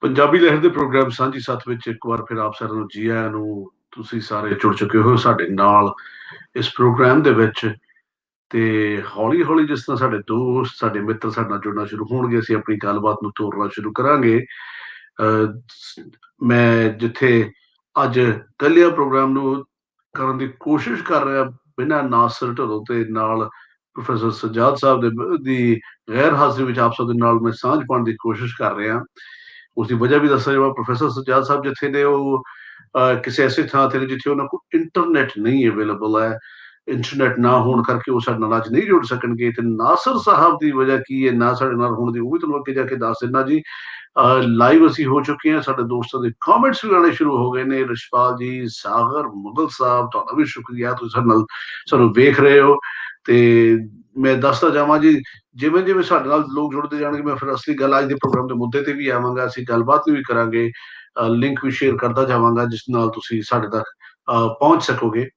ਪੰਜਾਬੀ ਲਹਿਰ ਦੇ ਪ੍ਰੋਗਰਾਮ ਸਾਂਝੀ ਸੱਥ ਵਿੱਚ ਇੱਕ ਵਾਰ ਫਿਰ ਆਪ ਸਾਰਿਆਂ ਨੂੰ ਜੀ ਆਇਆਂ ਨੂੰ। ਤੁਸੀਂ ਸਾਰੇ ਜੁੜ ਚੁੱਕੇ ਹੋ ਸਾਡੇ ਨਾਲ ਇਸ ਪ੍ਰੋਗਰਾਮ ਦੇ ਵਿੱਚ। ਤੇ ਹੌਲੀ ਹੌਲੀ ਜਿਸ ਤਰ੍ਹਾਂ ਸਾਡੇ ਦੋਸਤ ਸਾਡੇ ਮਿੱਤਰ ਸਾਡੇ ਨਾਲ ਜੁੜਨਾ ਸ਼ੁਰੂ ਹੋਣਗੇ, ਅਸੀਂ ਆਪਣੀ ਗੱਲਬਾਤ ਨੂੰ ਤੋਰਨਾ ਸ਼ੁਰੂ ਕਰਾਂਗੇ। ਮੈਂ ਜਿੱਥੇ ਅੱਜ ਕੱਲਿਆ ਪ੍ਰੋਗਰਾਮ ਨੂੰ ਕਰਨ ਦੀ ਕੋਸ਼ਿਸ਼ ਕਰ ਰਿਹਾ ਬਿਨਾਂ ਨਾਸਰ ਢਿੱਲੋਂ ਤੇ ਨਾਲ ਪ੍ਰੋਫੈਸਰ ਸਜਾਦ ਸਾਹਿਬ ਦੀ ਗੈਰ ਹਾਜ਼ਰੀ ਵਿੱਚ ਆਪ ਸਭ ਦੇ ਨਾਲ ਮੈਂ ਸਾਂਝ ਪਾਉਣ ਦੀ ਕੋਸ਼ਿਸ਼ ਕਰ ਰਿਹਾ। ਉਸਦੀ ਵਜ੍ਹਾ ਵੀ ਦੱਸਿਆ ਜਾਵਾ। ਪ੍ਰੋਫੈਸਰ ਸਜਾਦ ਸਾਹਿਬ ਜਿੱਥੇ ਨੇ ਉਹ ਕਿਸੇ ਐਸੀ ਥਾਂ ਤੇ ਨੇ ਜਿੱਥੇ ਉਹਨਾਂ ਕੋਲ ਇੰਟਰਨੈਟ ਨਹੀਂ ਅਵੇਲੇਬਲ ਹੈ। ਇੰਟਰਨੈਟ ਨਾ ਹੋਣ ਕਰਕੇ ਉਹ ਸਾਡੇ ਨਾਲ ਅੱਜ ਨਹੀਂ ਜੁੜ ਸਕਣਗੇ। ਤੇ ਨਾਸਰ ਸਾਹਿਬ ਦੀ ਵਜ੍ਹਾ ਕੀ ਹੈ ਨਾ ਸਾਡੇ ਨਾਲ ਹੋਣ ਦੀ, ਉਹ ਵੀ ਤੁਹਾਨੂੰ ਅੱਗੇ ਜਾ ਕੇ ਦੱਸ ਦਿੰਦਾ ਜੀ। ਲਾਈਵ ਅਸੀਂ ਹੋ ਚੁੱਕੇ ਹਾਂ, ਸਾਡੇ ਦੋਸਤਾਂ ਦੇ ਕਮੈਂਟਸ ਵੀ ਆਉਣੇ ਸ਼ੁਰੂ ਹੋ ਗਏ ਨੇ। ਰਿਸ਼ਪਾਲ ਜੀ, ਸਾਗਰ, ਮੁਗਲ ਸਾਹਿਬ, ਤੁਹਾਡਾ ਵੀ ਸ਼ੁਕਰੀਆ, ਤੁਸੀਂ ਸਾਡੇ ਨਾਲ ਸਾਨੂੰ ਵੇਖ ਰਹੇ ਹੋ। ਤੇ ਮੈਂ ਦੱਸਦਾ ਜਾਵਾਂ ਜੀ, ਜਿਵੇਂ ਜਿਵੇਂ ਸਾਡੇ ਨਾਲ ਲੋਕ ਜੁੜਦੇ ਜਾਣਗੇ ਮੈਂ ਫਿਰ ਅਸਲੀ ਗੱਲ ਅੱਜ ਦੇ ਪ੍ਰੋਗਰਾਮ ਦੇ ਮੁੱਦੇ ਤੇ ਵੀ ਆਵਾਂਗਾ। ਅਸੀਂ ਗੱਲਬਾਤ ਵੀ ਕਰਾਂਗੇ, ਲਿੰਕ ਵੀ ਸ਼ੇਅਰ ਕਰਦਾ ਜਾਵਾਂਗਾ ਜਿਸ ਨਾਲ ਤੁਸੀਂ ਸਾਡੇ ਤੱਕ ਪਹੁੰਚ ਸਕੋਗੇ।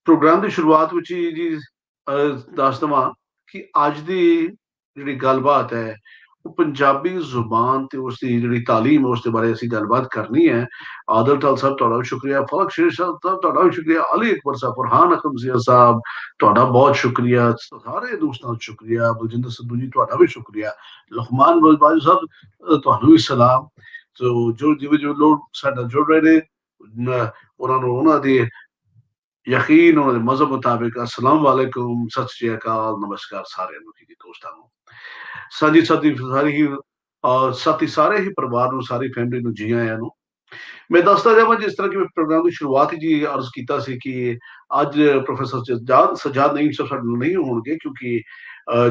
ਪ੍ਰੋਗਰਾਮ ਦੀ ਸ਼ੁਰੂਆਤ ਵਿੱਚ ਹੀ ਜੀ ਦੱਸ ਦੇਵਾਂ ਕਿ ਅੱਜ ਦੀ ਜਿਹੜੀ ਗੱਲਬਾਤ ਹੈ ਉਹ ਪੰਜਾਬੀ ਜ਼ੁਬਾਨ ਤੇ ਉਸਦੀ ਜਿਹੜੀ ਤਾਲੀਮ ਉਸ ਦੇ ਬਾਰੇ ਅਸੀਂ ਗੱਲਬਾਤ ਕਰਨੀ ਹੈ। ਆਦਲ ਟਲ ਸਾਹਿਬ ਤੁਹਾਡਾ ਵੀ ਸ਼ੁਕਰੀਆ, ਫਲਕ ਸ਼ੇਰ ਸਾਹਿਬ ਤੁਹਾਡਾ ਵੀ ਸ਼ੁਕਰੀਆ, ਅਲੀ ਅਕਬਰ ਸਾਹਿਬ, ਫਰਹਾਨ ਅਕਰਮ ਜ਼ੀਆ ਸਾਹਿਬ ਤੁਹਾਡਾ ਬਹੁਤ ਸ਼ੁਕਰੀਆ, ਸਾਰੇ ਦੋਸਤਾਂ ਦਾ ਸ਼ੁਕਰੀਆ, ਬਲਜਿੰਦਰ ਸਿੱਧੂ ਜੀ ਤੁਹਾਡਾ ਵੀ ਸ਼ੁਕਰੀਆ, ਲੁਕਮਾਨ ਬਾਜੂ ਸਾਹਿਬ ਤੁਹਾਨੂੰ ਵੀ ਸਲਾਮ। ਸੋ ਜੋ ਜਿਵੇਂ ਜੋ ਲੋਕ ਸਾਡਾ ਜੁੜ ਰਹੇ ਨੇ ਉਹਨਾਂ ਨੂੰ ਉਹਨਾਂ ਦੀ ਯਕੀਨ ਉਹਨਾਂ ਦੇ ਮਜ਼ਹਬ ਮੁਤਾਬਿਕ ਅਸਲਾਮ ਵਾਲੇਕੁਮ, ਸਤਿ ਸ਼੍ਰੀ ਅਕਾਲ, ਨਮਸਕਾਰ ਸਾਰਿਆਂ ਨੂੰ ਜੀ ਦੋਸਤਾਂ ਨੂੰ। ਸਾਡੀ ਸਾਰੀ ਹੀ ਸਾਥੀ ਸਾਰੇ ਹੀ ਪਰਿਵਾਰ ਨੂੰ, ਸਾਰੀ ਫੈਮਿਲੀ ਨੂੰ ਜੀ ਆਇਆਂ ਨੂੰ। ਮੈਂ ਦੱਸਦਾ ਜਾਵਾਂ ਜਿਸ ਤਰ੍ਹਾਂ ਕਿ ਮੈਂ ਪ੍ਰੋਗਰਾਮ ਦੀ ਸ਼ੁਰੂਆਤ ਹੀ ਜੀ ਅਰਜ਼ ਕੀਤਾ ਸੀ ਕਿ ਅੱਜ ਪ੍ਰੋਫੈਸਰ ਸਜਾਦ ਨਈਮ ਸਾਹਿਬ ਸਾਡੇ ਨਾਲ ਨਹੀਂ ਹੋਣਗੇ ਕਿਉਂਕਿ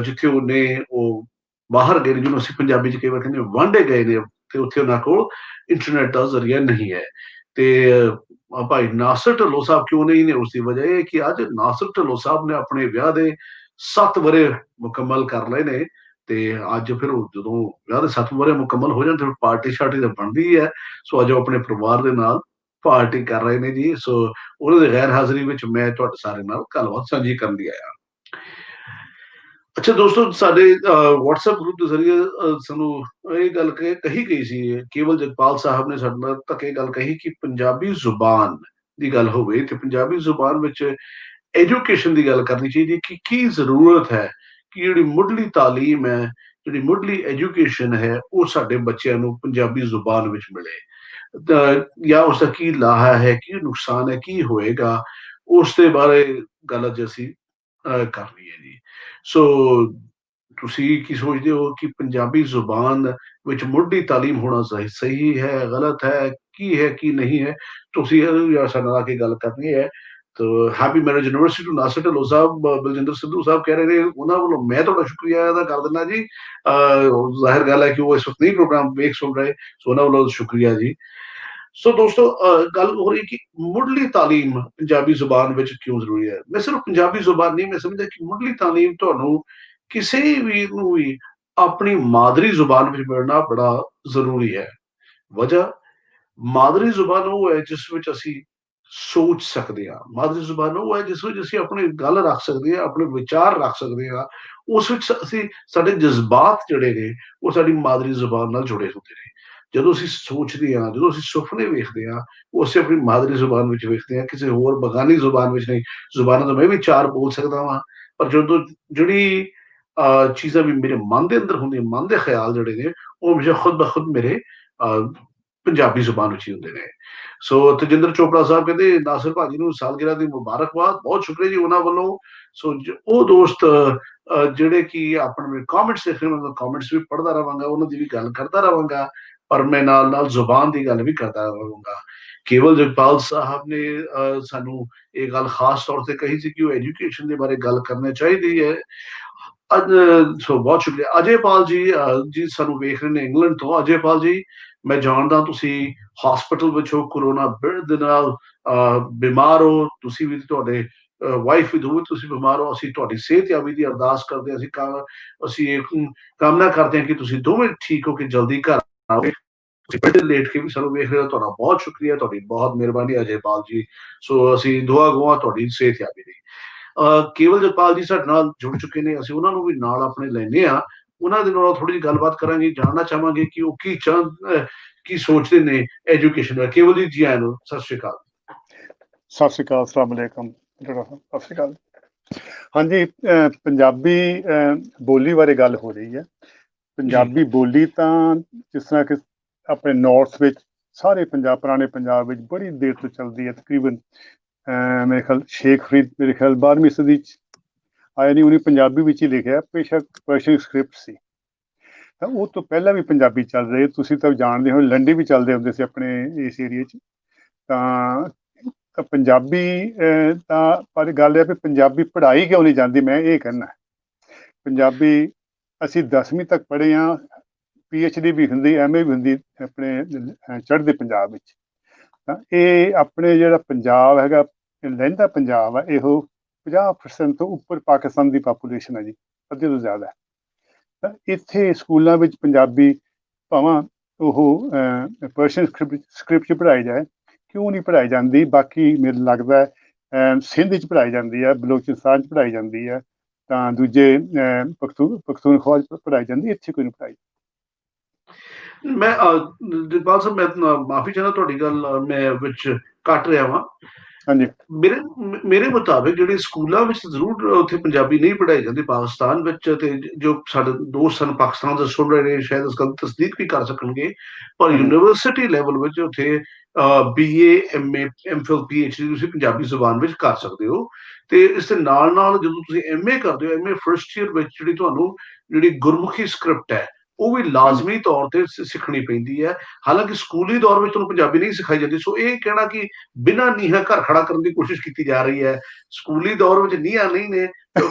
ਜਿੱਥੇ ਉਹ ਬਾਹਰ ਗਏ ਨੇ, ਜਿਹਨੂੰ ਅਸੀਂ ਪੰਜਾਬੀ ਚ ਕਈ ਵਾਰ ਕਹਿੰਦੇ ਵਾਂਢੇ ਗਏ ਨੇ, ਤੇ ਉੱਥੇ ਉਹਨਾਂ ਕੋਲ ਇੰਟਰਨੈਟ ਦਾ ਜ਼ਰੀਆ ਨਹੀਂ ਹੈ। ਤੇ ਭਾਈ ਨਾਸਰ ਢਿੱਲੋਂ ਸਾਹਿਬ ਕਿਉਂ ਨਹੀਂ ਨੇ, ਉਸਦੀ ਵਜ੍ਹਾ ਇਹ ਕਿ ਅੱਜ ਨਾਸਰ ਢਿੱਲੋਂ ਸਾਹਿਬ ਨੇ ਆਪਣੇ ਵਿਆਹ ਦੇ 7 ਵਰੇ ਮੁਕੰਮਲ ਕਰ ਲਏ ਨੇ। ਤੇ ਅੱਜ ਫਿਰ ਜਦੋਂ ਵਿਆਹ ਦੇ 7 ਵਰੇ ਮੁਕੰਮਲ ਹੋ ਜਾਣ ਤੇ ਪਾਰਟੀ ਸ਼ਾਰਟੀ ਤਾਂ ਬਣਦੀ ਹੈ। ਸੋ ਅੱਜ ਉਹ ਆਪਣੇ ਪਰਿਵਾਰ ਦੇ ਨਾਲ ਪਾਰਟੀ ਕਰ ਰਹੇ ਨੇ ਜੀ। ਸੋ ਉਹਨਾਂ ਦੇ ਗੈਰ ਹਾਜ਼ਰੀ ਵਿੱਚ ਮੈਂ ਤੁਹਾਡੇ ਸਾਰੇ ਨਾਲ ਗੱਲਬਾਤ ਸਾਂਝੀ ਕਰਨ ਲਈ ਆਇਆ। ਅੱਛਾ ਦੋਸਤੋ, ਸਾਡੇ WhatsApp ਗਰੁੱਪ ਦੇ ਜ਼ਰੀਏ ਸਾਨੂੰ ਇਹ ਗੱਲ ਕਹੀ ਗਈ ਸੀ, ਕੇਵਲ ਜਗਪਾਲ ਸਾਹਿਬ ਨੇ ਸਾਡੇ ਨਾਲ ਤੱਕ ਇਹ ਗੱਲ ਕਹੀ ਕਿ ਪੰਜਾਬੀ ਜ਼ੁਬਾਨ ਦੀ ਗੱਲ ਹੋਵੇ ਤੇ ਪੰਜਾਬੀ ਜ਼ੁਬਾਨ ਵਿੱਚ ਐਜੂਕੇਸ਼ਨ ਦੀ ਗੱਲ ਕਰਨੀ ਚਾਹੀਦੀ ਕਿ ਕੀ ਜ਼ਰੂਰਤ ਹੈ ਕਿ ਜਿਹੜੀ ਮੁੱਢਲੀ ਤਾਲੀਮ ਹੈ, ਜਿਹੜੀ ਮੁੱਢਲੀ ਐਜੂਕੇਸ਼ਨ ਹੈ, ਉਹ ਸਾਡੇ ਬੱਚਿਆਂ ਨੂੰ ਪੰਜਾਬੀ ਜ਼ੁਬਾਨ ਵਿੱਚ ਮਿਲੇ। ਜਾਂ ਉਸਦਾ ਕੀ ਲਾਹਾ ਹੈ, ਕੀ ਨੁਕਸਾਨ ਹੈ, ਕੀ ਹੋਏਗਾ, ਉਸ ਦੇ ਬਾਰੇ ਗੱਲ ਅੱਜ ਅਸੀਂ ਕਰਨੀ ਹੈ ਜੀ। ਸੋ ਤੁਸੀਂ ਕੀ ਸੋਚਦੇ ਹੋ ਕਿ ਪੰਜਾਬੀ ਜ਼ੁਬਾਨ ਵਿੱਚ ਮੁੱਢਲੀ ਤਾਲੀਮ ਹੋਣਾ ਸਹੀ ਹੈ, ਗਲਤ ਹੈ, ਕੀ ਹੈ ਕੀ ਨਹੀਂ ਹੈ? ਤੁਸੀਂ ਸਾਡੇ ਨਾਲ ਆ ਕੇ ਗੱਲ ਕਰਨੀ ਹੈ। Happy marriage anniversary to Nasar Dhillon Sahib, Baljinder Sidhu Sahib ਕਹਿ ਰਹੇ ਨੇ, ਉਹਨਾਂ ਵੱਲੋਂ ਮੈਂ ਤੁਹਾਡਾ ਸ਼ੁਕਰੀਆ ਅਦਾ ਕਰ ਦਿੰਦਾ ਜੀ। ਜ਼ਾਹਿਰ ਗੱਲ ਹੈ ਕਿ ਉਹ ਇਸ ਵਕਤ ਨਹੀਂ ਪ੍ਰੋਗਰਾਮ ਵੇਖ ਸੁਣ ਰਹੇ, ਸੋ ਉਹਨਾਂ ਵੱਲੋਂ ਸ਼ੁਕਰੀਆ ਜੀ। ਸੋ ਦੋਸਤੋ, ਗੱਲ ਹੋ ਰਹੀ ਕਿ ਮੁੱਢਲੀ ਤਾਲੀਮ ਪੰਜਾਬੀ ਜ਼ੁਬਾਨ ਵਿੱਚ ਕਿਉਂ ਜ਼ਰੂਰੀ ਹੈ। ਮੈਂ ਸਿਰਫ ਪੰਜਾਬੀ ਜ਼ੁਬਾਨ ਨਹੀਂ, ਮੈਂ ਸਮਝਦਾ ਕਿ ਮੁੱਢਲੀ ਤਾਲੀਮ ਤੁਹਾਨੂੰ ਕਿਸੇ ਵੀ ਨੂੰ ਵੀ ਆਪਣੀ ਮਾਦਰੀ ਜ਼ੁਬਾਨ ਵਿੱਚ ਮਿਲਣਾ ਬੜਾ ਜ਼ਰੂਰੀ ਹੈ। ਵਜ੍ਹਾ ਮਾਦਰੀ ਜ਼ੁਬਾਨ ਉਹ ਹੈ ਜਿਸ ਵਿੱਚ ਅਸੀਂ ਸੋਚ ਸਕਦੇ ਹਾਂ। ਮਾਦਰੀ ਜ਼ੁਬਾਨ ਉਹ ਹੈ ਜਿਸ ਵਿੱਚ ਅਸੀਂ ਆਪਣੀ ਗੱਲ ਰੱਖ ਸਕਦੇ ਹਾਂ, ਆਪਣੇ ਵਿਚਾਰ ਰੱਖ ਸਕਦੇ ਹਾਂ। ਉਸ ਵਿੱਚ ਅਸੀਂ ਸਾਡੇ ਜਜ਼ਬਾਤ ਜਿਹੜੇ ਨੇ ਉਹ ਸਾਡੀ ਮਾਦਰੀ ਜ਼ੁਬਾਨ ਨਾਲ ਜੁੜੇ ਹੁੰਦੇ ਨੇ। ਜਦੋਂ ਅਸੀਂ ਸੋਚਦੇ ਹਾਂ, ਜਦੋਂ ਅਸੀਂ ਸੁਪਨੇ ਵੇਖਦੇ ਹਾਂ, ਉਹ ਅਸੀਂ ਆਪਣੀ ਮਾਦਰੀ ਜ਼ੁਬਾਨ ਵਿੱਚ ਵੇਖਦੇ ਹਾਂ, ਕਿਸੇ ਹੋਰ ਬਗਾਨੀ ਜ਼ੁਬਾਨ ਵਿੱਚ ਨਹੀਂ। ਜ਼ੁਬਾਨਾਂ ਤਾਂ ਮੈਂ ਵੀ 4 ਬੋਲ ਸਕਦਾ ਵਾਂ, ਪਰ ਜਦੋਂ ਜਿਹੜੀ ਚੀਜ਼ਾਂ ਵੀ ਮੇਰੇ ਮਨ ਦੇ ਅੰਦਰ ਹੁੰਦੀਆਂ, ਮਨ ਦੇ ਖਿਆਲ ਜਿਹੜੇ ਨੇ ਉਹ ਹਮੇਸ਼ਾ ਖੁਦ ਬ ਖੁਦ ਮੇਰੇ ਪੰਜਾਬੀ ਜ਼ੁਬਾਨ ਵਿੱਚ ਹੀ ਹੁੰਦੇ ਨੇ। ਸੋ ਤੇਜਿੰਦਰ ਚੋਪੜਾ ਸਾਹਿਬ ਕਹਿੰਦੇ ਨਾਸਰ ਭਾਜੀ ਨੂੰ ਸਾਲਗਿਰਾ ਦੀ ਮੁਬਾਰਕਬਾਦ, ਬਹੁਤ ਸ਼ੁਕਰੀਆ ਜੀ ਉਹਨਾਂ ਵੱਲੋਂ। ਸੋ ਉਹ ਦੋਸਤ ਜਿਹੜੇ ਕਿ ਆਪਣੇ ਕਮੈਂਟਸ ਦੇਖ ਰਹੇ, ਮੈਂ ਕਮੈਂਟਸ ਵੀ ਪੜ੍ਹਦਾ ਰਹਾਂਗਾ, ਉਹਨਾਂ ਦੀ ਵੀ ਗੱਲ ਕਰਦਾ ਰਹਾਂਗਾ, ਪਰ ਮੈਂ ਨਾਲ ਨਾਲ ਜ਼ੁਬਾਨ ਦੀ ਗੱਲ ਵੀ ਕਰਦਾ ਰਹਾਂਗਾ। ਕੇਵਲ ਜਗਪਾਲ ਸਾਹਿਬ ਨੇ ਸਾਨੂੰ ਇਹ ਗੱਲ ਖਾਸ ਤੌਰ ਤੇ ਕਹੀ ਸੀ ਕਿ ਉਹ ਐਜੂਕੇਸ਼ਨ ਦੇ ਬਾਰੇ ਗੱਲ ਕਰਨੀ ਚਾਹੀਦੀ ਹੈ। ਸੋ ਬਹੁਤ ਸ਼ੁਕਰੀਆ। ਅਜੇਪਾਲ ਜੀ ਸਾਨੂੰ ਵੇਖ ਰਹੇ ਨੇ ਇੰਗਲੈਂਡ ਤੋਂ। ਅਜੇਪਾਲ ਜੀ, ਮੈਂ ਜਾਣਦਾ ਤੁਸੀਂ ਹਸਪੀਟਲ ਵਿੱਚ ਹੋ, ਕਰੋਨਾ ਦੇ ਨਾਲ ਬਿਮਾਰ ਹੋ, ਤੁਸੀਂ ਵੀ, ਤੁਹਾਡੇ ਵਾਈਫ ਵੀ, ਦੋਵੇਂ ਤੁਸੀਂ ਬਿਮਾਰ ਹੋ। ਅਸੀਂ ਤੁਹਾਡੀ ਸਿਹਤਯਾਬੀ ਦੀ ਅਰਦਾਸ ਕਰਦੇ ਹਾਂ, ਅਸੀਂ ਇਹ ਕਾਮਨਾ ਕਰਦੇ ਹਾਂ ਕਿ ਤੁਸੀਂ ਦੋਵੇਂ ਠੀਕ ਹੋ ਕੇ ਜਲਦੀ ਘਰ ਆਓਗੇ। ਤੁਸੀਂ ਲੇਟ ਕੇ ਵੀ ਸਾਨੂੰ ਵੇਖ ਰਹੇ ਹੋ, ਤੁਹਾਡਾ ਬਹੁਤ ਸ਼ੁਕਰੀਆ, ਤੁਹਾਡੀ ਬਹੁਤ ਮਿਹਰਬਾਨੀ ਅਜੇਪਾਲ ਜੀ। ਸੋ ਅਸੀਂ ਦੁਆ ਗੋਆ ਤੁਹਾਡੀ ਸਿਹਤਯਾਬੀ ਦੀ। ਕੇਵਲ ਜਗਪਾਲ ਜੀ ਸਾਡੇ ਨਾਲ ਜੁੜ ਚੁੱਕੇ ਨੇ, ਅਸੀਂ ਉਹਨਾਂ ਨੂੰ ਵੀ ਨਾਲ ਆਪਣੇ ਲੈਂਦੇ ਹਾਂ। ਉਹਨਾਂ ਦੇ ਨਾਲ ਥੋੜੀ ਜਿਹੀ ਗੱਲਬਾਤ ਕਰਾਂਗੇ, ਜਾਣਨਾ ਚਾਹਾਂਗੇ ਕਿ ਉਹ ਕੀ ਸੋਚਦੇ ਨੇ ਐਜੂਕੇਸ਼ਨ ਬਾਰੇ। ਕੇਵਲ ਜੀ ਆਇਆਂ ਨੂੰ ਸਤਿ ਸ਼੍ਰੀ ਅਕਾਲ। ਸਤਿ ਸ਼੍ਰੀ ਅਕਾਲ, ਅਸਲਾਮ ਅਲੈਕਮ। ਸਤਿ ਸ਼੍ਰੀ ਅਕਾਲ। ਹਾਂਜੀ, ਪੰਜਾਬੀ ਬੋਲੀ ਬਾਰੇ ਗੱਲ ਹੋ ਰਹੀ ਹੈ। ਪੰਜਾਬੀ ਬੋਲੀ ਤਾਂ ਜਿਸ ਤਰ੍ਹਾਂ ਕਿ ਆਪਣੇ ਨਾਰਥ ਵਿੱਚ ਸਾਰੇ ਪੁਰਾਣੇ ਪੰਜਾਬ ਵਿੱਚ ਬੜੀ ਦੇਰ ਤੋਂ ਚੱਲਦੀ ਹੈ। ਤਕਰੀਬਨ ਮੇਰੇ ਖਿਆਲ ਸ਼ੇਖ ਫਰੀਦ ਮੇਰੇ ਖਿਆਲ 12ਵੀਂ ਸਦੀ 'ਚ ਆਇਆ ਨਹੀਂ, ਉਹਨੇ ਪੰਜਾਬੀ ਵਿੱਚ ਹੀ ਲਿਖਿਆ, ਬੇਸ਼ੱਕ ਪਰਸ਼ੀਅਨ ਸਕ੍ਰਿਪਟ ਸੀ। ਤਾਂ ਉਹ ਤੋਂ ਪਹਿਲਾਂ ਵੀ ਪੰਜਾਬੀ ਚੱਲ ਰਹੀ। ਤੁਸੀਂ ਤਾਂ ਜਾਣਦੇ ਹੋ, ਲੰਡੀ ਵੀ ਚੱਲਦੇ ਹੁੰਦੇ ਸੀ ਆਪਣੇ ਇਸ ਏਰੀਏ 'ਚ। ਤਾਂ ਪੰਜਾਬੀ ਤਾਂ ਪਰ ਗੱਲ ਹੈ ਵੀ ਪੰਜਾਬੀ ਪੜ੍ਹਾਈ ਕਿਉਂ ਨਹੀਂ ਜਾਂਦੀ, ਮੈਂ ਇਹ ਕਹਿਣਾ। ਪੰਜਾਬੀ ਅਸੀਂ 10ਵੀਂ ਤੱਕ ਪੜ੍ਹੇ ਹਾਂ, PhD ਵੀ ਹੁੰਦੀ, MA ਵੀ ਹੁੰਦੀ ਆਪਣੇ ਚੜ੍ਹਦੇ ਪੰਜਾਬ ਵਿੱਚ। ਤਾਂ ਇਹ ਆਪਣੇ ਜਿਹੜਾ ਪੰਜਾਬ ਹੈਗਾ, ਲਹਿੰਦਾ ਪੰਜਾਬ ਹੈ, ਇਹੋ 50% ਤੋਂ ਉੱਪਰ ਪਾਕਿਸਤਾਨ ਦੀ ਪਾਪੂਲੇਸ਼ਨ ਹੈ ਜੀ, ਅੱਧੇ ਤੋਂ ਜ਼ਿਆਦਾ। ਤਾਂ ਇੱਥੇ ਸਕੂਲਾਂ ਵਿੱਚ ਪੰਜਾਬੀ ਭਾਵੇਂ ਉਹ ਪਰਸ਼ੀਅਨ ਸਕ੍ਰਿਪਟ 'ਚ ਪੜ੍ਹਾਈ ਜਾਏ, ਕਿਉਂ ਨਹੀਂ ਪੜ੍ਹਾਈ ਜਾਂਦੀ? ਬਾਕੀ ਮੈਨੂੰ ਲੱਗਦਾ ਸਿੰਧ 'ਚ ਪੜ੍ਹਾਈ ਜਾਂਦੀ ਹੈ, ਬਲੋਚਿਸਤਾਨ 'ਚ ਪੜ੍ਹਾਈ ਜਾਂਦੀ ਹੈ, ਤਾਂ ਦੂਜੇ ਪਖਤੂਨਖਵਾ 'ਚ ਪੜ੍ਹਾਈ ਜਾਂਦੀ, ਇੱਥੇ ਕੋਈ ਨਹੀਂ ਪੜ੍ਹਾਈ। ਮੈਂ ਜਗਪਾਲ ਸਾਹਿਬ, ਮੈਂ ਮਾਫੀ ਚਾਹੁੰਦਾ, ਤੁਹਾਡੀ ਗੱਲ ਮੈਂ ਵਿੱਚ ਕੱਟ ਰਿਹਾ ਵਾਂ। ਹਾਂਜੀ, ਮੇਰੇ ਮੁਤਾਬਿਕ ਜਿਹੜੇ ਸਕੂਲਾਂ ਵਿੱਚ ਜ਼ਰੂਰ ਉੱਥੇ ਪੰਜਾਬੀ ਨਹੀਂ ਪੜ੍ਹਾਈ ਜਾਂਦੀ ਪਾਕਿਸਤਾਨ ਵਿੱਚ, ਤੇ ਜੋ ਸਾਡੇ ਦੋਸਤ ਹਨ ਪਾਕਿਸਤਾਨ ਦੇ ਸੁਣ ਰਹੇ ਨੇ ਸ਼ਾਇਦ ਇਸ ਗੱਲ ਦੀ ਤਸਦੀਕ ਵੀ ਕਰ ਸਕਣਗੇ, ਪਰ ਯੂਨੀਵਰਸਿਟੀ ਲੈਵਲ ਵਿੱਚ ਉੱਥੇ BA MA MPhil PhD ਤੁਸੀਂ ਪੰਜਾਬੀ ਜ਼ੁਬਾਨ ਵਿੱਚ ਕਰ ਸਕਦੇ ਹੋ। ਤੇ ਇਸ ਦੇ ਨਾਲ ਨਾਲ ਜਦੋਂ ਤੁਸੀਂ MA ਕਰਦੇ ਹੋ, MA ਫਸਟ ਈਅਰ ਵਿੱਚ ਜਿਹੜੀ ਤੁਹਾਨੂੰ ਜਿਹੜੀ ਗੁਰਮੁਖੀ ਸਕ੍ਰਿਪਟ ਹੈ ਉਹ ਵੀ ਲਾਜ਼ਮੀ ਤੌਰ ਤੇ ਸਿੱਖਣੀ ਪੈਂਦੀ ਹੈ। ਹਾਲਾਂਕਿ ਸਕੂਲੀ ਦੌਰ ਵਿੱਚ ਤੁਹਾਨੂੰ ਪੰਜਾਬੀ ਨਹੀਂ ਸਿਖਾਈ ਜਾਂਦੀ। ਸੋ ਇਹ ਕਹਿਣਾ ਕਿ ਬਿਨਾਂ ਨੀਹਾਂ ਘਰ ਖੜਾ ਕਰਨ ਦੀ ਕੋਸ਼ਿਸ਼ ਕੀਤੀ ਜਾ ਰਹੀ ਹੈ। ਸਕੂਲੀ ਦੌਰ ਵਿੱਚ ਨੀਹਾਂ ਨਹੀਂ ਨੇ,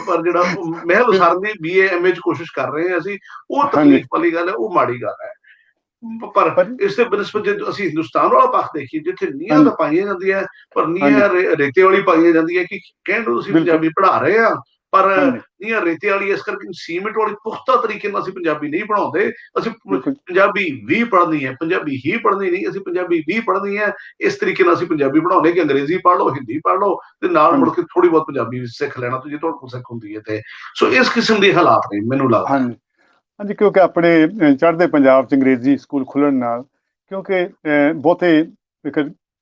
ਪਰ ਜਿਹੜਾ ਮਹਿਲ ਉਸਾਰਨ ਦੀ BA MA 'ਚ ਕੋਸ਼ਿਸ਼ ਕਰ ਰਹੇ ਹਾਂ ਅਸੀਂ, ਉਹ ਤਕਲੀਫ ਵਾਲੀ ਗੱਲ ਹੈ, ਉਹ ਮਾੜੀ ਗੱਲ ਹੈ। ਪਰ ਇਸ ਦੇ ਬਨਸਬਤ ਜੇ ਅਸੀਂ ਹਿੰਦੁਸਤਾਨ ਵਾਲਾ ਪੱਖ ਦੇਖੀਏ, ਜਿੱਥੇ ਨੀਹਾਂ ਤਾਂ ਪਾਈਆਂ ਜਾਂਦੀਆਂ, ਪਰ ਨੀਹਾਂ ਰੇਤੇ ਵਾਲੀ ਪਾਈਆਂ ਜਾਂਦੀਆਂ ਕਿ ਕਹਿਣ ਨੂੰ ਅਸੀਂ ਪੰਜਾਬੀ ਪੜ੍ਹਾ ਰਹੇ ਹਾਂ, ਪਰ ਨੀਹਾਂ ਰੇਤੇ ਵਾਲੀ ਇਸ ਕਰਕੇ ਸੀਮਿੰਟ ਵਾਲੀ ਪੁਖਤਾ ਤਰੀਕੇ ਨਾਲ ਅਸੀਂ ਪੰਜਾਬੀ ਨਹੀਂ ਪੜ੍ਹਾਉਂਦੇ। ਅਸੀਂ ਪੰਜਾਬੀ ਵੀ ਪੜ੍ਹਨੀ ਹੈ, ਪੰਜਾਬੀ ਹੀ ਪੜ੍ਹਨੀ ਨਹੀਂ, ਅਸੀਂ ਪੰਜਾਬੀ ਵੀ ਪੜ੍ਹਨੀ ਹੈ। ਇਸ ਤਰੀਕੇ ਨਾਲ ਅਸੀਂ ਪੰਜਾਬੀ ਪੜ੍ਹਾਉਂਦੇ ਕਿ ਅੰਗਰੇਜ਼ੀ ਪੜ੍ਹ ਲਓ, ਹਿੰਦੀ ਪੜ੍ਹ ਲਓ, ਤੇ ਨਾਲ ਮੁੜ ਕੇ ਥੋੜੀ ਬਹੁਤ ਪੰਜਾਬੀ ਸਿੱਖ ਲੈਣਾ ਤੁਸੀਂ, ਤੁਹਾਡੇ ਕੋਲ ਸਿੱਖ ਹੁੰਦੀ ਹੈ ਤੇ। ਸੋ ਇਸ ਕਿਸਮ ਦੇ ਹਾਲਾਤ ਨੇ ਮੈਨੂੰ ਲੱਗਦਾ। ਹਾਂਜੀ, ਕਿਉਂਕਿ ਆਪਣੇ ਚੜ੍ਹਦੇ ਪੰਜਾਬ 'ਚ ਅੰਗਰੇਜ਼ੀ ਸਕੂਲ ਖੁੱਲ੍ਹਣ ਨਾਲ, ਕਿਉਂਕਿ ਬਹੁਤੇ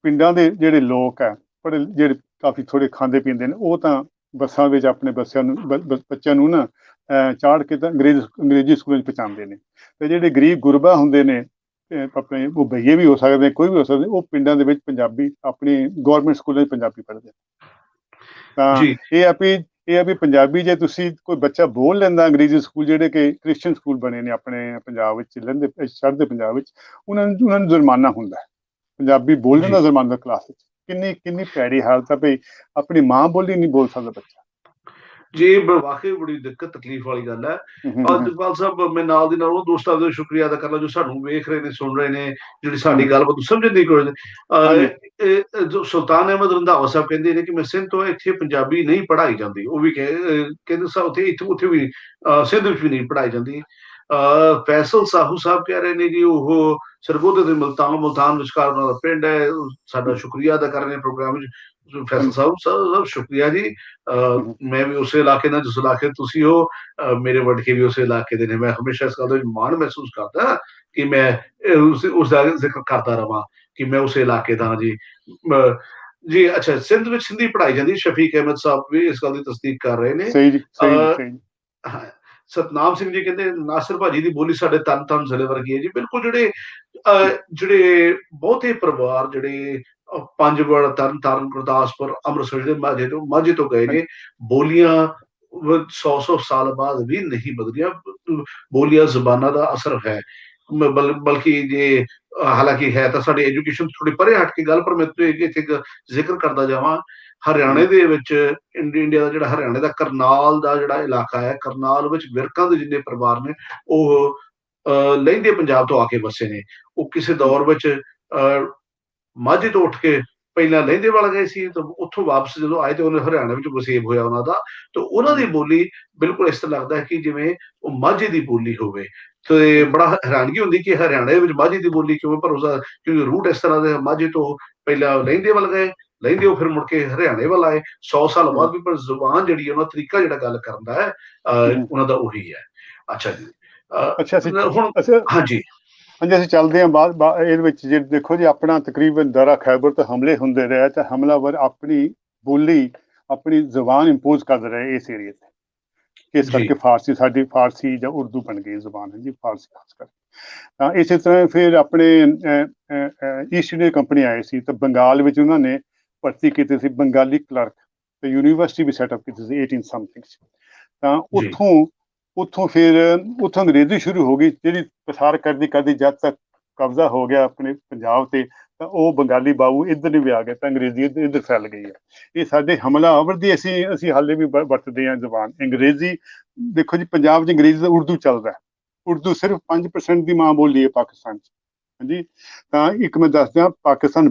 ਪਿੰਡਾਂ ਦੇ ਜਿਹੜੇ ਲੋਕ ਹੈ, ਬੜੇ ਜਿਹੜੇ ਕਾਫੀ ਥੋੜ੍ਹੇ ਖਾਂਦੇ ਪੀਂਦੇ ਨੇ, ਉਹ ਤਾਂ ਬੱਸਾਂ ਵਿੱਚ ਆਪਣੇ ਬੱਚਿਆਂ ਨੂੰ ਨਾ ਚਾੜ ਕੇ ਤਾਂ ਅੰਗਰੇਜ਼ੀ ਸਕੂਲਾਂ 'ਚ ਪਹੁੰਚਾਉਂਦੇ ਨੇ। ਤੇ ਜਿਹੜੇ ਗਰੀਬ ਗੁਰਬਾ ਹੁੰਦੇ ਨੇ ਆਪਣੇ, ਉਹ ਬਈਏ ਵੀ ਹੋ ਸਕਦੇ, ਕੋਈ ਵੀ ਹੋ ਸਕਦੇ, ਉਹ ਪਿੰਡਾਂ ਦੇ ਵਿੱਚ ਪੰਜਾਬੀ ਆਪਣੀ ਗੌਰਮੈਂਟ ਸਕੂਲਾਂ 'ਚ ਪੰਜਾਬੀ ਪੜ੍ਹਦੇ। ਤਾਂ ਇਹ ਆ ਵੀ ਪੰਜਾਬੀ ਜੇ ਤੁਸੀਂ ਕੋਈ ਬੱਚਾ ਬੋਲ ਲੈਂਦਾ ਅੰਗਰੇਜ਼ੀ ਸਕੂਲ, ਜਿਹੜੇ ਕਿ ਕ੍ਰਿਸਚਨ ਸਕੂਲ ਬਣੇ ਨੇ ਆਪਣੇ ਪੰਜਾਬ ਵਿੱਚ, ਲਹਿੰਦੇ ਚੜ੍ਹਦੇ ਪੰਜਾਬ ਵਿੱਚ, ਉਹਨਾਂ ਨੂੰ ਜੁਰਮਾਨਾ ਹੁੰਦਾ ਪੰਜਾਬੀ ਬੋਲਣ ਦਾ, ਜੁਰਮਾਨਾ ਕਲਾਸ ਵਿੱਚ। ਕਿੰਨੀ ਭੈੜੀ ਹਾਲਤ ਹੈ ਭਈ, ਆਪਣੀ ਮਾਂ ਬੋਲੀ ਨਹੀਂ ਬੋਲ ਸਕਦਾ ਬੱਚਾ ਜੀ। ਵਾਕਈ ਬੜੀ ਦਿੱਕਤ ਤਕਲੀਫ ਵਾਲੀ ਗੱਲ ਹੈ। ਜਗਪਾਲ ਸਾਹਿਬ, ਮੈਂ ਨਾਲ ਦੀ ਨਾਲ ਉਹ ਦੋਸਤਾਂ ਦਾ ਸ਼ੁਕਰੀਆ ਅਦਾ ਕਰਨਾ ਜੋ ਸਾਨੂੰ ਵੇਖ ਰਹੇ ਨੇ, ਸੁਣ ਰਹੇ ਨੇ, ਜਿਹੜੀ ਸਾਡੀ ਗੱਲਬਾਤ ਨੂੰ ਸਮਝਣ ਦੀ ਕੋਸ਼ਿਸ਼। ਜੋ ਸੁਲਤਾਨ ਅਹਿਮਦ ਰੰਧਾਵਾ ਸਾਹਿਬ ਕਹਿੰਦੇ ਨੇ ਕਿ ਮੈਂ ਸਿੰਧ ਤੋਂ, ਇੱਥੇ ਪੰਜਾਬੀ ਨਹੀਂ ਪੜ੍ਹਾਈ ਜਾਂਦੀ। ਉਹ ਵੀ ਕਹਿੰਦੇ ਉੱਥੇ ਵੀ ਸਿੰਧ ਵਿੱਚ ਵੀ ਨਹੀਂ ਪੜ੍ਹਾਈ ਜਾਂਦੀ। ਫੈਸਲ ਸਾਹੂ ਸਾਹਿਬ ਕਹਿ ਰਹੇ ਨੇ ਜੀ, ਉਹ ਸਰਗੋਧੇ ਦੇ ਮੁਲਤਾਨ ਵਿਚਕਾਰ ਉਹਨਾਂ ਦਾ ਪਿੰਡ ਹੈ। ਸਾਡਾ ਸ਼ੁਕਰੀਆ ਅਦਾ ਕਰ ਰਹੇ ਨੇ ਪ੍ਰੋਗਰਾਮ ਵਿੱਚ। ਫੈਸਲ ਸਾਹਿਬ ਸ਼ੁਕਰੀਆ ਜੀ। ਮੈਂ ਵੀ ਉਸੇ ਇਲਾਕੇ ਦਾ, ਜਿਸ ਇਲਾਕੇ ਤੁਸੀਂ ਹੋ, ਮੇਰੇ ਵਡਕੇ ਵੀ ਉਸੇ ਇਲਾਕੇ ਦੇ ਨੇ। ਮੈਂ ਹਮੇਸ਼ਾ ਇਸ ਗੱਲ ਦਾ ਮਾਣ ਮਹਿਸੂਸ ਕਰਦਾ ਕਿ ਮੈਂ ਉਸ ਦਾ ਜ਼ਿਕਰ ਕਰਦਾ ਰਵਾਂ ਕਿ ਮੈਂ ਉਸੇ ਇਲਾਕੇ ਦਾ ਜੀ। ਜੀ ਅੱਛਾ, ਸਿੰਧ ਵਿੱਚ ਹਿੰਦੀ ਪੜ੍ਹਾਈ ਜਾਂਦੀ। ਸ਼ਫੀਕ ਅਹਿਮਦ ਸਾਹਿਬ ਵੀ ਇਸ ਗੱਲ ਦੀ ਤਸਦੀਕ ਕਰ ਰਹੇ ਨੇ। ਸਤਨਾਮ ਸਿੰਘ ਜੀ ਕਹਿੰਦੇ ਨਾਸਿਰ ਭਾਜੀ ਦੀ ਬੋਲੀ ਸਾਡੇ ਤਨ ਜ਼ਿਲ੍ਹੇ ਵਰਗੀ ਹੈ ਜੀ। ਬਿਲਕੁਲ, ਜਿਹੜੇ ਬਹੁਤੇ ਪਰਿਵਾਰ ਜਿਹੜੇ ਪੰਜਵੜ, ਤਰਨਤਾਰਨ, ਗੁਰਦਾਸਪੁਰ, ਅੰਮ੍ਰਿਤਸਰ ਦੇ ਮਾਝੇ ਤੋਂ ਗਏ ਨੇ, ਬੋਲੀਆਂ 100 ਸਾਲ ਬਾਅਦ ਵੀ ਨਹੀਂ ਬਦਲੀਆਂ। ਬੋਲੀਆਂ ਜ਼ੁਬਾਨਾਂ ਦਾ ਅਸਰ ਹੈ, ਬਲਕਿ ਜੇ ਹਾਲਾਂਕਿ ਹੈ ਤਾਂ ਸਾਡੀ ਐਜੂਕੇਸ਼ਨ ਥੋੜੀ ਪਰੇ ਹਟ ਕੇ ਗੱਲ, ਪਰ ਮੈਂ ਇੱਥੇ ਜ਼ਿਕਰ ਕਰਦਾ ਜਾਵਾਂ। ਹਰਿਆਣੇ ਦੇ ਵਿੱਚ, ਇੰਡੀਆ ਦਾ ਜਿਹੜਾ ਹਰਿਆਣੇ ਦਾ ਕਰਨਾਲ ਦਾ ਜਿਹੜਾ ਇਲਾਕਾ ਹੈ, ਕਰਨਾਲ ਵਿੱਚ ਵਿਰਕਾਂ ਦੇ ਜਿੰਨੇ ਪਰਿਵਾਰ ਨੇ, ਉਹ ਲਹਿੰਦੇ ਪੰਜਾਬ ਤੋਂ ਆ ਕੇ ਵਸੇ ਨੇ। ਉਹ ਕਿਸੇ ਦੌਰ ਵਿੱਚ ਮਾਝੇ ਤੋਂ ਉੱਠ ਕੇ ਪਹਿਲਾਂ ਲਹਿੰਦੇ ਵੱਲ ਗਏ ਸੀ, ਤਾਂ ਉੱਥੋਂ ਵਾਪਸ ਜਦੋਂ ਆਏ ਤੇ ਉਹਨੇ ਹਰਿਆਣਾ ਵਿੱਚ ਵਸੇਬ ਹੋਇਆ ਉਹਨਾਂ ਦਾ। ਤੇ ਉਹਨਾਂ ਦੀ ਬੋਲੀ ਬਿਲਕੁਲ ਇਸ ਤਰ੍ਹਾਂ ਲੱਗਦਾ ਹੈ ਕਿ ਜਿਵੇਂ ਉਹ ਮਾਝੇ ਦੀ ਬੋਲੀ ਹੋਵੇ। ਤੇ ਬੜਾ ਹੈਰਾਨਗੀ ਹੁੰਦੀ ਕਿ ਹਰਿਆਣੇ ਵਿੱਚ ਮਾਝੇ ਦੀ ਬੋਲੀ ਕਿਉਂ, ਪਰ ਉਸਦਾ ਕਿਉਂਕਿ ਰੂਟ ਇਸ ਤਰ੍ਹਾਂ ਦੇ, ਮਾਝੇ ਤੋਂ ਪਹਿਲਾਂ ਲਹਿੰਦੇ ਵੱਲ ਗਏ, ਲਹਿੰਦੇ ਉਹ ਫਿਰ ਮੁੜ ਕੇ ਹਰਿਆਣੇ ਵੱਲ ਆਏ 100 ਸਾਲ ਬਾਅਦ ਵੀ, ਪਰ ਜ਼ੁਬਾਨ ਜਿਹੜੀ, ਉਹਨਾਂ ਤਰੀਕਾ ਜਿਹੜਾ ਗੱਲ ਕਰਨ ਦਾ ਹੈ, ਉਹਨਾਂ ਦਾ ਉਹੀ ਹੈ। ਅੱਛਾ ਜੀ, ਅੱਛਾ ਅਸੀਂ ਹੁਣ ਅੱਛਾ ਹਾਂਜੀ ਹਾਂਜੀ ਅਸੀਂ ਚੱਲਦੇ ਹਾਂ ਇਹਦੇ ਵਿੱਚ ਜੇ ਦੇਖੋ ਜੀ ਆਪਣਾ ਤਕਰੀਬਨ ਦਰਾ ਖੈਬਰ ਤੋਂ ਹਮਲੇ ਹੁੰਦੇ ਰਹੇ ਤਾਂ ਹਮਲਾਵਰ ਆਪਣੀ ਬੋਲੀ ਆਪਣੀ ਜ਼ੁਬਾਨ ਇੰਪੋਜ਼ ਕਰਦੇ ਰਹੇ ਇਸ ਏਰੀਏ ਤੇ, ਇਸ ਜੀ ਕਰਕੇ ਫਾਰਸੀ ਸਾਡੀ ਫਾਰਸੀ ਜਾਂ ਉਰਦੂ ਬਣ ਗਈ ਜ਼ੁਬਾਨ ਹੈ ਜੀ, ਫਾਰਸੀ ਖਾਸ ਕਰ। ਤਾਂ ਇਸੇ ਤਰ੍ਹਾਂ ਫਿਰ ਆਪਣੇ ਈਸਟ ਇੰਡੀਆ ਕੰਪਨੀ ਆਏ ਸੀ ਤਾਂ ਬੰਗਾਲ ਵਿੱਚ ਉਹਨਾਂ ਨੇ ਭਰਤੀ ਕੀਤੇ ਸੀ ਬੰਗਾਲੀ ਕਲਰਕ, ਤੇ ਯੂਨੀਵਰਸਿਟੀ ਵੀ ਸੈਟਅਪ ਕੀਤੀ ਸੀ 18 ਸਮਥਿੰਗ 'ਚ। ਤਾਂ ਜੀ ਉੱਥੋਂ ਫਿਰ ਉੱਥੋਂ ਅੰਗਰੇਜ਼ੀ ਸ਼ੁਰੂ ਹੋ ਗਈ, ਜਿਹੜੀ ਪਸਾਰ ਕਰਦੀ ਕਰਦੀ ਜਦ ਤੱਕ ਕਬਜ਼ਾ ਹੋ ਗਿਆ ਆਪਣੇ ਪੰਜਾਬ ਤੇ, ਤਾਂ ਉਹ ਬੰਗਾਲੀ ਬਾਬੂ ਇੱਧਰ ਨੂੰ ਵੀ ਆ ਗਏ ਤਾਂ ਅੰਗਰੇਜ਼ੀ ਇੱਧਰ ਫੈਲ ਗਈ ਹੈ। ਇਹ ਸਾਡੇ ਹਮਲਾਵਰ ਦੀ ਅਸੀਂ ਹਾਲੇ ਵੀ ਵਰਤਦੇ ਹਾਂ ਜ਼ੁਬਾਨ ਅੰਗਰੇਜ਼ੀ। ਦੇਖੋ ਜੀ ਪੰਜਾਬ 'ਚ ਅੰਗਰੇਜ਼ੀ ਦਾ ਉਰਦੂ ਚੱਲਦਾ, ਉਰਦੂ ਸਿਰਫ 5% ਦੀ ਮਾਂ ਬੋਲੀ ਹੈ ਪਾਕਿਸਤਾਨ 'ਚ। ਹਾਂਜੀ, ਤਾਂ ਇੱਕ ਮੈਂ ਦੱਸਦਾ ਪਾਕਿਸਤਾਨ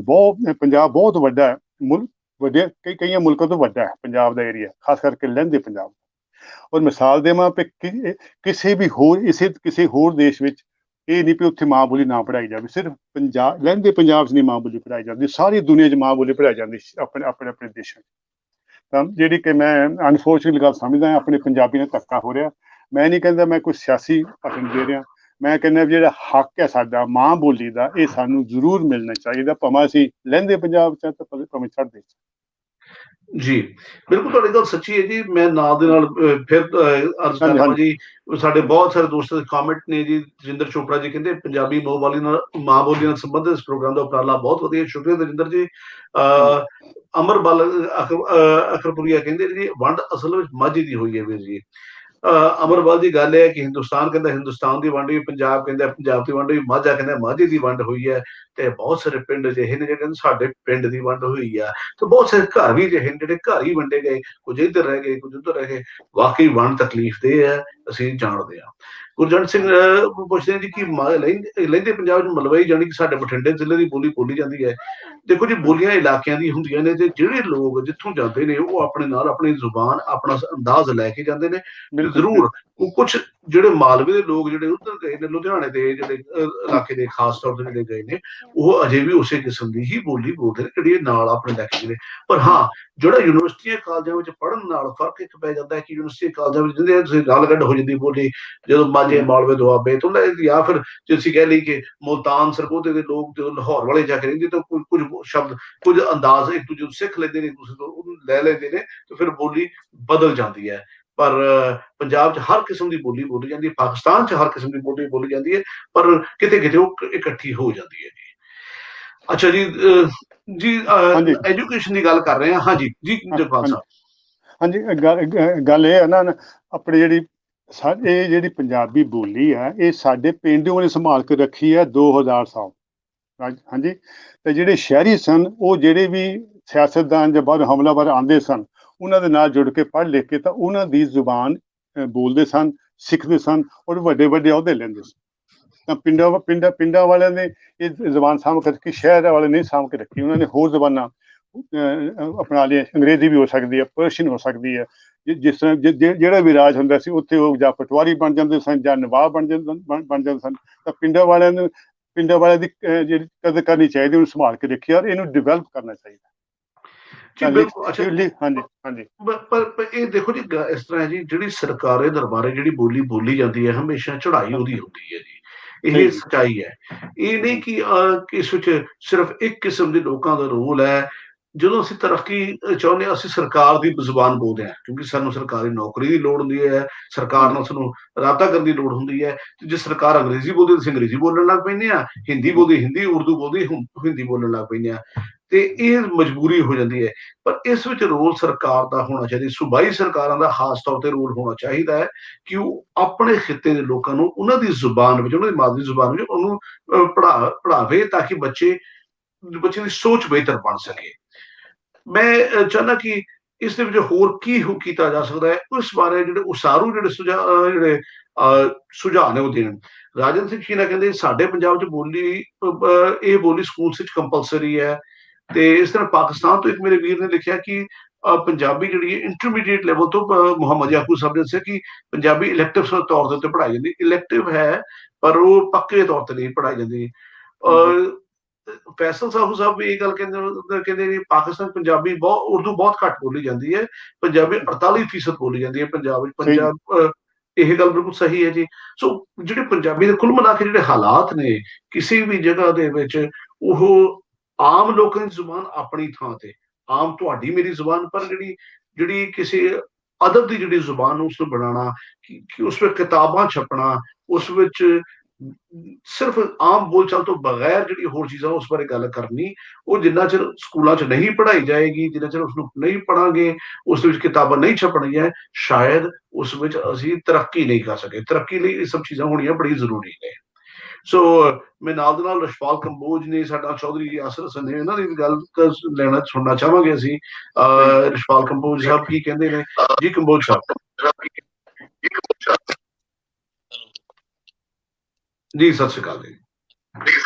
ਪੰਜਾਬ ਬਹੁਤ ਵੱਡਾ ਹੈ, ਮੁਲਕ ਵੱਡੇ ਕਈਆਂ ਮੁਲਕਾਂ ਤੋਂ ਵੱਡਾ ਹੈ ਪੰਜਾਬ ਦਾ ਏਰੀਆ, ਖਾਸ ਕਰਕੇ ਲਹਿੰਦੇ ਪੰਜਾਬ। ਔਰ ਮਿਸਾਲ ਦੇਵਾਂ ਕਿ ਕਿਸੇ ਹੋਰ ਦੇਸ਼ ਵਿੱਚ ਇਹ ਨਹੀਂ ਵੀ ਉੱਥੇ ਮਾਂ ਬੋਲੀ ਨਾ ਪੜ੍ਹਾਈ ਜਾਵੇ, ਸਿਰਫ ਲਹਿੰਦੇ ਪੰਜਾਬ 'ਚ ਨਹੀਂ ਮਾਂ ਬੋਲੀ ਪੜ੍ਹਾਈ ਜਾਂਦੀ, ਸਾਰੀ ਦੁਨੀਆ 'ਚ ਮਾਂ ਬੋਲੀ ਪੜ੍ਹਾਈ ਜਾਂਦੀ ਆਪਣੇ ਆਪਣੇ ਆਪਣੇ ਦੇਸ਼ਾਂ 'ਚ। ਤਾਂ ਜਿਹੜੀ ਕਿ ਮੈਂ ਅਨਫੋਰਚੂਨੇਟ ਗੱਲ ਸਮਝਦਾ ਆਪਣੇ ਪੰਜਾਬੀ ਨਾਲ ਧੱਕਾ ਹੋ ਰਿਹਾ। ਮੈਂ ਨਹੀਂ ਕਹਿੰਦਾ ਮੈਂ ਕੋਈ ਸਿਆਸੀ ਭਾਸ਼ਣ ਦੇ ਰਿਹਾ, ਮੈਂ ਕਹਿੰਦਾ ਜਿਹੜਾ ਹੱਕ ਹੈ ਸਾਡਾ ਮਾਂ ਬੋਲੀ ਦਾ, ਇਹ ਸਾਨੂੰ ਜ਼ਰੂਰ ਮਿਲਣਾ ਚਾਹੀਦਾ, ਭਾਵੇਂ ਅਸੀਂ ਲਹਿੰਦੇ ਪੰਜਾਬ 'ਚ ਤਾਂ ਭਾਵੇਂ ਚੜ੍ਹਦੇ 'ਚ। ਜੀ ਬਿਲਕੁਲ ਤੁਹਾਡੀ ਗੱਲ ਸੱਚੀ ਹੈ ਜੀ। ਮੈਂ ਨਾਲ ਦੇ ਨਾਲ ਫਿਰ ਅਰਜ਼ ਕਰ ਹਾਂਜੀ ਲਵਾਂ ਹਾਂਜੀ ਜੀ, ਸਾਡੇ ਬਹੁਤ ਸਾਰੇ ਦੋਸਤਾਂ ਦੇ ਕਮੈਂਟ ਨੇ ਜੀ। ਰਜਿੰਦਰ ਚੋਪੜਾ ਜੀ ਕਹਿੰਦੇ ਪੰਜਾਬੀ ਮਾਂ ਬੋਲੀ ਨਾਲ ਸੰਬੰਧਿਤ ਇਸ ਪ੍ਰੋਗਰਾਮ ਦਾ ਉਪਰਾਲਾ ਬਹੁਤ ਵਧੀਆ, ਸ਼ੁਕਰੀਆ ਰਜਿੰਦਰ ਜੀ। ਹਾਂਜੀ ਅਮਰਬਲ ਅਖਰਪੁਰੀਆ ਕਹਿੰਦੇ ਜੀ ਵੰਡ ਅਸਲ ਵਿੱਚ ਮਾਝੇ ਦੀ ਹੋਈ ਹੈ ਵੀਰ ਜੀ। ਅਮਰਪਾਲ ਦੀ ਗੱਲ ਹੈ ਕਿ ਹਿੰਦੁਸਤਾਨ ਕਹਿੰਦਾ ਹਿੰਦੁਸਤਾਨ ਦੀ ਵੰਡ ਹੋਈ, ਪੰਜਾਬ ਕਹਿੰਦਾ ਪੰਜਾਬ ਦੀ ਵੰਡ ਹੋਈ, ਮਾਝਾ ਕਹਿੰਦਾ ਮਾਝੇ ਦੀ ਵੰਡ ਹੋਈ ਹੈ। ਤੇ ਬਹੁਤ ਸਾਰੇ ਪਿੰਡ ਅਜਿਹੇ ਨੇ ਜਿਹੜੇ ਸਾਡੇ ਪਿੰਡ ਦੀ ਵੰਡ ਹੋਈ ਆ, ਤੇ ਬਹੁਤ ਸਾਰੇ ਘਰ ਵੀ ਅਜਿਹੇ ਨੇ ਜਿਹੜੇ ਘਰ ਹੀ ਵੰਡੇ ਗਏ, ਕੁਝ ਇੱਧਰ ਰਹਿ ਗਏ ਕੁਝ ਉੱਧਰ ਰਹਿ ਗਏ। ਵਾਕਈ ਵੰਡ ਤਕਲੀਫ ਦੇ ਹੈ, ਅਸੀਂ ਜਾਣਦੇ ਹਾਂ। ਗੁਰਜੰਟ ਸਿੰਘ ਪੁੱਛਦੇ ਜੀ ਕਿ ਲਹਿੰਦੇ ਪੰਜਾਬ 'ਚ ਮਲਵਈ ਜਾਣੀ ਕਿ ਸਾਡੇ ਬਠਿੰਡੇ ਜ਼ਿਲ੍ਹੇ ਦੀ ਬੋਲੀ ਬੋਲੀ ਜਾਂਦੀ ਹੈ। ਦੇਖੋ ਜੀ ਬੋਲੀਆਂ ਇਲਾਕਿਆਂ ਦੀ ਹੁੰਦੀਆਂ ਨੇ, ਤੇ ਜਿਹੜੇ ਲੋਕ ਜਿੱਥੋਂ ਜਾਂਦੇ ਨੇ ਉਹ ਆਪਣੇ ਨਾਲ ਆਪਣੀ ਜ਼ੁਬਾਨ ਆਪਣਾ ਅੰਦਾਜ਼ ਲੈ ਕੇ ਜਾਂਦੇ ਨੇ। ਤੇ ਬਿਲਕੁਲ ਜ਼ਰੂਰ ਬਿਲਕੁਲ ਕੁਝ ਜਿਹੜੇ ਮਾਲਵੇ ਦੇ ਲੋਕ ਜਿਹੜੇ ਉੱਧਰ ਗਏ ਨੇ, ਲੁਧਿਆਣੇ ਦੇ ਜਿਹੜੇ ਇਲਾਕੇ ਦੇ ਖਾਸ ਤੌਰ ਤੇ ਜਿਹੜੇ ਗਏ ਨੇ, ਉਹ ਅਜੇ ਵੀ ਉਸੇ ਕਿਸਮ ਦੀ ਹੀ ਬੋਲੀ ਬੋਲਦੇ ਨੇ ਜਿਹੜੀ ਨਾਲ ਆਪਣੇ ਲੈ ਕੇ ਗਏ ਨੇ। ਪਰ ਹਾਂ, ਜਿਹੜਾ ਯੂਨੀਵਰਸਿਟੀਆਂ ਕਾਲਜਾਂ ਵਿੱਚ ਪੜ੍ਹਨ ਨਾਲ ਫਰਕ ਇੱਕ ਪੈ ਜਾਂਦਾ ਹੈ ਕਿ ਯੂਨੀਵਰਸਿਟੀ ਕਾਲਜਾਂ ਵਿੱਚ ਜਿਹਦੇ ਤੁਸੀਂ ਗੱਲ ਕੱਢ ਹੋ ਜਾਂਦੀ ਬੋਲੀ, ਜਦੋਂ ਮਾਝੇ ਮਾਲਵੇ ਦੁਆਬੇ ਤੋਂ ਲੈ, ਜਾਂ ਫਿਰ ਜੇ ਅਸੀਂ ਕਹਿ ਲਈ ਕਿ ਮੁਲਤਾਨ ਸਰਗੋਧੇ ਦੇ ਲੋਕ ਜਦੋਂ ਲਾਹੌਰ ਵਾਲੇ ਜਾ ਕੇ ਰਹਿੰਦੇ ਤਾਂ ਕੁਝ ਸ਼ਬਦ ਕੁਝ ਅੰਦਾਜ਼ ਇੱਕ ਦੂਜੇ ਨੂੰ ਸਿੱਖ ਲੈਂਦੇ ਨੇ, ਦੂਸਰੇ ਤੋਂ ਉਹਨੂੰ ਲੈ ਲੈਂਦੇ ਨੇ, ਤੇ ਫਿਰ ਬੋਲੀ ਬਦਲ ਜਾਂਦੀ ਹੈ। ਪਰ ਪੰਜਾਬ 'ਚ ਹਰ ਕਿਸਮ ਦੀ ਬੋਲੀ ਬੋਲੀ ਜਾਂਦੀ ਹੈ, ਪਾਕਿਸਤਾਨ 'ਚ ਹਰ ਕਿਸਮ ਦੀ ਬੋਲੀ ਬੋਲੀ ਜਾਂਦੀ ਹੈ, ਪਰ ਕਿਤੇ ਕਿਤੇ ਉਹ ਇਕੱਠੀ ਹੋ ਜਾਂਦੀ ਹੈ ਜੀ। ਅੱਛਾ ਜੀ, ਜੀ ਹਾਂਜੀ ਐਜੂਕੇਸ਼ਨ ਦੀ ਗੱਲ ਕਰ ਰਹੇ ਹਾਂ। ਹਾਂਜੀ ਜੀ ਜਗਪਾਲ ਹਾਂਜੀ ਸਾਹਿਬ। ਹਾਂਜੀ ਗੱਲ ਇਹ ਹੈ ਨਾ, ਆਪਣੀ ਇਹ ਜਿਹੜੀ ਪੰਜਾਬੀ ਬੋਲੀ ਹੈ, ਇਹ ਸਾਡੇ ਪੇਂਡੂਆਂ ਨੇ ਸੰਭਾਲ ਕੇ ਰੱਖੀ ਹੈ 2000 ਸਾਲ। ਹਾਂਜੀ, ਤੇ ਜਿਹੜੇ ਸ਼ਹਿਰੀ ਸਨ, ਉਹ ਜਿਹੜੇ ਵੀ ਸਿਆਸਤਦਾਨ ਜਾਂ ਬਾਹਰ ਹਮਲਾਵਰ ਆਉਂਦੇ ਸਨ, ਉਹਨਾਂ ਦੇ ਨਾਲ ਜੁੜ ਕੇ ਪੜ੍ਹ ਲਿਖ ਕੇ ਤਾਂ ਉਹਨਾਂ ਦੀ ਜ਼ੁਬਾਨ ਬੋਲਦੇ ਸਨ, ਸਿੱਖਦੇ ਸਨ, ਔਰ ਵੱਡੇ ਵੱਡੇ ਅਹੁਦੇ ਲੈਂਦੇ ਸਨ। ਤਾਂ ਪਿੰਡਾਂ ਵਾਲਿਆਂ ਨੇ ਇਹ ਜ਼ੁਬਾਨ ਸਾਂਭ ਕੇ ਰੱਖੀ, ਸ਼ਹਿਰ ਵਾਲੇ ਨਹੀਂ ਸਾਂਭ ਕੇ ਰੱਖੀ। ਉਹਨਾਂ ਨੇ ਹੋਰ ਜ਼ੁਬਾਨਾਂ ਅਪਣਾ ਲਈਆਂ, ਅੰਗਰੇਜ਼ੀ ਵੀ ਹੋ ਸਕਦੀ ਹੈ, ਪਰਸ਼ੀਅਨ ਹੋ ਸਕਦੀ ਹੈ। ਜਿਸ ਤਰ੍ਹਾਂ ਜਿਹੜਾ ਵੀ ਰਾਜ ਹੁੰਦਾ ਸੀ, ਉੱਥੇ ਉਹ ਜਾਂ ਪਟਵਾਰੀ ਬਣ ਜਾਂਦੇ ਸਨ ਜਾਂ ਨਵਾਬ ਬਣ ਜਾਂਦੇ ਸਨ। ਤਾਂ ਪਿੰਡਾਂ ਵਾਲਿਆਂ ਦੀ ਜਿਹੜੀ ਕਦਰ ਕਰਨੀ ਚਾਹੀਦੀ, ਉਹਨੂੰ ਸੰਭਾਲ ਕੇ ਰੱਖੀ ਔਰ ਇਹਨੂੰ ਡਿਵੈਲਪ ਕਰਨਾ ਚਾਹੀਦਾ। ਜੀ ਬਿਲਕੁਲ। ਅੱਛਾ, ਹਾਂਜੀ ਹਾਂਜੀ ਪਰ ਇਹ ਦੇਖੋ ਜੀ, ਇਸ ਤਰ੍ਹਾਂ ਹੈ ਜੀ, ਜਿਹੜੀ ਸਰਕਾਰੀ ਦਰਬਾਰੇ ਜਿਹੜੀ ਬੋਲੀ ਬੋਲੀ ਜਾਂਦੀ ਹੈ, ਹਮੇਸ਼ਾ ਚੜ੍ਹਾਈ ਹਾਂਜੀ ਉਹਦੀ ਹੁੰਦੀ ਹੈ ਜੀ। ਇਹ ਸਹੀ ਸੱਚਾਈ ਹੈ। ਇਹ ਨਹੀਂ ਜੀ ਕਿ ਇਸ ਵਿੱਚ ਸਿਰਫ ਇੱਕ ਕਿਸਮ ਦੇ ਲੋਕਾਂ ਦਾ ਰੋਲ ਹੈ। ਜਦੋਂ ਅਸੀਂ ਤਰੱਕੀ ਚਾਹੁੰਦੇ ਹਾਂ, ਅਸੀਂ ਸਰਕਾਰ ਦੀ ਜ਼ੁਬਾਨ ਬੋਲਦੇ ਹਾਂ, ਕਿਉਂਕਿ ਸਾਨੂੰ ਸਰਕਾਰੀ ਨੌਕਰੀ ਦੀ ਲੋੜ ਹੁੰਦੀ ਹੈ, ਸਰਕਾਰ ਹਾਂਜੀ ਨਾਲ ਸਾਨੂੰ ਰਾਬਤਾ ਕਰਨ ਦੀ ਲੋੜ ਹੁੰਦੀ ਹੈ। ਤੇ ਜੇ ਸਰਕਾਰ ਅੰਗਰੇਜ਼ੀ ਬੋਲਦੀ, ਅਸੀਂ ਅੰਗਰੇਜ਼ੀ ਬੋਲਣ ਲੱਗ ਪੈਂਦੇ ਹਾਂ, ਹਿੰਦੀ ਹਮ, ਬੋਲਦੀ ਹਿੰਦੀ, ਉਰਦੂ ਬੋਲਦੀ ਹਿੰਦੀ ਬੋਲਣ ਲੱਗ ਪੈਂਦੇ ਹਾਂ। ਤੇ ਇਹ ਮਜਬੂਰੀ ਹੋ ਜਾਂਦੀ ਹੈ। ਪਰ ਇਸ ਵਿੱਚ ਰੋਲ ਸਰਕਾਰ ਦਾ ਹੋਣਾ ਚਾਹੀਦਾ, ਸੂਬਾਈ ਸਰਕਾਰਾਂ ਦਾ ਖਾਸ ਤੌਰ ਤੇ ਰੋਲ ਹੋਣਾ ਚਾਹੀਦਾ ਹੈ ਕਿ ਉਹ ਆਪਣੇ ਖਿੱਤੇ ਦੇ ਲੋਕਾਂ ਨੂੰ ਉਹਨਾਂ ਦੀ ਜ਼ੁਬਾਨ ਵਿੱਚ, ਉਹਨਾਂ ਦੀ ਮਾਦਰੀ ਜ਼ੁਬਾਨ ਵਿੱਚ ਉਹਨੂੰ ਪੜ੍ਹਾਵੇ, ਤਾਂ ਕਿ ਬੱਚੇ ਦੀ ਸੋਚ ਬਿਹਤਰ ਬਣ ਸਕੇ। ਮੈਂ ਚਾਹੁੰਦਾ ਕਿ ਇਸ ਦੇ ਵਿੱਚ ਹੋਰ ਕੀ ਕੀਤਾ ਜਾ ਸਕਦਾ ਹੈ, ਉਸ ਬਾਰੇ ਜਿਹੜੇ ਉਸਾਰੂ ਜਿਹੜੇ ਸੁਝਾਅ ਨੇ ਉਹ ਦੇਣ। ਰਾਜਨ ਸਿੰਘ ਸ਼ੀਨਾ ਕਹਿੰਦੇ ਸਾਡੇ ਪੰਜਾਬ 'ਚ ਇਹ ਬੋਲੀ ਸਕੂਲ ਵਿੱਚ ਕੰਪਲਸਰੀ ਹੈ। ਤੇ ਇਸ ਤਰ੍ਹਾਂ ਪਾਕਿਸਤਾਨ ਤੋਂ ਇੱਕ ਮੇਰੇ ਵੀਰ ਨੇ ਲਿਖਿਆ ਕਿ ਪੰਜਾਬੀ ਜਿਹੜੀ ਹੈ ਇੰਟਰਮੀਡੀਏਟ ਲੈਵਲ ਤੋਂ, ਮੁਹੰਮਦ ਯਾਕੂਬ ਸਾਹਿਬ ਨੇ ਦੱਸਿਆ ਕਿ ਪੰਜਾਬੀ ਇਲੈਕਟਿਵ ਤੌਰ ਦੇ ਉੱਤੇ ਪੜ੍ਹਾਈ ਜਾਂਦੀ। ਇਲੈਕਟਿਵ ਹੈ, ਪਰ ਉਹ ਪੱਕੇ ਤੌਰ ਤੇ ਨਹੀਂ ਪੜ੍ਹਾਈ ਜਾਂਦੀ। ਹਮ, ਫੈਸਲ ਸਾਹੂ ਸਾਹਿਬ ਵੀ ਇਹ ਗੱਲ ਕਹਿੰਦੇ ਨੇ ਪਾਕਿਸਤਾਨ ਪੰਜਾਬੀ ਉਰਦੂ ਬਹੁਤ ਘੱਟ ਬੋਲੀ ਜਾਂਦੀ ਹੈ, ਪੰਜਾਬੀ 48% ਬੋਲੀ ਜਾਂਦੀ ਹੈ ਪੰਜਾਬ ਵਿੱਚ। ਸਹੀ ਇਹ ਗੱਲ ਬਿਲਕੁਲ ਸਹੀ ਹੈ ਜੀ। ਸੋ ਜਿਹੜੇ ਪੰਜਾਬੀ ਦੇ ਕੁੱਲ ਮਿਲਾ ਕੇ ਜਿਹੜੇ ਹਾਲਾਤ ਨੇ ਕਿਸੇ ਵੀ ਜਗ੍ਹਾ ਦੇ ਵਿੱਚ, ਉਹ ਆਮ ਲੋਕਾਂ ਦੀ ਜ਼ੁਬਾਨ ਆਪਣੀ ਥਾਂ ਤੇ, ਆਮ ਤੁਹਾਡੀ ਮੇਰੀ ਜ਼ੁਬਾਨ, ਪਰ ਜਿਹੜੀ ਜਿਹੜੀ ਕਿਸੇ ਅਦਬ ਦੀ ਜਿਹੜੀ ਜ਼ੁਬਾਨ ਨੂੰ ਉਸਨੂੰ ਬਣਾਉਣਾ, ਕਿ ਉਸ ਵਿੱਚ ਕਿਤਾਬਾਂ ਛਪਣਾ, ਉਸ ਵਿੱਚ ਸਿਰਫ ਆਮ ਬੋਲਚਾਲ ਤੋਂ ਬਗੈਰ ਜਿਹੜੀ ਹੋਰ ਚੀਜ਼ਾਂ ਉਸ ਬਾਰੇ ਗੱਲ ਕਰਨੀ, ਉਹ ਜਿੰਨਾ ਚਿਰ ਸਕੂਲਾਂ 'ਚ ਨਹੀਂ ਪੜ੍ਹਾਈ ਜਾਏਗੀ, ਜਿੰਨਾ ਚਿਰ ਉਸਨੂੰ ਨਹੀਂ ਪੜ੍ਹਾਂਗੇ, ਉਸ ਦੇ ਵਿੱਚ ਕਿਤਾਬਾਂ ਨਹੀਂ ਛਪਣਗੀਆਂ, ਸ਼ਾਇਦ ਉਸ ਵਿੱਚ ਅਸੀਂ ਤਰੱਕੀ ਨਹੀਂ ਕਰ ਸਕੇ। ਤਰੱਕੀ ਲਈ ਇਹ ਸਭ ਚੀਜ਼ਾਂ ਹੋਣੀਆਂ ਬੜੀ ਜ਼ਰੂਰੀ ਨੇ। ਸੋ ਮੈਂ ਨਾਲ ਦੇ ਨਾਲ ਰਛਪਾਲ ਕੰਬੋਜ ਨੇ, ਸਾਡਾ ਚੌਧਰੀ ਯਾਸਰ ਹਸਨ ਨੇ, ਇਹਨਾਂ ਦੀ ਵੀ ਗੱਲ ਲੈਣਾ ਸੁਣਨਾ ਚਾਹਾਂਗੇ ਅਸੀਂ। ਰਛਪਾਲ ਕੰਬੋਜ ਸਾਹਿਬ ਕੀ ਕਹਿੰਦੇ ਨੇ ਜੀ? ਕੰਬੋਜ ਸਾਹਿਬ ਜੀ, ਸਤਿ ਸ਼੍ਰੀ ਅਕਾਲ ਜੀ।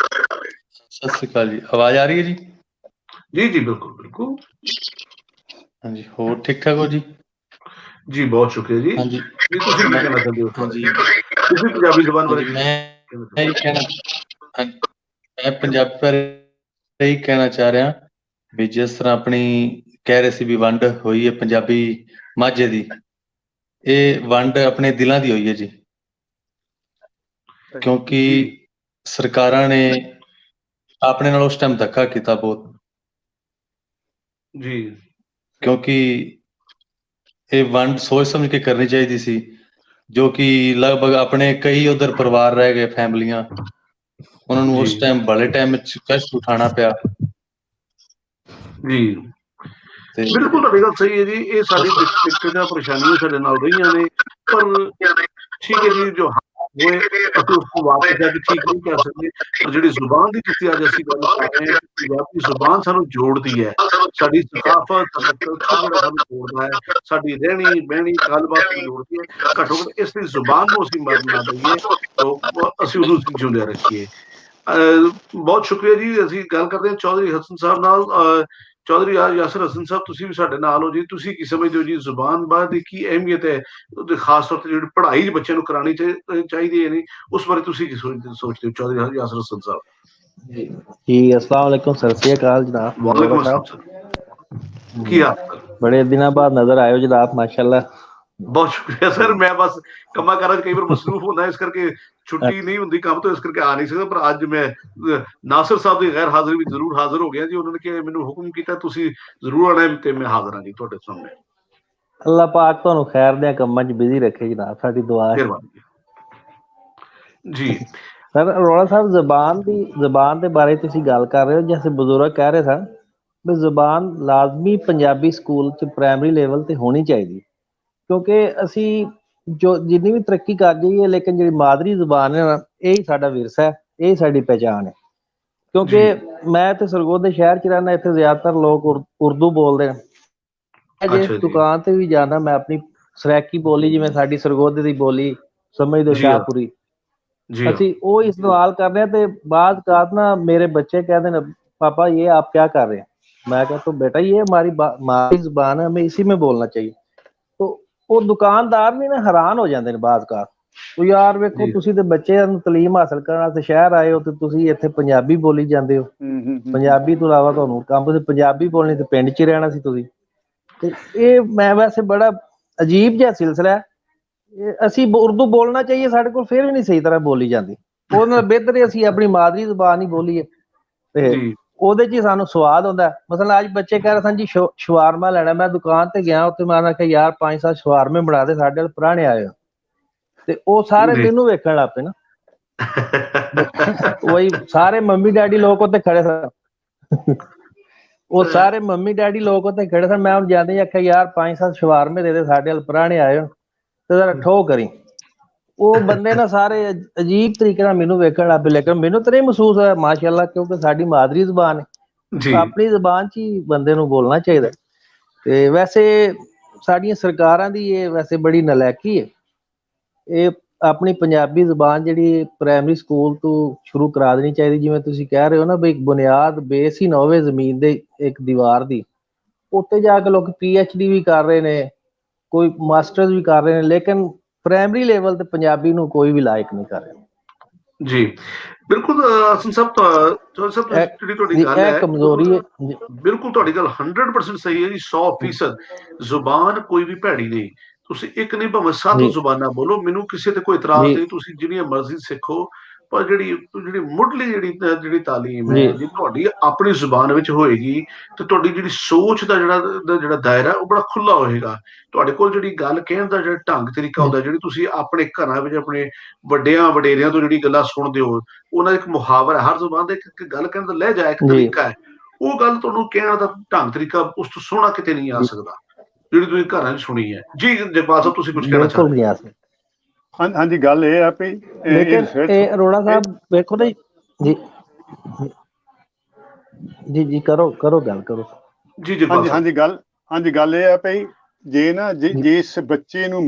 ਸਤਿ ਸ਼੍ਰੀ ਅਕਾਲ ਜੀ, ਆਵਾਜ਼ ਆ ਰਹੀ ਹੈ ਜੀ? ਜੀ ਜੀ, ਬਿਲਕੁਲ ਬਿਲकुल। ਹਾਂਜੀ, ਹੋਰ ਠੀਕ ਠਾਕ ਹੋ ਜੀ? ਜੀ ਬਹੁਤ ਸ਼ੁਕਰੀਆ ਜੀ। ਹਾਂਜੀ, ਜੀ ਤੁਸੀਂ ਕੀ ਕਹਿਣਾ ਚਾਹੁੰਦੇ ਹੋ? ਹਾਂਜੀ, ਤੁਸੀਂ ਪੰਜਾਬੀ ਜ਼ੁਬਾਨ ਬਾਰੇ ਮੈਂ ਪੰਜਾਬੀ ਬਾਰੇ ਇਹੀ ਕਹਿਣਾ ਚਾਹ ਰਿਹਾ ਵੀ ਜਿਸ ਤਰ੍ਹਾਂ ਆਪਣੀ ਕਹਿ ਰਹੇ ਸੀ ਵੀ ਵੰਡ ਹੋਈ ਹੈ ਪੰਜਾਬੀ ਮਾਝੇ ਦੀ, ਇਹ ਵੰਡ ਆਪਣੇ ਦਿਲਾਂ ਦੀ ਹੋਈ ਹੈ ਜੀ, ਕਿਉਂਕਿ ਸਰਕਾਰਾਂ ਨੇ ਆਪਣੇ ਨਾਲ ਉਸ ਟਾਈਮ ਧੱਕਾ ਕੀਤਾ ਬਹੁਤ ਜੀ, ਕਿਉਂਕਿ ਇਹ ਵੰਡ ਸੋਚ ਸਮਝ ਕੇ ਕਰਨੀ ਚਾਹੀਦੀ ਸੀ, ਜੋ ਕਿ ਲਗਭਗ ਆਪਣੇ ਕਈ ਉਧਰ ਪਰਿਵਾਰ ਰਹਿ ਗਏ, ਫੈਮਲੀਆਂ, ਉਹਨਾਂ ਨੂੰ ਉਸ ਟਾਈਮ ਬੜੇ ਟਾਈਮ ਵਿੱਚ ਕਸ਼ਟ ਉਠਾਉਣਾ ਪਿਆ ਜੀ। ਬਿਲਕੁਲ ਤੁਹਾਡੀ ਗੱਲ ਸਹੀ ਹੈ ਜੀ। ਇਹ ਸਾਡੀ ਦਿੱਕਤਾਂ ਪਰੇਸ਼ਾਨੀਆਂ ਸਾਡੇ ਨਾਲ ਰਹੀਆਂ ਨੇ, ਪਰ ਠੀਕ ਹੈ ਜੀ, ਜੋ ਹੋਏ ਅਸੀਂ ਉਸ ਤੋਂ ਵਾਪਸ ਜਾ ਕੇ ਠੀਕ ਨਹੀਂ ਕਹਿ ਸਕਦੇ। ਪਰ ਜਿਹੜੀ ਜ਼ੁਬਾਨ ਦੀ ਤੁਸੀਂ ਅੱਜ ਅਸੀਂ ਗੱਲ ਕਰ ਰਹੇ ਹਾਂ, ਪੰਜਾਬੀ ਜ਼ੁਬਾਨ ਸਾਨੂੰ ਜੋੜਦੀ ਹੈ, ਸਾਡੀ ਸਕਾਫਤ, ਸਾਡਾ ਕਲਚਰ ਜਿਹੜਾ ਸਾਨੂੰ ਜੋੜਦਾ ਹੈ, ਸਾਡੀ ਰਹਿਣੀ ਬਹਿਣੀ ਗੱਲਬਾਤ ਨੂੰ ਜੋੜਦੀ ਹੈ। ਘੱਟੋ ਘੱਟ ਇਸ ਦੀ ਜ਼ੁਬਾਨ ਨੂੰ ਅਸੀਂ ਮਰਨ ਨਾ ਦਈਏ, ਅਸੀਂ ਉਹਨੂੰ ਜਿਉਂਦਿਆਂ ਰੱਖੀਏ। ਬਹੁਤ ਸ਼ੁਕਰੀਆ ਜੀ। ਅਸੀਂ ਗੱਲ ਕਰਦੇ ਹਾਂ ਚੌਧਰੀ ਹਸਨ ਸਾਹਿਬ ਨਾਲ। ਚੌਧਰੀ ਯਾਸਰ ਹਸਨ ਸਾਹਿਬ, ਤੁਸੀਂ ਵੀ ਸਾਡੇ ਨਾਲ ਹੋ ਜੀ। ਤੁਸੀਂ ਕੀ ਸਮਝਦੇ ਹੋ ਜੀ, ਜ਼ੁਬਾਨ ਬਾਹਰ ਦੀ ਕੀ ਅਹਿਮੀਅਤ ਹੈ, ਉਹਦੇ ਖਾਸ ਤੌਰ ਤੇ ਜਿਹੜੀ ਪੜ੍ਹਾਈ ਬੱਚਿਆਂ ਨੂੰ ਕਰਾਉਣੀ ਚਾਹੀਦੀ ਹੈ ਨਹੀਂ, ਉਸ ਬਾਰੇ ਤੁਸੀਂ ਕੀ ਸੋਚਦੇ ਹੋ ਚੌਧਰੀ ਯਾਸਰ ਹਸਨ ਸਾਹਿਬ? ਜੀ अस्सलाम वालेकुम, सत श्री अकाल जनाब। वालेकुम अस्सलाम सर, ਕੀ ਹਾਲ? बड़े दिनों बाद नजर आयो जनाब, माशाल्लाह। ਬਹੁਤ ਸ਼ੁਕਰੀਆ ਸਰ। ਮੈਂ ਬਸ ਕੰਮਾਂ ਕਾਰਾਂ 'ਚ ਕਈ ਵਾਰ ਮਸਰੂਫ ਹੁੰਦਾ, ਇਸ ਕਰਕੇ ਛੁੱਟੀ ਨਹੀਂ ਹੁੰਦੀ ਕੰਮ ਤੋਂ, ਇਸ ਕਰਕੇ ਆ ਨਹੀਂ ਸਕਦਾ। ਪਰ ਅੱਜ ਮੈਂ ਨਾਸਿਰ ਸਾਹਿਬ ਦੀ ਗੈਰ ਹਾਜ਼ਰੀ ਵਿੱਚ ਜ਼ਰੂਰ ਹਾਜ਼ਰ ਹੋ ਗਿਆ ਜੀ। ਉਹਨਾਂ ਨੇ ਕਿ ਮੈਨੂੰ ਹੁਕਮ ਕੀਤਾ ਤੁਸੀਂ ਜ਼ਰੂਰ ਆਉਣਾ, ਤੇ ਮੈਂ ਹਾਜ਼ਰ ਹਾਂ ਜੀ ਤੁਹਾਡੇ ਸਾਹਮਣੇ। अल्लाह पाक ਤੁਹਾਨੂੰ ਖੈਰ ਦੇ ਕੰਮਾਂ 'ਚ ਬਿਜ਼ੀ ਰੱਖੇ ਜਨਾਬ, ਸਾਡੀ ਦੁਆ ਹੈ ਜੀ। ਸਰ ਰੋਲਾ ਸਾਹਿਬ, ਜ਼ਬਾਨ ਦੇ ਬਾਰੇ ਤੁਸੀਂ ਗੱਲ ਕਰ ਰਹੇ ਹੋ, ਜਿਵੇਂ ਬਜ਼ੁਰਗ ਕਹਿ ਰਹੇ ਸਨ ਵੀ ਜ਼ਬਾਨ ਲਾਜ਼ਮੀ ਪੰਜਾਬੀ ਸਕੂਲ 'ਚ ਪ੍ਰਾਇਮਰੀ ਲੈਵਲ ਤੇ ਹੋਣੀ ਚਾਹੀਦੀ, ਕਿਉਂਕਿ ਅਸੀਂ ਜੋ ਜਿੰਨੀ ਵੀ ਤਰੱਕੀ ਕਰ ਜਾਈਏ, ਲੇਕਿਨ ਜਿਹੜੀ ਮਾਦਰੀ ਜ਼ਬਾਨ ਹੈ ਨਾ, ਇਹ ਹੀ ਸਾਡਾ ਵਿਰਸਾ ਹੈ, ਇਹ ਹੀ ਸਾਡੀ ਪਹਿਚਾਣ ਹੈ। ਕਿਉਂਕਿ ਮੈਂ ਤੇ ਸਰਗੋਧੇ ਸ਼ਹਿਰ 'ਚ ਰਹਿੰਦਾ, ਇੱਥੇ ਜ਼ਿਆਦਾਤਰ ਲੋਕ ਉਰਦੂ ਬੋਲਦੇ ਨੇ। ਜੇ ਦੁਕਾਨ ਤੇ ਵੀ ਜਾਣਾ, ਮੈਂ ਆਪਣੀ ਸਰਾਇਕੀ ਬੋਲੀ, ਜਿਵੇਂ ਸਾਡੀ ਸਰਗੋਧੇ ਦੀ ਬੋਲੀ ਸਮਝ ਦੋ ਸ਼ਾਹਪੁਰੀ, ਅਸੀਂ ਉਹ ਇਸਤੇਮਾਲ कर रहे हैं। तो बाद कात ना मेरे बच्चे कहते हैं पापा ये आप क्या कर रहे हैं, मैं कहता हूँ बेटा ये हमारी मातृ जुबान है, हमें इसी में बोलना चाहिए। तो वो दुकानदार भी ना हैरान हो जाते हैं बाद कात, तो यार वेखो तुसी ते बच्चे ਨੂੰ ਤਾਲੀਮ ਹਾਸਲ ਕਰਨ ਵਾਸਤੇ ਸ਼ਹਿਰ ਆਏ ਹੋ, ਤੇ ਤੁਸੀਂ ਇੱਥੇ ਪੰਜਾਬੀ ਬੋਲੀ ਜਾਂਦੇ ਹੋ। ਪੰਜਾਬੀ ਤੋਂ ਇਲਾਵਾ ਤੁਹਾਨੂੰ ਕੰਮ ਤੇ ਪੰਜਾਬੀ ਬੋਲਣੀ, ਤੇ ਪਿੰਡ 'ਚ ਰਹਿਣਾ ਸੀ ਤੁਸੀਂ। ਤੇ ਇਹ ਮੈਂ ਵੈਸੇ ਬੜਾ ਅਜੀਬ ਜਿਹਾ ਸਿਲਸਿਲਾ ਹੈ। ਅਸੀਂ ਉਰਦੂ ਬੋਲਣਾ ਚਾਹੀਏ, ਸਾਡੇ ਕੋਲ ਫਿਰ ਵੀ ਨਹੀਂ ਸਹੀ ਤਰ੍ਹਾਂ ਬੋਲੀ ਜਾਂਦੀ। ਉਹਦੇ ਨਾਲ ਬਿਹਤਰ ਅਸੀਂ ਆਪਣੀ ਮਾਦਰੀ ਜ਼ੁਬਾਨ ਹੀ ਬੋਲੀਏ, ਤੇ ਉਹਦੇ 'ਚ ਹੀ ਸਾਨੂੰ ਸਵਾਦ ਆਉਂਦਾ। ਮਸਲਾ ਅੱਜ ਬੱਚੇ ਕਹਿ ਰਹੇ ਸਨ ਜੀ ਸ਼ਵਾਰਮਾ ਲੈਣਾ, ਮੈਂ ਦੁਕਾਨ ਤੇ ਗਿਆ, ਉੱਥੇ ਮੈਂ ਆਖਿਆ ਯਾਰ 5-7 ਸ਼ਵਾਰਮੇ ਬਣਾ ਦੇ, ਸਾਡੇ ਪੁਰਾਣੇ ਆਏ ਹੋ, ਤੇ ਉਹ ਸਾਰੇ ਮੈਨੂੰ ਵੇਖਣ ਲੱਗ ਪਏ ਨਾ। ਉਹੀ ਸਾਰੇ ਮੰਮੀ ਡੈਡੀ ਲੋਕ ਉੱਥੇ ਖੜੇ ਸਨ, ਉਹ ਸਾਰੇ ਮੰਮੀ ਡੈਡੀ ਲੋਕ ਉੱਥੇ ਖੜੇ ਸਨ। ਮੈਂ ਹੁਣ ਜਾਂਦੇ ਆਖਿਆ ਯਾਰ 5-7 ਸ਼ਵਾਰਮੇ ਦੇ ਦੇ, ਸਾਡੇ ਪੁਰਾਣੇ ਆਏ ਹੋ, ਤੇ ਜ਼ਰਾ ਠੋ ਕਰੀ। ਉਹ ਬੰਦੇ ਨਾ ਸਾਰੇ ਅਜੀਬ ਤਰੀਕੇ ਨਾਲ ਮੈਨੂੰ ਵੇਖਣ ਲੱਗ ਪਏ, ਲੇਕਿਨ ਮੈਨੂੰ ਤਾਂ ਨਹੀਂ ਮਹਿਸੂਸ ਹੋਇਆ, ਮਾਸ਼ਾਅੱਲਾ, ਕਿਉਂਕਿ ਸਾਡੀ ਮਾਦਰੀ ਜ਼ੁਬਾਨ ਹੈ, ਆਪਣੀ ਜ਼ੁਬਾਨ 'ਚ ਹੀ ਬੰਦੇ ਨੂੰ ਬੋਲਣਾ ਚਾਹੀਦਾ। ਤੇ ਵੈਸੇ ਸਾਡੀਆਂ ਸਰਕਾਰਾਂ ਦੀ ਇਹ ਵੈਸੇ ਬੜੀ ਨਲਾਇਕੀ ਹੈ, ਇਹ ਆਪਣੀ ਪੰਜਾਬੀ ਜ਼ੁਬਾਨ ਜਿਹੜੀ ਪ੍ਰਾਇਮਰੀ ਸਕੂਲ ਤੋਂ ਸ਼ੁਰੂ ਕਰਾ ਦੇਣੀ ਚਾਹੀਦੀ। ਜਿਵੇਂ ਤੁਸੀਂ ਕਹਿ ਰਹੇ ਹੋ ਨਾ, ਵੀ ਇੱਕ ਬੁਨਿਆਦ ਬੇਸ ਹੀ ਨਾ ਹੋਵੇ ਜ਼ਮੀਨ ਦੇ ਇੱਕ ਦੀਵਾਰ ਦੀ, ਉੱਤੇ ਜਾ ਕੇ ਲੋਕ PhD ਵੀ ਕਰ ਰਹੇ ਨੇ, ਕੋਈ ਮਾਸਟਰਸ ਵੀ ਕਰ ਰਹੇ ਨੇ, ਲੇਕਿਨ ਪ੍ਰਾਇਮਰੀ ਲੈਵਲ ਤੇ ਪੰਜਾਬੀ ਨੂੰ ਕੋਈ ਵੀ ਲਾਇਕ ਨਹੀਂ ਕਰ ਰਿਹਾ ਜੀ। ਬਿਲਕੁਲ ਹਸਨ ਸਾਹਿਬ, ਜਿਹੜੀ ਤੁਹਾਡੀ ਗੱਲ ਹੈ, ਕਮਜ਼ੋਰੀ ਹੈ। ਬਿਲਕੁਲ ਤੁਹਾਡੀ ਗੱਲ 100% ਸਹੀ ਹੈ ਜੀ, 100%। ਜ਼ੁਬਾਨ ਕੋਈ ਵੀ ਭੈੜੀ ਨਹੀਂ, ਤੁਸੀਂ ਇੱਕ ਨਹੀਂ ਭਾਵੇਂ 7 ਜੀ ਜ਼ੁਬਾਨਾਂ ਬੋਲੋ, ਮੈਨੂੰ ਕਿਸੇ ਤੇ ਕੋਈ ਇਤਰਾਜ਼ ਜੀ ਨਹੀਂ, ਤੁਸੀਂ ਜਿੰਨੀਆਂ ਮਰਜ਼ੀ ਸਿੱਖੋ, ਪਰ ਜਿਹੜੀ ਮੁੱਢਲੀ ਜਿਹੜੀ ਤਾਲੀਮ ਹੈ, ਜੀ ਜੇ ਤੁਹਾਡੀ ਆਪਣੀ ਜ਼ੁਬਾਨ ਵਿੱਚ ਹੋਏਗੀ ਤੇ ਤੁਹਾਡੀ ਜਿਹੜੀ ਸੋਚ ਦਾ ਜਿਹੜਾ ਦਾਇਰਾ ਉਹ ਬੜਾ ਖੁੱਲਾ ਹੋਏਗਾ। ਤੁਹਾਡੇ ਕੋਲ ਜਿਹੜੀ ਗੱਲ ਕਹਿਣ ਦਾ ਜਿਹੜਾ ਢੰਗ ਤਰੀਕਾ ਹੁੰਦਾ, ਜਿਹੜੀ ਤੁਸੀਂ ਆਪਣੇ ਘਰਾਂ ਵਿੱਚ ਆਪਣੇ ਵੱਡਿਆਂ ਵਡੇਰਿਆਂ ਤੋਂ ਜਿਹੜੀ ਗੱਲਾਂ ਸੁਣਦੇ ਹੋ, ਉਹਨਾਂ ਦਾ ਇੱਕ ਮੁਹਾਵਰਾ, ਹਰ ਜ਼ੁਬਾਨ ਦਾ ਇੱਕ ਗੱਲ ਕਹਿਣ ਦਾ ਲਹਿਜਾ, ਇੱਕ ਜੀ ਤਰੀਕਾ ਹੈ, ਉਹ ਗੱਲ ਤੁਹਾਨੂੰ ਕਹਿਣ ਦਾ ਢੰਗ ਤਰੀਕਾ ਉਸ ਤੋਂ ਸੋਹਣਾ ਕਿਤੇ ਨਹੀਂ ਆ ਜੀ ਸਕਦਾ, ਜਿਹੜੀ ਤੁਸੀਂ ਘਰਾਂ 'ਚ ਸੁਣੀ ਹੈ। ਜੀ ਜਗਪਾਲ ਸਾਹਿਬ, ਤੁਸੀਂ ਕੁਝ ਕਹਿਣਾ ਚਾਹ ਬਿਲਕੁਲ ਰਹੇ? ਗਿਆ ਸੀ। ਹਾਂਜੀ, ਗੱਲ ਇਹ ਆ ਵੀ ਇਹ ਲੇਕਿਨ ਰਿਸਰਚ ਇਹ ਅਰੋੜਾ ਸਾਹਿਬ ਵੇਖੋ ਨਾ ਜੀ ਜੀ ਜੀ ਕਰੋ ਕਰੋ ਗੱਲ ਕਰੋ ਜੀ ਜਗਪਾਲ ਸਾਹਿਬ। ਹਾਂਜੀ, ਗੱਲ ਇਹ ਆ ਵੀ ਜੇ ਨਾ ਜੇ ਇਸ ਬੱਚੇ ਨੂੰ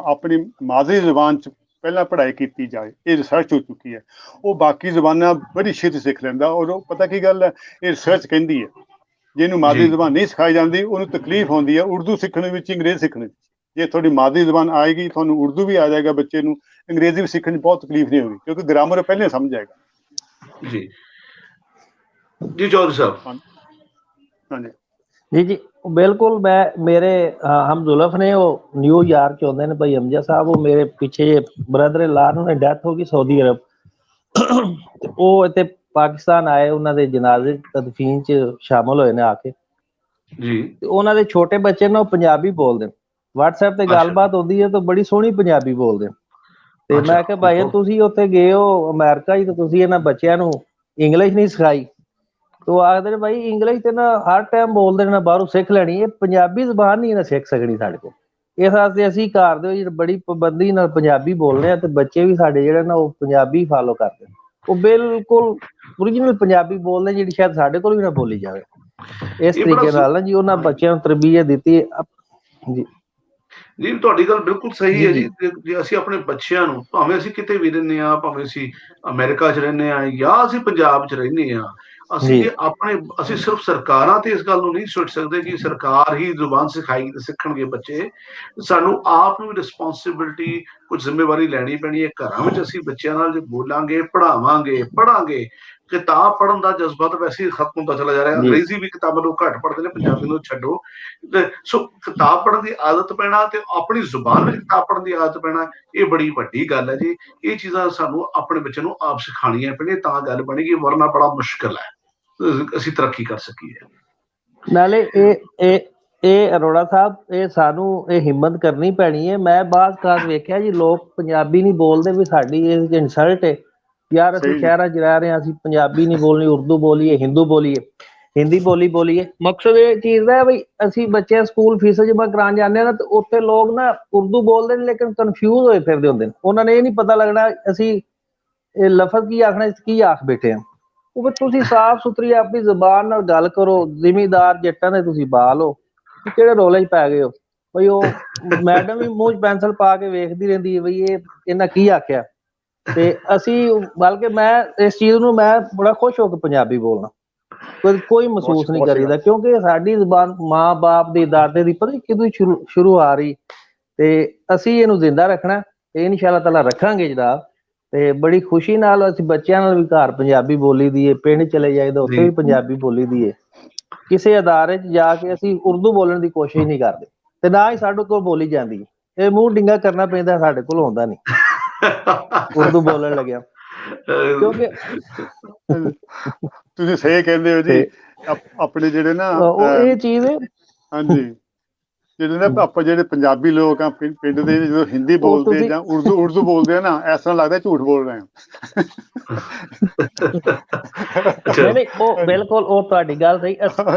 ਆਪਣੀ ਮਾਦਰੀ ਜ਼ੁਬਾਨ ਚ ਪਹਿਲਾਂ ਪੜ੍ਹਾਈ ਕੀਤੀ ਜਾਏ, ਇਹ ਰਿਸਰਚ ਹੋ ਚੁੱਕੀ ਹੈ, ਉਹ ਬਾਕੀ ਜ਼ੁਬਾਨਾਂ ਬੜੀ ਛੇਤੀ ਸਿੱਖ ਲੈਂਦਾ। ਔਰ ਉਹ ਪਤਾ ਕੀ ਗੱਲ ਹੈ, ਇਹ ਰਿਸਰਚ ਕਹਿੰਦੀ ਹੈ ਜੇ ਇਹਨੂੰ ਮਾਦਰੀ ਜ਼ੁਬਾਨ ਨਹੀਂ ਸਿਖਾਈ ਜਾਂਦੀ, ਉਹਨੂੰ ਤਕਲੀਫ ਹੁੰਦੀ ਹੈ ਉਰਦੂ ਸਿੱਖਣ ਵਿੱਚ, ਅੰਗਰੇਜ਼ੀ ਸਿੱਖਣ ਵਿੱਚ। ਜੇ ਤੁਹਾਡੀ ਮਾਦਰੀ ਜ਼ੁਬਾਨ ਆਏਗੀ, ਤੁਹਾਨੂੰ ਉਰਦੂ ਵੀ ਆ ਜਾਏਗਾ, ਬੱਚੇ ਨੂੰ ਅੰਗਰੇਜ਼ੀ ਵੀ ਸਿੱਖਣ 'ਚ ਬਹੁਤ ਤਕਲੀਫ ਨਹੀਂ ਹੋਗੀ, ਕਿਉਂਕਿ ਗ੍ਰਾਮਰ ਪਹਿਲੇ ਸਮਝ ਜਾਏਗਾ। ਜੀ ਜੀ ਚੌਧਰੀ ਸਾਹਿਬ। ਹਾਂਜੀ ਜੀ ਜੀ ਬਿਲकुल। ਮੇਰੇ ਹਮਜ਼ੁਲਫ ਨੇ, ਉਹ ਨਿਊਯਾਰਕ ਚ ਹੁੰਦੇ ਨੇ ਭਾਈ ਹਮਜ਼ਾ ਸਾਹਿਬ, ਉਹ ਮੇਰੇ ਪਿੱਛੇ ਜੇ ਬ੍ਰਦਰ ਲਾ ਉਹਨਾਂ ਦੀ ਡੈਥ ਹੋ ਗਈ ਸਾਊਦੀ ਅਰਬ, ਤੇ ਉਹ ਇੱਥੇ ਪਾਕਿਸਤਾਨ ਆਏ, ਉਹਨਾਂ ਦੇ ਜਨਾਜ਼ੇ ਤਦਫੀਨ ਚ ਸ਼ਾਮਲ ਹੋਏ ਨੇ ਆ ਕੇ। ਜੀ ਤੇ ਉਹਨਾਂ ਦੇ ਛੋਟੇ ਬੱਚੇ ਨੇ, ਉਹ ਪੰਜਾਬੀ ਬੋਲਦੇ ਨੇ, WhatsApp ਤੇ ਗੱਲਬਾਤ ਹੁੰਦੀ ਹੈ ਤਾਂ ਬੜੀ ਸੋਹਣੀ ਪੰਜਾਬੀ ਬੋਲਦੇ ਨੇ। ਤੇ ਮੈਂ ਕਿਹਾ ਭਾਈ ਤੁਸੀਂ ਉੱਥੇ ਗਏ ਹੋ ਅਮਰੀਕਾ ਹੀ, ਤੇ ਤੁਸੀਂ ਇਹਨਾਂ ਬੱਚਿਆਂ ਨੂੰ ਇੰਗਲਿਸ਼ ਨਹੀਂ ਸਿਖਾਈ? ਉਹ ਆਖਦੇ ਨੇ ਭਾਈ ਇੰਗਲਿਸ਼ ਤੇ ਨਾ ਹਰ ਟਾਈਮ ਬੋਲਦੇ ਨੇ, ਬਾਹਰੋਂ ਸਿੱਖ ਲੈਣੀ, ਇਹ ਪੰਜਾਬੀ ਜ਼ਬਾਨ ਨਹੀਂ ਨਾ ਸਿੱਖ ਸਕਣੀ ਸਾਡੇ ਕੋਲ। ਇਸ ਵਾਸਤੇ ਅਸੀਂ ਘਰ ਦੇ ਵਿੱਚ ਬੜੀ ਪਾਬੰਦੀ ਨਾਲ ਪੰਜਾਬੀ ਬੋਲਦੇ ਆ, ਤੇ ਬੱਚੇ ਵੀ ਸਾਡੇ ਜਿਹੜੇ ਨਾ ਉਹ ਪੰਜਾਬੀ ਫਾਲੋ ਕਰਦੇ, ਉਹ ਬਿਲਕੁਲ ਓਰੀਜਨਲ ਪੰਜਾਬੀ ਬੋਲਦੇ, ਜਿਹੜੀ ਸ਼ਾਇਦ ਸਾਡੇ ਕੋਲ ਵੀ ਨਾ ਬੋਲੀ ਜਾਵੇ। ਇਸ ਤਰੀਕੇ ਨਾਲ ਨਾ ਜੀ ਉਹਨਾਂ ਬੱਚਿਆਂ ਨੂੰ ਤਰਬੀਅਤ ਦਿੱਤੀ ਜੀ। ਜੀ ਤੁਹਾਡੀ ਗੱਲ ਬਿਲਕੁਲ ਸਹੀ ਹੈ ਜੀ। ਜੇ ਅਸੀਂ ਆਪਣੇ ਬੱਚਿਆਂ ਨੂੰ, ਭਾਵੇਂ ਅਸੀਂ ਕਿਤੇ ਵੀ ਰਹਿੰਦੇ ਹਾਂ, ਭਾਵੇਂ ਅਸੀਂ ਅਮਰੀਕਾ 'ਚ ਰਹਿੰਦੇ ਹਾਂ ਜਾਂ ਅਸੀਂ ਪੰਜਾਬ 'ਚ ਰਹਿੰਦੇ ਹਾਂ, ਅਸੀਂ ਸਿਰਫ ਸਰਕਾਰਾਂ ਤੇ ਇਸ ਗੱਲ ਨੂੰ ਨਹੀਂ ਸੋਚ ਸਕਦੇ ਕਿ ਸਰਕਾਰ ਹੀ ਜ਼ੁਬਾਨ ਸਿਖਾਈ ਤੇ ਸਿੱਖਣਗੇ ਬੱਚੇ। ਸਾਨੂੰ ਆਪ ਨੂੰ ਵੀ ਰਿਸਪੌਂਸਿਬਿਲਿਟੀ, ਕੁਝ ਜ਼ਿੰਮੇਵਾਰੀ ਲੈਣੀ ਪੈਣੀ ਹੈ। ਘਰਾਂ ਵਿੱਚ ਅਸੀਂ ਬੱਚਿਆਂ ਨਾਲ ਜੇ ਬੋਲਾਂਗੇ, ਪੜ੍ਹਾਂਗੇ। ਕਿਤਾਬ ਪੜ੍ਹਨ ਦਾ ਜਜ਼ਬਾ ਤਾਂ ਵੈਸੇ ਹੀ ਖਤਮ ਹੁੰਦਾ ਚਲਾ ਜਾ ਰਿਹਾ। ਅੰਗਰੇਜ਼ੀ ਵੀ ਕਿਤਾਬਾਂ ਲੋਕ ਘੱਟ ਪੜ੍ਹਦੇ ਨੇ, ਪੰਜਾਬੀ ਨੂੰ ਛੱਡੋ। ਸੋ ਕਿਤਾਬ ਪੜ੍ਹਨ ਦੀ ਆਦਤ ਪੈਣਾ ਤੇ ਆਪਣੀ ਜ਼ੁਬਾਨ ਵਿੱਚ ਕਿਤਾਬ ਪੜ੍ਹਨ ਦੀ ਆਦਤ ਪੈਣਾ, ਇਹ ਬੜੀ ਵੱਡੀ ਗੱਲ ਹੈ ਜੀ। ਇਹ ਚੀਜ਼ਾਂ ਸਾਨੂੰ ਆਪਣੇ ਬੱਚੇ ਨੂੰ ਆਪ ਸਿਖਾਉਣੀਆਂ ਪੈਣੀਆਂ, ਤਾਂ ਗੱਲ ਬਣੇਗੀ, ਵਰਨਾ ਬੜਾ ਮੁਸ਼ਕਿਲ ਹੈ ਅਸੀਂ ਤਰੱਕੀ ਕਰ ਸਕੀਏ। ਨਾਲੇ ਇਹ ਅਰੋੜਾ ਸਾਹਿਬ, ਇਹ ਸਾਨੂੰ ਇਹ ਹਿੰਮਤ ਕਰਨੀ ਪੈਣੀ ਹੈ। ਮੈਂ ਬਾਜ਼ ਖਾਸ ਵੇਖਿਆ ਜੀ, ਲੋਕ ਪੰਜਾਬੀ ਨਹੀਂ ਬੋਲਦੇ ਵੀ ਸਾਡੀ ਇਹ ਇਨਸਲਟ ਹੈ ਯਾਰ, ਅਸੀਂ ਸ਼ਹਿਰਾਂ 'ਚ ਰਹਿ ਰਹੇ ਹਾਂ, ਅਸੀਂ ਪੰਜਾਬੀ ਨਹੀਂ ਬੋਲਣੀ, ਉਰਦੂ ਬੋਲੀਏ, ਹਿੰਦੀ ਬੋਲੀਏ। ਮਕਸਦ ਇਹ ਚੀਜ਼ ਦਾ ਬਈ ਅਸੀਂ ਬੱਚੇ ਸਕੂਲ ਫੀਸ ਜਮ੍ਹਾਂ ਕਰਾਉਣ ਜਾਂਦੇ ਨਾ, ਤੇ ਉੱਥੇ ਲੋਕ ਨਾ ਉਰਦੂ ਬੋਲਦੇ ਨੇ ਲੇਕਿਨ ਕਨਫਿਊਜ਼ ਹੋਏ ਫਿਰਦੇ ਹੁੰਦੇ ਨੇ। ਉਹਨਾਂ ਨੇ ਇਹ ਨਹੀਂ ਪਤਾ ਲੱਗਣਾ ਅਸੀਂ ਇਹ ਲਫ਼ਜ਼ ਕੀ ਆਖਣਾ, ਕੀ ਆਖ ਬੈਠੇ ਆ। ਉਹ ਵੀ ਤੁਸੀਂ ਸਾਫ਼ ਸੁਥਰੀ ਆਪਣੀ ਜ਼ੁਬਾਨ ਨਾਲ ਗੱਲ ਕਰੋ। ਜ਼ਿਮੀਦਾਰ ਜੱਟਾਂ ਦੇ ਤੁਸੀਂ ਬਾਲ ਹੋ, ਕਿਹੜੇ ਰੋਲੇ 'ਚ ਪੈ ਗਏ ਹੋ ਬਈ? ਉਹ ਮੈਡਮ ਵੀ ਮੂੰਹ 'ਚ ਪੈਨਸਲ ਪਾ ਕੇ ਵੇਖਦੀ ਰਹਿੰਦੀ ਹੈ ਬਈ ਇਹ ਇਹਨਾਂ ਕੀ ਆਖਿਆ। ਤੇ ਅਸੀਂ ਬਲਕਿ ਮੈਂ ਇਸ ਚੀਜ਼ ਨੂੰ ਮੈਂ ਬੜਾ ਖੁਸ਼ ਹੋ ਕੇ ਪੰਜਾਬੀ ਬੋਲਣਾ, ਕੋਈ ਮਹਿਸੂਸ ਨਹੀਂ ਕਰੀਦਾ, ਕਿਉਂਕਿ ਸਾਡੀ ਜ਼ੁਬਾਨ ਮਾਂ ਬਾਪ ਦੀ, ਦਾਦੇ ਦੀ ਪਤਾ ਕਿਦੋਂ ਸ਼ੁਰੂ ਆ ਰਹੀ, ਤੇ ਅਸੀਂ ਇਹਨੂੰ ਜ਼ਿੰਦਾ ਰੱਖਣਾ ਤੇ ਇਨਸ਼ਾ-ਅੱਲਾਹ ਤਾਲਾ ਰੱਖਾਂਗੇ ਜਨਾਬ। ਤੇ ਬੜੀ ਖੁਸ਼ੀ ਨਾਲ ਅਸੀਂ ਬੱਚਿਆਂ ਨਾਲ ਵੀ ਘਰ ਪੰਜਾਬੀ ਬੋਲੀ ਦੀ ਹੈ, ਪਿੰਡ ਚਲੇ ਜਾਈਦਾ ਉੱਥੇ ਵੀ ਪੰਜਾਬੀ ਬੋਲੀ ਦੀ ਹੈ। ਕਿਸੇ ਅਦਾਰੇ 'ਚ ਜਾ ਕੇ ਅਸੀਂ ਉਰਦੂ ਬੋਲਣ ਦੀ ਕੋਸ਼ਿਸ਼ ਨਹੀਂ ਕਰਦੇ, ਤੇ ਨਾ ਹੀ ਸਾਡੇ ਕੋਲ ਬੋਲੀ ਜਾਂਦੀ ਹੈ। ਇਹ ਮੂੰਹ ਡਿੰਗਾ ਕਰਨਾ ਪੈਂਦਾ, ਸਾਡੇ ਕੋਲ ਆਉਂਦਾ ਨਹੀਂ ਉਰਦੂ ਬੋਲਣ ਲੱਗਿਆ। ਕਿਉਂਕਿ ਤੁਸੀਂ ਸਹੀ ਕਹਿੰਦੇ ਹੋ ਜੀ। ਆਪਣੇ ਜਿਹੜੇ ਨਾ ਇਹ ਚੀਜ਼ ਹਾਂਜੀ, ਜਿਹੜੇ ਨਾ ਆਪਾਂ ਜਿਹੜੇ ਪੰਜਾਬੀ ਲੋਕ ਆ ਪਿੰਡ ਦੇ, ਜਦੋਂ ਹਿੰਦੀ ਬੋਲਦੇ ਜਾਂ ਉਰਦੂ ਬੋਲਦੇ ਆ ਨਾ, ਇਸ ਤਰ੍ਹਾਂ ਲੱਗਦਾ ਝੂਠ ਬੋਲ ਰਹੇ ਆ। ਨਹੀਂ, ਉਹ ਬਿਲਕੁਲ ਉਹ ਤੁਹਾਡੀ ਗੱਲ ਸਹੀ।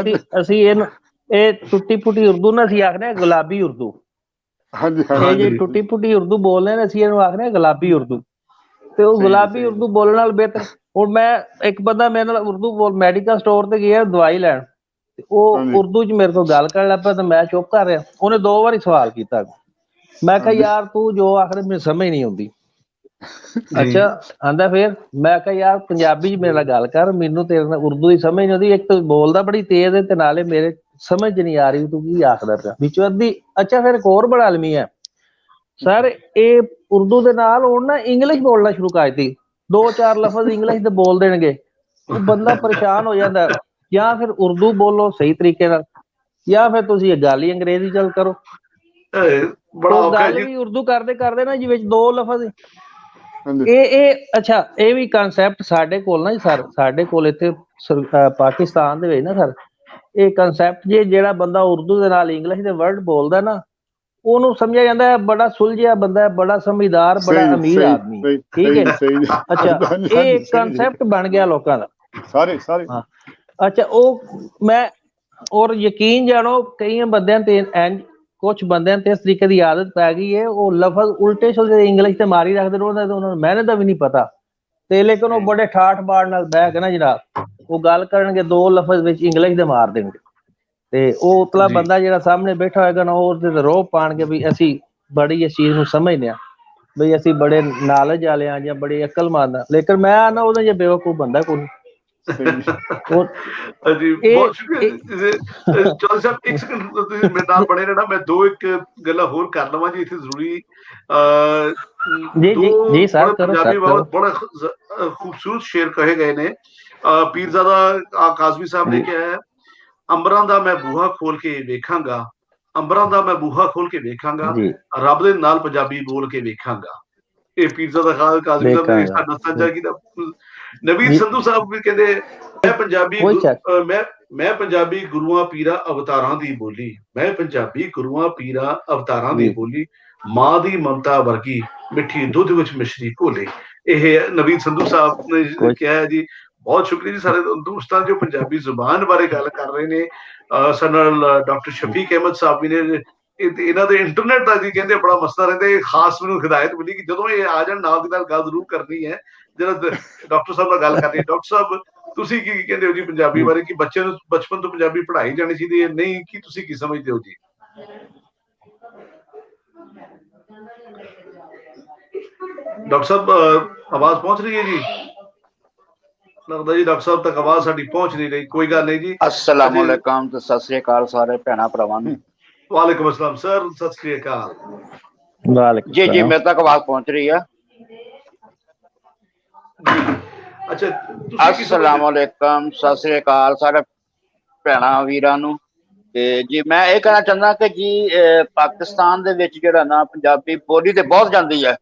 ਅਸੀਂ ਇਹਨੂੰ ਇਹ ਟੁੱਟੀ ਫੁੱਟੀ ਉਰਦੂ ਨਾ ਅਸੀਂ ਆਖਦੇ ਹਾਂ ਗੁਲਾਬੀ ਉਰਦੂ। ਇਹ ਜੇ ਟੁੱਟੀ ਫੁੱਟੀ ਉਰਦੂ ਬੋਲਦੇ ਨੇ, ਅਸੀਂ ਇਹਨੂੰ ਆਖਦੇ ਹਾਂ ਗੁਲਾਬੀ ਉਰਦੂ। ਤੇ ਉਹ ਗੁਲਾਬੀ ਉਰਦੂ ਬੋਲਣ ਨਾਲ ਬਿਹਤਰ। ਹੁਣ ਮੈਂ ਇੱਕ ਬੰਦਾ ਮੇਰੇ ਨਾਲ ਉਰਦੂ ਮੈਡੀਕਲ ਸਟੋਰ ਤੇ ਗਿਆ ਦਵਾਈ ਲੈਣ, ਤੇ ਉਹ ਉਰਦੂ 'ਚ ਮੇਰੇ ਕੋਲ ਗੱਲ ਕਰਨ ਲੱਗ ਪਿਆ, ਤੇ ਮੈਂ ਚੁੱਪ ਕਰ ਰਿਹਾ। ਉਹਨੇ 2 ਵਾਰੀ ਸਵਾਲ ਕੀਤਾ। ਮੈਂ ਕਿਹਾ ਯਾਰ ਤੂੰ ਜੋ ਆਖਦੇ ਮੈਨੂੰ ਸਮਝ ਨਹੀਂ ਆਉਂਦੀ। ਅੱਛਾ ਆਂਦਾ ਫਿਰ? ਮੈਂ ਕਿਹਾ ਯਾਰ ਪੰਜਾਬੀ 'ਚ ਮੇਰੇ ਨਾਲ ਗੱਲ ਕਰ, ਮੈਨੂੰ ਤੇਰੇ ਨਾਲ ਉਰਦੂ ਦੀ ਸਮਝ ਨਹੀਂ ਆਉਂਦੀ। ਇੱਕ ਤਾਂ ਬੋਲਦਾ ਬੜੀ ਤੇਜ਼ ਹੈ, ਤੇ ਨਾਲੇ ਮੇਰੇ ਸਮਝ ਨਹੀਂ ਆ ਰਹੀ ਤੂੰ ਕੀ ਆਖਦਾ ਪਿਆ ਵਿੱਚੋਂ ਅੱਧੀ। ਅੱਛਾ ਫਿਰ ਇੱਕ ਹੋਰ ਬੜਾ ਆਲਮੀ ਹੈ ਸਰ, ਇਹ ਉਰਦੂ ਦੇ ਨਾਲ ਹੁਣ ਨਾ ਇੰਗਲਿਸ਼ ਬੋਲਣਾ ਸ਼ੁਰੂ ਕਰ ਦਿੱਤੀ। 2-4 ਲਫ਼ਜ਼ ਇੰਗਲਿਸ਼ ਦੇ ਬੋਲ ਦੇਣਗੇ, ਉਹ ਬੰਦਾ ਪਰੇਸ਼ਾਨ ਹੋ ਜਾਂਦਾ। ਜਾਂ ਫਿਰ ਉਰਦੂ ਬੋਲੋ ਸਹੀ ਤਰੀਕੇ ਨਾਲ, ਜਾਂ ਫਿਰ ਤੁਸੀਂ ਇਹ ਗੱਲ ਹੀ ਅੰਗਰੇਜ਼ੀ ਚੱਲ ਕਰੋ। ਬੜਾ ਉਹ ਔਖਾ ਗੱਲ ਜੀ। ਵੀ ਉਰਦੂ ਕਰਦੇ ਕਰਦੇ ਨਾ ਜੀ ਵਿੱਚ ਦੋ ਲਫ਼ਜ਼ ਹਾਂਜੀ ਇਹ ਅੱਛਾ ਇਹ ਵੀ ਕਨਸੈਪਟ ਸਾਡੇ ਕੋਲ ਨਾ ਜੀ ਸਰ, ਸਾਡੇ ਕੋਲ ਇੱਥੇ ਪਾਕਿਸਤਾਨ ਦੇ ਵਿੱਚ ਨਾ ਸਰ, ਇਹ ਕਨਸੈਪਟ ਜੇ ਜਿਹੜਾ ਬੰਦਾ ਉਰਦੂ ਦੇ ਨਾਲ ਇੰਗਲਿਸ਼ ਦੇ ਵਰਡ ਬੋਲਦਾ ਨਾ, ਉਹਨੂੰ ਸਮਝਿਆ ਜਾਂਦਾ ਹੈ ਬੜਾ ਸੁਲਝਿਆ ਬੰਦਾ ਹੈ, ਬੜਾ ਸਮਝਦਾਰ, ਬੜਾ ਸਹੀ ਅਮੀਰ ਸਹੀ ਆਦਮੀ, ਸਹੀ ਠੀਕ ਹੈ ਸਹੀ ਜੀ। ਸਹੀ ਅੱਛਾ ਹਾਂਜੀ ਇਹ ਹਾਂਜੀ ਇੱਕ ਸਹੀ ਜੀ ਕਨਸੈਪਟ ਬਣ ਗਿਆ ਲੋਕਾਂ ਦਾ। ਸਾਰੇ ਸਾਰੇ ਹਾਂ ਅੱਛਾ ਉਹ ਮੈਂ ਔਰ ਯਕੀਨ ਜਾਣੋ ਕਈ ਬੰਦਿਆਂ ਤੇ ਇੰਜ ਕੁਛ ਬੰਦਿਆਂ ਤੇ ਇਸ ਤਰੀਕੇ ਦੀ ਆਦਤ ਪੈ ਗਈ ਹੈ, ਉਹ ਲਫ਼ਜ਼ ਉਲਟੇ ਸੁਲਝੇ ਇੰਗਲਿਸ਼ ਤੇ ਮਾਰੀ ਰੱਖਦੇ ਨੇ, ਉਹਨਾਂ ਨੂੰ ਮਿਹਨਤ ਦਾ ਵੀ ਨਹੀਂ ਪਤਾ ਤੇ ਲੇਕਿਨ ਉਹ ਬੜੇ ਠਾਠ ਬਾੜ ਨਾਲ ਬਹਿ ਕੇ ਨਾ ਜਨਾਬ ਉਹ ਗੱਲ ਕਰਨਗੇ, ਦੋ ਲਫ਼ਜ਼ ਵਿੱਚ ਇੰਗਲਿਸ਼ ਦੇ ਮਾਰ ਦੇਣਗੇ ਤੇ ਉਹ ਉਤਲਾ ਜੀ ਬੰਦਾ ਜਿਹੜਾ ਸਾਹਮਣੇ ਬੈਠਾ ਹੋਏਗਾ ਨਾ ਉਹਦੇ ਤੇ ਰੋਹ ਪਾਣਗੇ ਵੀ ਅਸੀਂ ਬੜੀ ਇਸ ਚੀਜ਼ ਨੂੰ ਸਮਝਦੇ ਹਾਂ, ਬਈ ਅਸੀਂ ਬੜੇ ਨਾਲੇਜ ਵਾਲੇ ਆ ਜਾਂ ਬੜੀ ਅਕਲਮੰਦ ਆ, ਲੇਕਿਨ ਮੈਂ ਨਾ ਉਹਦਾ ਜੇ ਬੇਵਕੂਫ ਬੰਦਾ ਕੋਈ ਸਹੀ ਉਹ ਜੀ ਬਹੁਤ ਸ਼ੁਕਰੀਆ ਜੀ। ਚੌਧਰੀ ਸਾਹਿਬ ਇੱਕ ਸੈਕਿੰਡ ਤੁਸੀਂ ਮੇਰੇ ਨਾਲ ਬਣੇ ਰਹਿਣਾ, ਮੈਂ ਦੋ ਇੱਕ ਗੱਲਾਂ ਹੋਰ ਕਰ ਲਵਾਂ ਜੀ ਇੱਥੇ ਜ਼ਰੂਰੀ। ਜੀ ਦੋ ਜੀ ਜੀ ਸਰ ਬੜੇ ਕਰੋ ਪੰਜਾਬੀ ਸਰ ਕਰੋ ਬੜੇ ਖੂਬਸੂਰਤ ਸ਼ੇਰ ਕਹੇ ਗਏ ਨੇ। ਪੀਰਜ਼ਾਦਾ ਕਾਜ਼ਮੀ ਸਾਹਿਬ ਨੇ ਕਿਹਾ ਹੈ, ਅੰਬਰਾਂ ਦਾ ਮੈਂ ਬੂਹਾ ਖੋਲ ਕੇ ਵੇਖਾਂਗਾ, ਅੰਬਰਾਂ ਦਾ ਮੈਂ ਬੂਹਾ ਖੋਲ ਕੇ ਵੇਖਾਂਗਾ, ਜੀ ਰੱਬ ਦੇ ਨਾਲ ਪੰਜਾਬੀ ਬੋਲ ਕੇ ਵੇਖਾਂਗਾ। ਇਹ ਪੀਰਜ਼ਾਦਾ ਕਾਜ਼ਮੀ ਸਾਹਿਬ ਨੇ ਦੇਖਾਂਗਾ ਸਾਡਾ ਸਾਂਝਾ ਕੀਤਾ। ਨਵੀਦ ਜੀ ਸੰਧੂ ਸਾਹਿਬ ਵੀ ਕਹਿੰਦੇ, ਮੈਂ ਪੰਜਾਬੀ ਕੋਈ ਚੱਕ ਮੈਂ ਪੰਜਾਬੀ ਗੁਰੂਆਂ ਪੀਰਾਂ ਅਵਤਾਰਾਂ ਦੀ ਬੋਲੀ, ਮੈਂ ਪੰਜਾਬੀ ਗੁਰੂਆਂ ਪੀਰਾਂ ਅਵਤਾਰਾਂ ਦੀ ਜੀ ਬੋਲੀ, ਮਾਂ ਦੀ ਮਮਤਾ ਵਰਗੀ ਮਿੱਠੀ ਦੁੱਧ ਵਿੱਚ ਮਿਸ਼ਰੀ ਘੋਲੇ। ਇਹ ਨਵੀਦ ਸੰਧੂ ਸਾਹਿਬ ਨੇ ਕੋਈ ਕਿਹਾ ਹੈ ਜੀ। ਬਹੁਤ ਸ਼ੁਕਰੀਆ ਜੀ ਸਾਰੇ ਦੋਸਤਾਂ ਜੋ ਪੰਜਾਬੀ ਜ਼ੁਬਾਨ ਬਾਰੇ ਗੱਲ ਕਰ ਰਹੇ ਨੇ। ਸਾਡੇ ਨਾਲ ਡਾਕਟਰ ਸ਼ਫੀਕ ਅਹਿਮਦ ਸਾਹਿਬ ਵੀ ਨੇ। ਇਹਨਾਂ ਦੇ ਇੰਟਰਨੈਟ ਦਾ ਜੀ ਕਹਿੰਦੇ ਬੜਾ ਮਸਲਾ ਰਹਿੰਦਾ। ਇਹ ਖਾਸ ਮੈਨੂੰ ਹਦਾਇਤ ਮਿਲੀ ਕਿ ਜਦੋਂ ਇਹ ਆ ਜਾਣ ਨਾਲ ਦੀ ਨਾਲ ਗੱਲ ਜ਼ਰੂਰ ਕਰਨੀ ਹੈ, ਜਿਹੜਾ ਡਾਕਟਰ ਸਾਹਿਬ ਨਾਲ ਗੱਲ ਕਰਨੀ ਹੈ। ਡਾਕਟਰ ਸਾਹਿਬ ਤੁਸੀਂ ਕੀ ਕਹਿੰਦੇ ਹੋ ਜੀ ਪੰਜਾਬੀ ਬਾਰੇ, ਕਿ ਬੱਚੇ ਨੂੰ ਬਚਪਨ ਤੋਂ ਪੰਜਾਬੀ ਪੜ੍ਹਾਈ ਜਾਣੀ ਚਾਹੀਦੀ ਹੈ, ਨਹੀਂ ਕੀ ਤੁਸੀਂ ਕੀ ਸਮਝਦੇ ਹੋ ਜੀ? ਡਾਕਟਰ ਸਾਹਿਬ ਆਵਾਜ਼ ਪਹੁੰਚ ਰਹੀ ਹੈ ਜੀ? ਲੱਗਦਾ ਜੀ ਡਾਕਟਰ ਸਾਹਿਬ ਤੱਕ ਆਵਾਜ਼ ਸਾਡੀ ਪਹੁੰਚ ਨਹੀਂ ਰਹੀ। ਕੋਈ ਗੱਲ ਨਹੀਂ ਜੀ। अस्सलाम वालेकुम ਤੇ ਸਤਿ ਸ੍ਰੀ ਅਕਾਲ ਸਾਰੇ ਭੈਣਾਂ ਭਰਾਵਾਂ ਨੂੰ। ਵਾਲੇਕੁਮ ਅਸਲਾਮ ਸਰ, ਸਤਿ ਸ੍ਰੀ ਅਕਾਲ। ਵਾਲੇਕੁਮ ਜੀ ਸਲਾਮ। ਮੇਰੇ ਤੱਕ ਆਵਾਜ਼ ਪਹੁੰਚ ਰਹੀ ਆ? ਅੱਛਾ ਤੁਸੀਂ ਕੀ ਸਮਝਦੇ? अस्सलाम वालेकुम, ਸਤਿ ਸ੍ਰੀ ਅਕਾਲ ਸਾਰੇ ਭੈਣਾਂ ਵੀਰਾਂ ਨੂੰ। ਤੇ ਜੀ ਮੈਂ ਇਹ ਕਹਿਣਾ ਚਾਹੁੰਦਾ ਕਿ ਜੀ ਪਾਕਿਸਤਾਨ ਦੇ ਵਿੱਚ ਜਿਹੜਾ ਨਾ ਪੰਜਾਬੀ ਬੋਲੀ ਤੇ ਬਹੁਤ ਜਾਂਦੀ ਹੈ,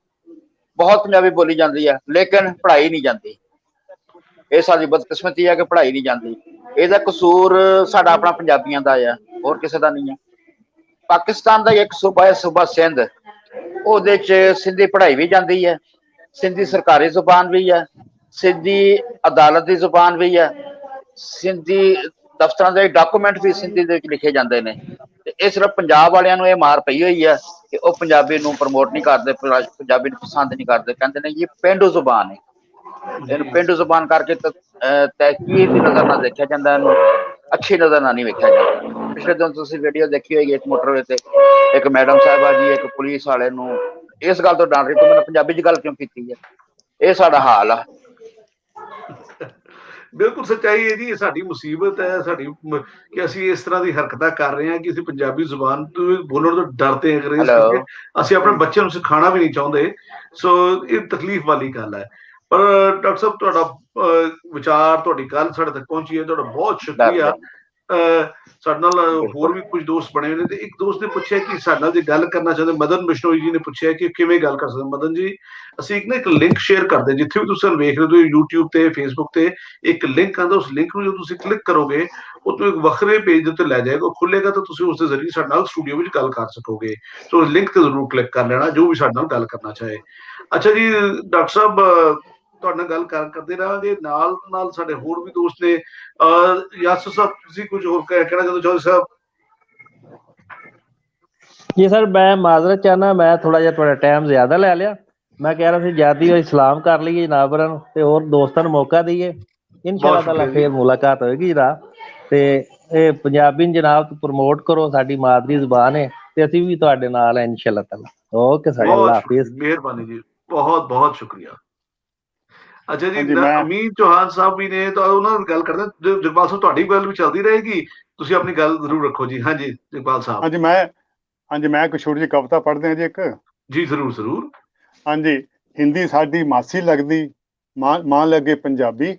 ਬਹੁਤ ਪੰਜਾਬੀ ਬੋਲੀ ਜਾਂਦੀ ਹੈ, ਲੇਕਿਨ ਪੜ੍ਹਾਈ ਨਹੀਂ ਜਾਂਦੀ। ਇਹ ਸਾਡੀ ਬਦਕਿਸਮਤੀ ਹੈ ਕਿ ਪੜ੍ਹਾਈ ਨਹੀਂ ਜਾਂਦੀ। ਇਹਦਾ ਕਸੂਰ ਸਾਡਾ ਆਪਣਾ ਪੰਜਾਬੀਆਂ ਦਾ ਆ, ਹੋਰ ਕਿਸੇ ਦਾ ਨਹੀਂ ਹੈ। ਪਾਕਿਸਤਾਨ ਦਾ ਇੱਕ ਸੂਬਾ ਹੈ, ਸੂਬਾ ਸਿੰਧ। ਉਹਦੇ 'ਚ ਸਿੰਧੀ ਪੜ੍ਹਾਈ ਵੀ ਜਾਂਦੀ ਹੈ, ਸਿੰਧੀ ਸਰਕਾਰੀ ਜ਼ੁਬਾਨ ਵੀ ਹੈ, ਸਿੰਧੀ ਅਦਾਲਤ ਦੀ ਜ਼ੁਬਾਨ ਵੀ ਹੈ, ਸਿੰਧੀ ਦਫ਼ਤਰਾਂ ਦੇ ਡਾਕੂਮੈਂਟ ਵੀ ਸਿੰਧੀ ਦੇ ਵਿੱਚ ਲਿਖੇ ਜਾਂਦੇ ਨੇ। ਤੇ ਇਹ ਸਿਰਫ ਪੰਜਾਬ ਵਾਲਿਆਂ ਨੂੰ ਇਹ ਮਾਰ ਪਈ ਹੋਈ ਹੈ ਕਿ ਉਹ ਪੰਜਾਬੀ ਨੂੰ ਪ੍ਰਮੋਟ ਨਹੀਂ ਕਰਦੇ, ਪੰਜਾਬੀ ਨੂੰ ਪਸੰਦ ਨਹੀਂ ਕਰਦੇ। ਕਹਿੰਦੇ ਨੇ ਜੀ ਪੇਂਡੂ ਜ਼ੁਬਾਨ ਹੈ, ਇਹਨੂੰ ਪੇਂਡੂ ਜ਼ੁਬਾਨ ਕਰਕੇ ਤਹਿਕੀਰ ਦੀ ਨਜ਼ਰ ਨਾਲ ਦੇਖਿਆ ਜਾਂਦਾ, ਇਹਨੂੰ ਅੱਛੀ ਨਜ਼ਰ ਨਾਲ ਨਹੀਂ ਵੇਖਿਆ ਜਾਂਦਾ। ਪਿਛਲੇ ਦਿਨ ਤੁਸੀਂ ਵੀਡੀਓ ਦੇਖੀ ਹੋਏਗੀ, ਇੱਕ ਮੋਟਰਵੇ ਤੇ ਇੱਕ ਮੈਡਮ ਸਾਹਿਬਾ ਜੀ ਇੱਕ ਪੁਲਿਸ ਵਾਲੇ ਨੂੰ ਇਸ ਗੱਲ ਤੋਂ ਡਰ ਰਹੀ, ਤੂੰ ਮੈਨੂੰ ਪੰਜਾਬੀ 'ਚ ਗੱਲ ਕਿਉਂ ਕੀਤੀ ਹੈ। ਇਹ ਸਾਡਾ ਹਾਲ ਆ। ਬਿਲਕੁਲ ਸੱਚਾਈ ਹੈ ਜੀ। ਇਹ ਸਾਡੀ ਮੁਸੀਬਤ ਹੈ, ਸਾਡੀ ਕਿ ਅਸੀਂ ਇਸ ਤਰ੍ਹਾਂ ਦੀ ਹਰਕਤਾਂ ਕਰ ਰਹੇ ਹਾਂ ਕਿ ਅਸੀਂ ਪੰਜਾਬੀ ਜ਼ੁਬਾਨ ਤੋਂ ਬੋਲਣ ਤੋਂ ਡਰਦੇ ਹਾਂ। ਇਸ ਕਰਕੇ ਹੈਲੋ ਅਸੀਂ ਆਪਣੇ ਬੱਚਿਆਂ ਨੂੰ ਸਿਖਾਉਣਾ ਵੀ ਨਹੀਂ ਚਾਹੁੰਦੇ। ਸੋ ਇਹ ਤਕਲੀਫ ਵਾਲੀ ਗੱਲ ਹੈ। ਪਰ ਡਾਕਟਰ ਸਾਹਿਬ ਤੁਹਾਡਾ ਵਿਚਾਰ, ਤੁਹਾਡੀ ਗੱਲ ਸਾਡੇ ਤੱਕ ਪਹੁੰਚੀ ਹੈ, ਤੁਹਾਡਾ ਬਹੁਤ ਸ਼ੁਕਰੀਆ। ਸਾਡੇ ਨਾਲ ਹੋਰ ਵੀ ਕੁਝ ਦੋਸਤ ਬਣੇ ਹੋਏ ਨੇ। ਤੇ ਇੱਕ ਦੋਸਤ ਨੇ ਪੁੱਛਿਆ ਕਿ ਸਾਡੇ ਨਾਲ ਜੇ ਗੱਲ ਕਰਨਾ ਚਾਹੁੰਦੇ, ਮਦਨ ਬਿਸ਼ਨੋਈ ਜੀ ਨੇ ਪੁੱਛਿਆ ਕਿ ਕਿਵੇਂ ਗੱਲ ਕਰ ਸਕਦੇ। ਮਦਨ ਜੀ ਅਸੀਂ ਇੱਕ ਲਿੰਕ ਸ਼ੇਅਰ ਕਰਦੇ, ਜਿੱਥੇ ਵੀ ਤੁਸੀਂ ਵੇਖ ਰਹੇ ਹੋ YouTube ਤੇ Facebook ਤੇ ਇੱਕ ਲਿੰਕ ਆਉਂਦਾ, ਉਸ ਲਿੰਕ ਨੂੰ ਜਦੋਂ ਤੁਸੀਂ ਕਲਿੱਕ ਕਰੋਗੇ ਉਹ ਤੋਂ ਇੱਕ ਵੱਖਰੇ ਪੇਜ ਦੇ ਉੱਤੇ ਲੈ ਜਾਏਗਾ, ਉਹ ਖੁੱਲੇਗਾ ਤਾਂ ਤੁਸੀਂ ਉਸ ਦੇ ਜ਼ਰੀਏ ਸਾਡੇ ਨਾਲ ਸਟੂਡੀਓ ਵਿੱਚ ਗੱਲ ਕਰ ਸਕੋਗੇ। ਸੋ ਲਿੰਕ ਤੇ ਜ਼ਰੂਰ ਕਲਿੱਕ ਕਰ ਲੈਣਾ ਜੋ ਵੀ ਸਾਡੇ ਨਾਲ ਗੱਲ ਕਰਨਾ ਚਾਹੇ। ਅੱਛਾ ਜੀ ਡਾਕਟਰ ਸਾਹਿਬ ਤੁਹਾਡੇ ਨਾਲ ਗੱਲ ਕਰਦੇ ਰਹਾਂਗੇ, ਨਾਲ ਨਾਲ ਸਾਡੇ ਹੋਰ ਵੀ ਦੋਸਤ ਨੇ। ਯਾਸਰ ਸਾਹਿਬ ਤੁਸੀਂ ਕੁਝ ਹੋਰ ਕਹਿਣਾ ਚਾਹੁੰਦੇ ਚੌਧਰੀ ਸਾਹਿਬ? ਜੀ ਸਰ ਮੈਂ ਮਾਜ਼ਰਤ ਚਾਹਨਾ, ਮੈਂ ਥੋੜਾ ਜਿਹਾ ਤੁਹਾਡਾ ਟਾਈਮ ਜ਼ਿਆਦਾ ਲੈ ਲਿਆ। ਮੈਂ ਕਹਿ ਰਿਹਾ ਸੀ ਜਿਆਦੀ ਹੋਈ ਸਲਾਮ ਕਰ ਲਈਏ ਜਨਾਬਰਾਂ ਨੂੰ ਤੇ ਹੋਰ ਦੋਸਤਾਂ ਨੂੰ ਮੌਕਾ ਦਈਏ। ਇਨਸ਼ਾਅੱਲਾ ਤਾਲਾ ਫੇਰ ਮੁਲਾਕਾਤ ਹੋਏਗੀ ਜਨਾਬ। ਤੇ ਇਹ ਪੰਜਾਬੀ ਨੂੰ ਜਨਾਬ ਪ੍ਰਮੋਟ ਕਰੋ, ਸਾਡੀ ਮਾਦਰੀ ਜ਼ੁਬਾਨ ਹੈ ਤੇ ਅਸੀਂ ਵੀ ਤੁਹਾਡੇ ਨਾਲ ਹੈ ਇਨਸ਼ਾਅੱਲਾ ਤਾਲਾ। ਓਕੇ ਸਰ, ਅੱਲਾ ਹਾਫਿਜ਼। ਮਿਹਰਬਾਨੀ ਜੀ, ਬਹੁਤ ਬਹੁਤ ਸ਼ੁਕਰੀਆ। ਅੱਛਾ ਜੀ ਹਾਂਜੀ ਮੈਂ ਅਮੀਨ ਚੌਹਾਨ ਸਾਹਿਬ ਵੀ ਨੇ, ਤਾਂ ਉਹਨਾਂ ਨਾਲ ਗੱਲ ਕਰਦੇ। ਜਗਪਾਲ ਸਾਹਿਬ ਤੁਹਾਡੀ ਗੱਲ ਵੀ ਚੱਲਦੀ ਰਹੇਗੀ, ਤੁਸੀਂ ਆਪਣੀ ਗੱਲ ਜ਼ਰੂਰ ਰੱਖੋ ਜੀ। ਹਾਂਜੀ ਜਗਪਾਲ ਸਾਹਿਬ। ਹਾਂਜੀ ਮੈਂ ਇੱਕ ਛੋਟੀ ਜਿਹੀ ਕਵਿਤਾ ਪੜ੍ਹਦੇ ਹਾਂ ਜੀ ਇੱਕ। ਜੀ ਜ਼ਰੂਰ ਜ਼ਰੂਰ। ਹਾਂਜੀ। ਹਿੰਦੀ ਸਾਡੀ ਮਾਸੀ ਲੱਗਦੀ, ਮਾਂ ਲੱਗੇ ਪੰਜਾਬੀ,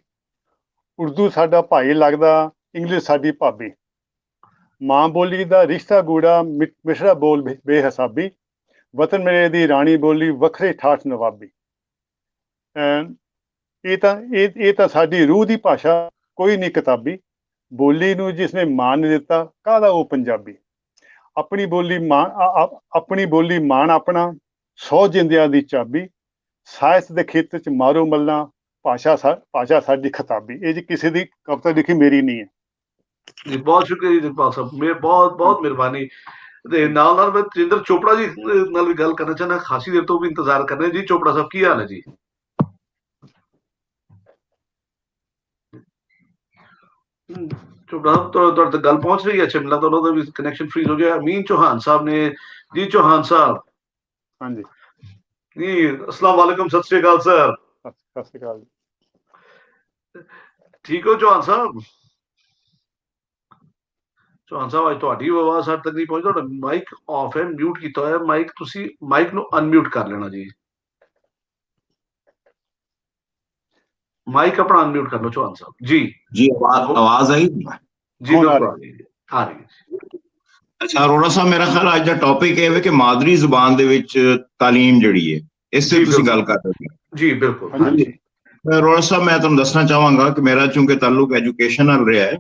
ਉਰਦੂ ਸਾਡਾ ਭਾਈ ਲੱਗਦਾ, ਇੰਗਲਿਸ਼ ਸਾਡੀ ਭਾਬੀ। ਮਾਂ ਬੋਲੀ ਦਾ ਰਿਸ਼ਤਾ ਗੂੜਾ ਮਿਸ਼ਰਾ ਬੋਲ ਬੇਹਿਸਾਬੀ, ਵਤਨ ਮੇਰੇ ਦੀ ਰਾਣੀ ਬੋਲੀ ਵੱਖਰੇ ਠਾਠ ਨਵਾਬੀ। ਇਹ ਤਾਂ ਸਾਡੀ ਰੂਹ ਦੀ ਭਾਸ਼ਾ, ਕੋਈ ਨਹੀਂ ਕਿਤਾਬੀ। ਬੋਲੀ ਨੂੰ ਜਿਸਨੇ ਮਾਣ ਨਹੀਂ ਦਿੱਤਾ, ਕਾਹਦਾ ਉਹ ਪੰਜਾਬੀ। ਆਪਣੀ ਬੋਲੀ ਮਾਣ ਆਪਣਾ, 100 ਜਿੰਦਿਆਂ ਦੀ ਚਾਬੀ। ਸਾਹਿਤ ਦੇ ਖੇਤਰ 'ਚ ਮਾਰੋ ਮੱਲਾਂ, ਭਾਸ਼ਾ ਸਾਡੀ ਖਿਤਾਬੀ। ਇਹ ਜੀ ਕਿਸੇ ਦੀ ਕਵਿਤਾ ਲਿਖੀ, ਮੇਰੀ ਨਹੀਂ ਹੈ ਜੀ। ਬਹੁਤ ਸ਼ੁਕਰੀਆ ਜੀ ਜਗਪਾਲ ਸਾਹਿਬ, ਬਹੁਤ ਮਿਹਰਬਾਨੀ। ਤੇ ਨਾਲ ਮੈਂ ਤੇਜਿੰਦਰ ਚੋਪੜਾ ਜੀ ਨਾਲ ਵੀ ਗੱਲ ਕਰਨਾ ਚਾਹੁੰਦਾ, ਖਾਸੀ ਦੇਰ ਤੋਂ ਵੀ ਇੰਤਜ਼ਾਰ ਕਰ ਰਹੇ ਜੀ। ਚੋਪੜਾ ਸਾਹਿਬ, ਕੀ ਹਾਲ ਹੈ ਜੀ? ਚੋਪੜਾ ਸਾਹਿਬ ਤੁਹਾਡੇ ਗੱਲ ਪਹੁੰਚ ਰਹੀ ਹੈ? ਅੱਛਾ, ਮਿਲਦਾ ਉਹਨਾਂ ਦਾ ਵੀ ਕਨੈਕਸ਼ਨ ਫ੍ਰੀਜ਼ ਹੋ ਗਿਆ। ਅਮੀਨ ਚੌਹਾਨ ਸਾਹਿਬ ਨੇ ਜੀ। ਚੌਹਾਨ ਸਾਹਿਬ, ਹਾਂਜੀ ਜੀ, अस्सलाम वालेकुम, सत श्री अकाल सर। ਸਤਿ ਸ਼੍ਰੀ ਅਕਾਲ। ठीक हो चौहान साहब? ਚੌਹਾਨ ਸਾਹਿਬ, ਅੱਜ ਤੁਹਾਡੀ ਆਵਾਜ਼ ਸਾਡੇ ਤੱਕ ਨਹੀਂ ਪਹੁੰਚੀ। ਤੁਹਾਡਾ ਮਾਈਕ ਆਫ ਹੈ, ਮਿਊਟ ਕੀਤਾ ਹੋਇਆ ਮਾਈਕ। ਤੁਸੀਂ ਮਾਈਕ ਨੂੰ ਅਨਮਿਊਟ ਕਰ ਲੈਣਾ ਜੀ। ਮਾਈਕ ਆਪਣਾ ਅਨਮਿਊਟ ਕਰ ਲਓ ਚੌਹਾਨ ਸਾਹਿਬ ਜੀ। जी आवाज आई ਜੀ ਬਿਲਕੁਲ ਆ ਰਹੀ ਹੈ। ਅੱਛਾ ਅਰੋੜਾ ਸਾਹਿਬ, ਮੇਰਾ ਖਿਆਲ ਅੱਜ ਦਾ ਟੌਪਿਕ ਇਹ ਹੈ ਕਿ ਮਾਦਰੀ ਜ਼ੁਬਾਨ ਦੇ ਵਿੱਚ ਤਾਲੀਮ ਜਿਹੜੀ ਹੈ, ਇਸ ਤੇ ਤੁਸੀਂ ਗੱਲ ਕਰ ਰਹੇ ਹੋ ਜੀ। ਬਿਲਕੁਲ ਹਾਂਜੀ। ਅਰੋੜਾ ਸਾਹਿਬ, ਮੈਂ ਤੁਹਾਨੂੰ ਦੱਸਣਾ ਚਾਹਾਂਗਾ ਕਿ ਮੇਰਾ ਚੂੰਕਿ ਤਾਲੁਕ ਐਜੂਕੇਸ਼ਨ ਨਾਲ ਰਿਹਾ ਹੈ,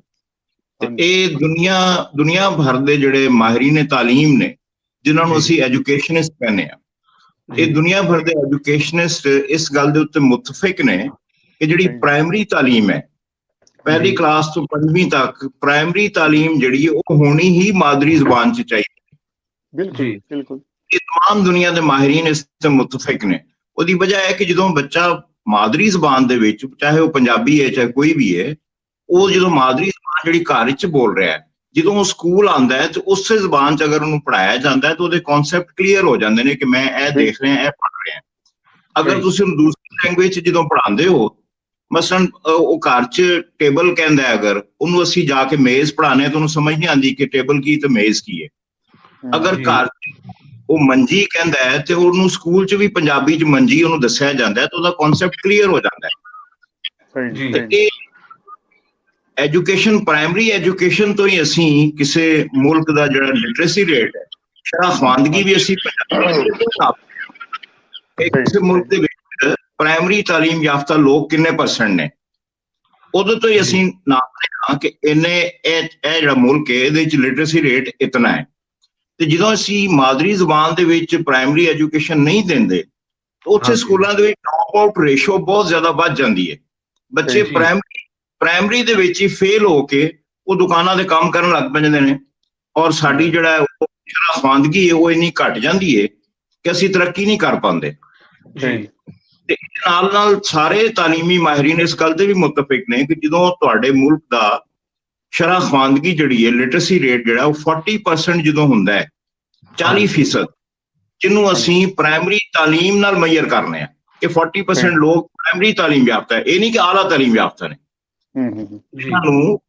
ਤੇ ਇਹ ਦੁਨੀਆ ਭਰ ਦੇ ਜਿਹੜੇ ਮਾਹਿਰੀਨ ਤਾਲੀਮ ਨੇ, ਜਿਨ੍ਹਾਂ ਨੂੰ ਅਸੀਂ ਐਜੂਕੇਸ਼ਨਿਸਟ ਕਹਿੰਦੇ ਆ, ਇਹ ਦੁਨੀਆ ਭਰ ਦੇ ਐਜੂਕੇਸ਼ਨਿਸਟ ਇਸ ਗੱਲ ਦੇ ਉੱਤੇ ਮੁਤਫਿਕ ਨੇ ਕਿ ਜਿਹੜੀ ਪ੍ਰਾਇਮਰੀ ਤਾਲੀਮ ਹੈ, ਪਹਿਲੀ ਕਲਾਸ ਤੋਂ 5ਵੀਂ ਤੱਕ ਪ੍ਰਾਇਮਰੀ ਤਾਲੀਮ ਜਿਹੜੀ ਹੈ, ਉਹ ਹੋਣੀ ਹੀ ਮਾਦਰੀ ਜ਼ੁਬਾਨ 'ਚ ਚਾਹੀਦੀ। ਬਿਲਕੁਲ ਬਿਲਕੁਲ। ਇਹ तमाम ਦੁਨੀਆ ਦੇ ਮਾਹਿਰੀਨ ਇਸ ਤੇ ਮੁਤਫਿਕ ਨੇ। ਉਹਦੀ ਵਜ੍ਹਾ ਹੈ ਕਿ ਜਦੋਂ ਬੱਚਾ ਮਾਦਰੀ ਜ਼ੁਬਾਨ ਦੇ ਵਿੱਚ, ਚਾਹੇ ਉਹ ਪੰਜਾਬੀ ਹੈ ਚਾਹੇ ਕੋਈ ਵੀ ਹੈ, ਉਹ ਜਦੋਂ ਮਾਦਰੀ ਜ਼ੁਬਾਨ ਜਿਹੜੀ ਘਰ 'ਚ ਬੋਲ ਰਿਹਾ ਹੈ, ਜਦੋਂ ਉਹ ਸਕੂਲ ਆਉਂਦਾ ਹੈ ਤੇ ਉਸੇ ਜ਼ੁਬਾਨ 'ਚ ਅਗਰ ਉਹਨੂੰ ਪੜ੍ਹਾਇਆ ਜਾਂਦਾ ਹੈ ਤਾਂ ਉਹਦੇ ਕਨਸੈਪਟ ਕਲੀਅਰ ਹੋ ਜਾਂਦੇ ਨੇ ਕਿ ਮੈਂ ਇਹ ਦੇਖ ਰਿਹਾ, ਇਹ ਪੜ੍ਹ ਰਿਹਾ। ਅਗਰ ਤੁਸੀਂ ਉਹਨੂੰ ਦੂਸਰੀ ਲੈਂਗੁਏਜ 'ਚ ਜਦੋਂ ਪੜ੍ਹਾਉਂਦੇ ਹੋ, ਮਸਲਨ ਉਹ ਘਰ 'ਚ ਟੇਬਲ ਕਹਿੰਦਾ ਹੈ, ਅਗਰ ਉਹਨੂੰ ਅਸੀਂ ਜਾ ਕੇ ਮੇਜ਼ ਪੜ੍ਹਾਉਂਦੇ ਹਾਂ ਤਾਂ ਉਹਨੂੰ ਸਮਝ ਨਹੀਂ ਆਉਂਦੀ ਕਿ ਟੇਬਲ ਕੀ ਤੇ ਮੇਜ਼ ਕੀ ਹੈ। ਅਗਰ ਘਰ ਉਹ ਮੰਜੀ ਕਹਿੰਦਾ ਹੈ ਤੇ ਉਹਨੂੰ ਸਕੂਲ 'ਚ ਵੀ ਪੰਜਾਬੀ 'ਚ ਮੰਜੀ ਉਹਨੂੰ ਦੱਸਿਆ ਜਾਂਦਾ ਹੈ ਤਾਂ ਉਹਦਾ ਕਨਸੈਪਟ ਕਲੀਅਰ ਹੋ ਜਾਂਦਾ ਹੈ। ਤੇ ਐਜੂਕੇਸ਼ਨ, ਪ੍ਰਾਇਮਰੀ ਐਜੂਕੇਸ਼ਨ ਤੋਂ ਹੀ ਅਸੀਂ ਕਿਸੇ ਮੁਲਕ ਦਾ ਜਿਹੜਾ ਲਿਟਰੇਸੀ ਰੇਟ ਹੈ, ਸ਼ਰਾਫਵਾਨਦਗੀ ਵੀ ਅਸੀਂ ਕਿਸੇ ਮੁਲਕ ਦੇ ਵਿੱਚ ਪ੍ਰਾਇਮਰੀ ਤਾਲੀਮ ਯਾਫਤਾ ਲੋਕ ਕਿੰਨੇ % ਨੇ, ਉਦੋਂ ਤੋਂ ਹੀ ਅਸੀਂ ਨਾਪਦੇ ਹਾਂ ਕਿ ਇਹ ਜਿਹੜਾ ਮੁਲਕ ਹੈ ਇਹਦੇ ਵਿੱਚ ਲਿਟਰੇਸੀ ਰੇਟ ਇਤਨਾ ਹੈ। ਤੇ ਜਦੋਂ ਅਸੀਂ ਮਾਦਰੀ ਜ਼ੁਬਾਨ ਦੇ ਵਿੱਚ ਪ੍ਰਾਇਮਰੀ ਐਜੂਕੇਸ਼ਨ ਨਹੀਂ ਦਿੰਦੇ, ਉੱਥੇ ਸਕੂਲਾਂ ਦੇ ਵਿੱਚ ਡ੍ਰੌਪ ਆਊਟ ਰੇਸ਼ੋ ਬਹੁਤ ਜ਼ਿਆਦਾ ਵੱਧ ਜਾਂਦੀ ਹੈ। ਬੱਚੇ ਪ੍ਰਾਇਮਰੀ ਦੇ ਵਿੱਚ ਹੀ ਫੇਲ ਹੋ ਕੇ ਉਹ ਦੁਕਾਨਾਂ ਦੇ ਕੰਮ ਕਰਨ ਲੱਗ ਪੈਂਦੇ ਨੇ, ਔਰ ਸਾਡੀ ਜਿਹੜਾ ਸ਼ਰਾਫਵਾਨਦਗੀ ਹੈ ਉਹ ਇੰਨੀ ਘਟ ਜਾਂਦੀ ਹੈ ਕਿ ਅਸੀਂ ਤਰੱਕੀ ਨਹੀਂ ਕਰ ਪਾਉਂਦੇ। ਤੇ ਨਾਲ ਸਾਰੇ ਤਾਲੀਮੀ ਮਾਹਿਰੀਨ ਇਸ ਗੱਲ ਤੇ ਵੀ ਮੁਤਫਿਕ ਨੇ ਕਿ ਜਦੋਂ ਤੁਹਾਡੇ ਮੁਲਕ ਦਾ ਸ਼ਰਾਫਵਾਨਦਗੀ ਜਿਹੜੀ ਹੈ, ਲਿਟਰੇਸੀ ਰੇਟ ਜਿਹੜਾ ਉਹ 40% ਜਦੋਂ ਹੁੰਦਾ ਹੈ, 40%, ਜਿਹਨੂੰ ਅਸੀਂ ਪ੍ਰਾਇਮਰੀ ਤਾਲੀਮ ਨਾਲ ਮੈਯਰ ਕਰਨੇ ਆ ਕਿ 40% ਲੋਕ ਪ੍ਰਾਇਮਰੀ ਤਾਲੀਮ ਯਾਫਤਾ ਹੈ। ਇਹ ਨਹੀਂ ਕਿ ਆਲਾ ਤਾਲੀਮ ਯਾਫਤਾ ਨੇ। ਜਿਹਨਾਂ ਨੂੰ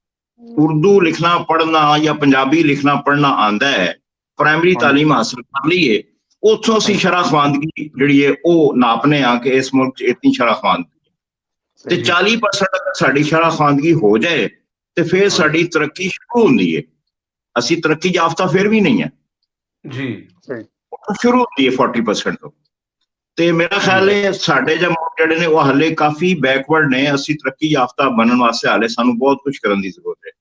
ਉਰਦੂ ਲਿਖਣਾ ਪੜ੍ਹਨਾ ਜਾਂ ਪੰਜਾਬੀ ਲਿਖਣਾ ਪੜ੍ਹਨਾ ਆਉਂਦਾ ਹੈ, ਪ੍ਰਾਇਮਰੀ ਤਾਲੀਮ ਹਾਸਲ ਕਰ ਲਈਏ, ਉੱਥੋਂ ਅਸੀਂ ਸ਼ਰਾਫਵਾਨਦਗੀ ਜਿਹੜੀ ਹੈ ਉਹ ਨਾਪਨੇ ਆ ਕਿ ਇਸ ਮੁਲਕ 'ਚ ਇਤਨੀ ਸ਼ਰਾਫਵਾਨਦਗੀ। ਤੇ 40% ਅਗਰ ਸਾਡੀ ਸ਼ਰਾਫਵਾਨਦਗੀ ਹੋ ਜਾਏ ਤੇ ਫਿਰ ਸਾਡੀ ਤਰੱਕੀ ਸ਼ੁਰੂ ਹੁੰਦੀ ਹੈ। ਅਸੀਂ ਤਰੱਕੀ ਯਾਫਤਾ ਫਿਰ ਵੀ ਨਹੀਂ ਹੈ ਜੀ, ਸ਼ੁਰੂ ਹੁੰਦੀ ਹੈ 40% ਤੋਂ। ਤੇ ਮੇਰਾ ਖਿਆਲ ਹੈ ਸਾਡੇ ਜਿਹੜੇ ਨੇ ਉਹ ਹਾਲੇ ਕਾਫੀ ਬੈਕਵਰਡ ਨੇ। ਅਸੀਂ ਤਰੱਕੀ ਯਾਫਤਾ ਬਣਨ ਵਾਸਤੇ ਹਾਲੇ ਸਾਨੂੰ ਬਹੁਤ ਕੁਝ ਕਰਨ ਦੀ ਜ਼ਰੂਰਤ ਹੈ।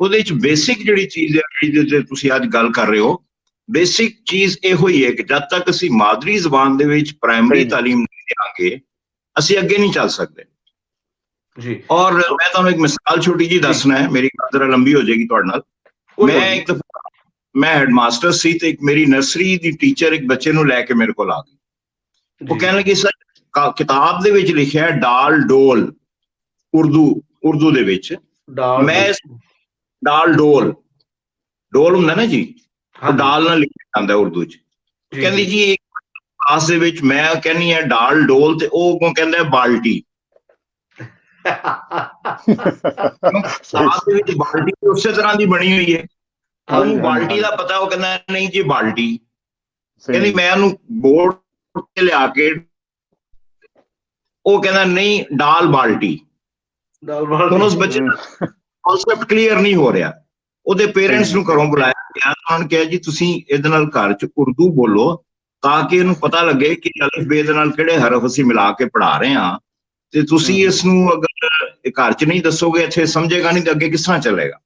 ਉਹਦੇ ਵਿੱਚ ਬੇਸਿਕ ਜਿਹੜੀ ਚੀਜ਼ ਹੈ ਜਿਹਦੇ ਤੁਸੀਂ ਅੱਜ ਗੱਲ ਕਰ ਰਹੇ ਹੋ, ਬੇਸਿਕ ਚੀਜ਼ ਇਹੋ ਹੀ ਹੈ ਕਿ ਜਦ ਤੱਕ ਅਸੀਂ ਮਾਦਰੀ ਜ਼ੁਬਾਨ ਦੇ ਵਿੱਚ ਪ੍ਰਾਇਮਰੀ ਤਾਲੀਮ ਨਹੀਂ ਦੇਵਾਂਗੇ, ਅਸੀਂ ਅੱਗੇ ਨਹੀਂ ਚੱਲ ਸਕਦੇ ਜੀ। ਔਰ ਮੈਂ ਤੁਹਾਨੂੰ ਇੱਕ ਮਿਸਾਲ ਛੋਟੀ ਜੀ ਦੱਸਣਾ ਹੈ, ਮੇਰੀ ਗੱਲ ਜ਼ਰਾ ਲੰਬੀ ਹੋ ਜਾਏਗੀ ਤੁਹਾਡੇ ਨਾਲ। ਮੈਂ ਹੈਡਮਾਸਟਰ ਸੀ ਤੇ ਇੱਕ ਮੇਰੀ ਨਰਸਰੀ ਦੀ ਟੀਚਰ ਇੱਕ ਬੱਚੇ ਨੂੰ ਲੈ ਕੇ ਮੇਰੇ ਕੋਲ ਆ ਗਈ। ਉਹ ਕਹਿਣ ਲੱਗੀ, ਸਰ ਕਿਤਾਬ ਦੇ ਵਿੱਚ ਲਿਖਿਆ ਡਾਲ ਡੋਲ, ਉਰਦੂ ਦੇ ਵਿੱਚ। ਮੈਂ ਡਾਲ ਡੋਲ ਹੁੰਦਾ ਨਾ ਜੀ, ਉਹ ਡਾਲ ਨਾਲ ਲਿਖਿਆ ਜਾਂਦਾ ਉਰਦੂ 'ਚ। ਕਹਿੰਦੀ ਜੀ ਇੱਕ ਕਲਾਸ ਦੇ ਵਿੱਚ ਮੈਂ ਕਹਿੰਦੀ ਆ ਡਾਲ ਡੋਲ ਤੇ ਉਹ ਕਹਿੰਦਾ ਬਾਲਟੀ। ਕਲਾਸ ਦੇ ਵਿੱਚ ਬਾਲਟੀ ਉਸੇ ਤਰ੍ਹਾਂ ਦੀ ਬਣੀ ਹੋਈ ਹੈ, ਉਹਨੂੰ ਬਾਲਟੀ ਦਾ ਪਤਾ, ਉਹ ਕਹਿੰਦਾ ਨਹੀਂ ਜੀ ਬਾਲਟੀ। ਕਹਿੰਦੀ ਮੈਂ ਉਹਨੂੰ ਬੋਰਡ ਤੇ ਲਿਆ ਕੇ, ਉਹ ਕਹਿੰਦਾ ਨਹੀਂ ਡਾਲ ਬਾਲਟੀ। ਹੁਣ ਉਸ ਬੱਚੇ ਦਾ ਕਨਸੈਪਟ ਕਲੀਅਰ ਨਹੀਂ ਹੋ ਰਿਹਾ। ਉਹਦੇ ਪੇਰੈਂਟਸ ਨੂੰ ਘਰੋਂ ਬੁਲਾਇਆ ਗਿਆ, ਉਹਨਾਂ ਨੇ ਕਿਹਾ ਜੀ ਤੁਸੀਂ ਇਹਦੇ ਨਾਲ ਘਰ 'ਚ ਉਰਦੂ ਬੋਲੋ ਤਾਂ ਕਿ ਇਹਨੂੰ ਪਤਾ ਲੱਗੇ ਕਿ ਅਲਿਫ ਬੇ ਦੇ ਨਾਲ ਕਿਹੜੇ ਹਰਫ ਅਸੀਂ ਮਿਲਾ ਕੇ ਪੜ੍ਹਾ ਰਹੇ ਹਾਂ, ਤੇ ਤੁਸੀਂ ਇਸ ਨੂੰ ਅਗਰ ਘਰ 'ਚ ਨਹੀਂ ਦੱਸੋਗੇ ਇੱਥੇ ਸਮਝੇਗਾ ਨਹੀਂ ਤੇ ਅੱਗੇ ਕਿਸ ਤਰ੍ਹਾਂ ਚੱਲੇਗਾ।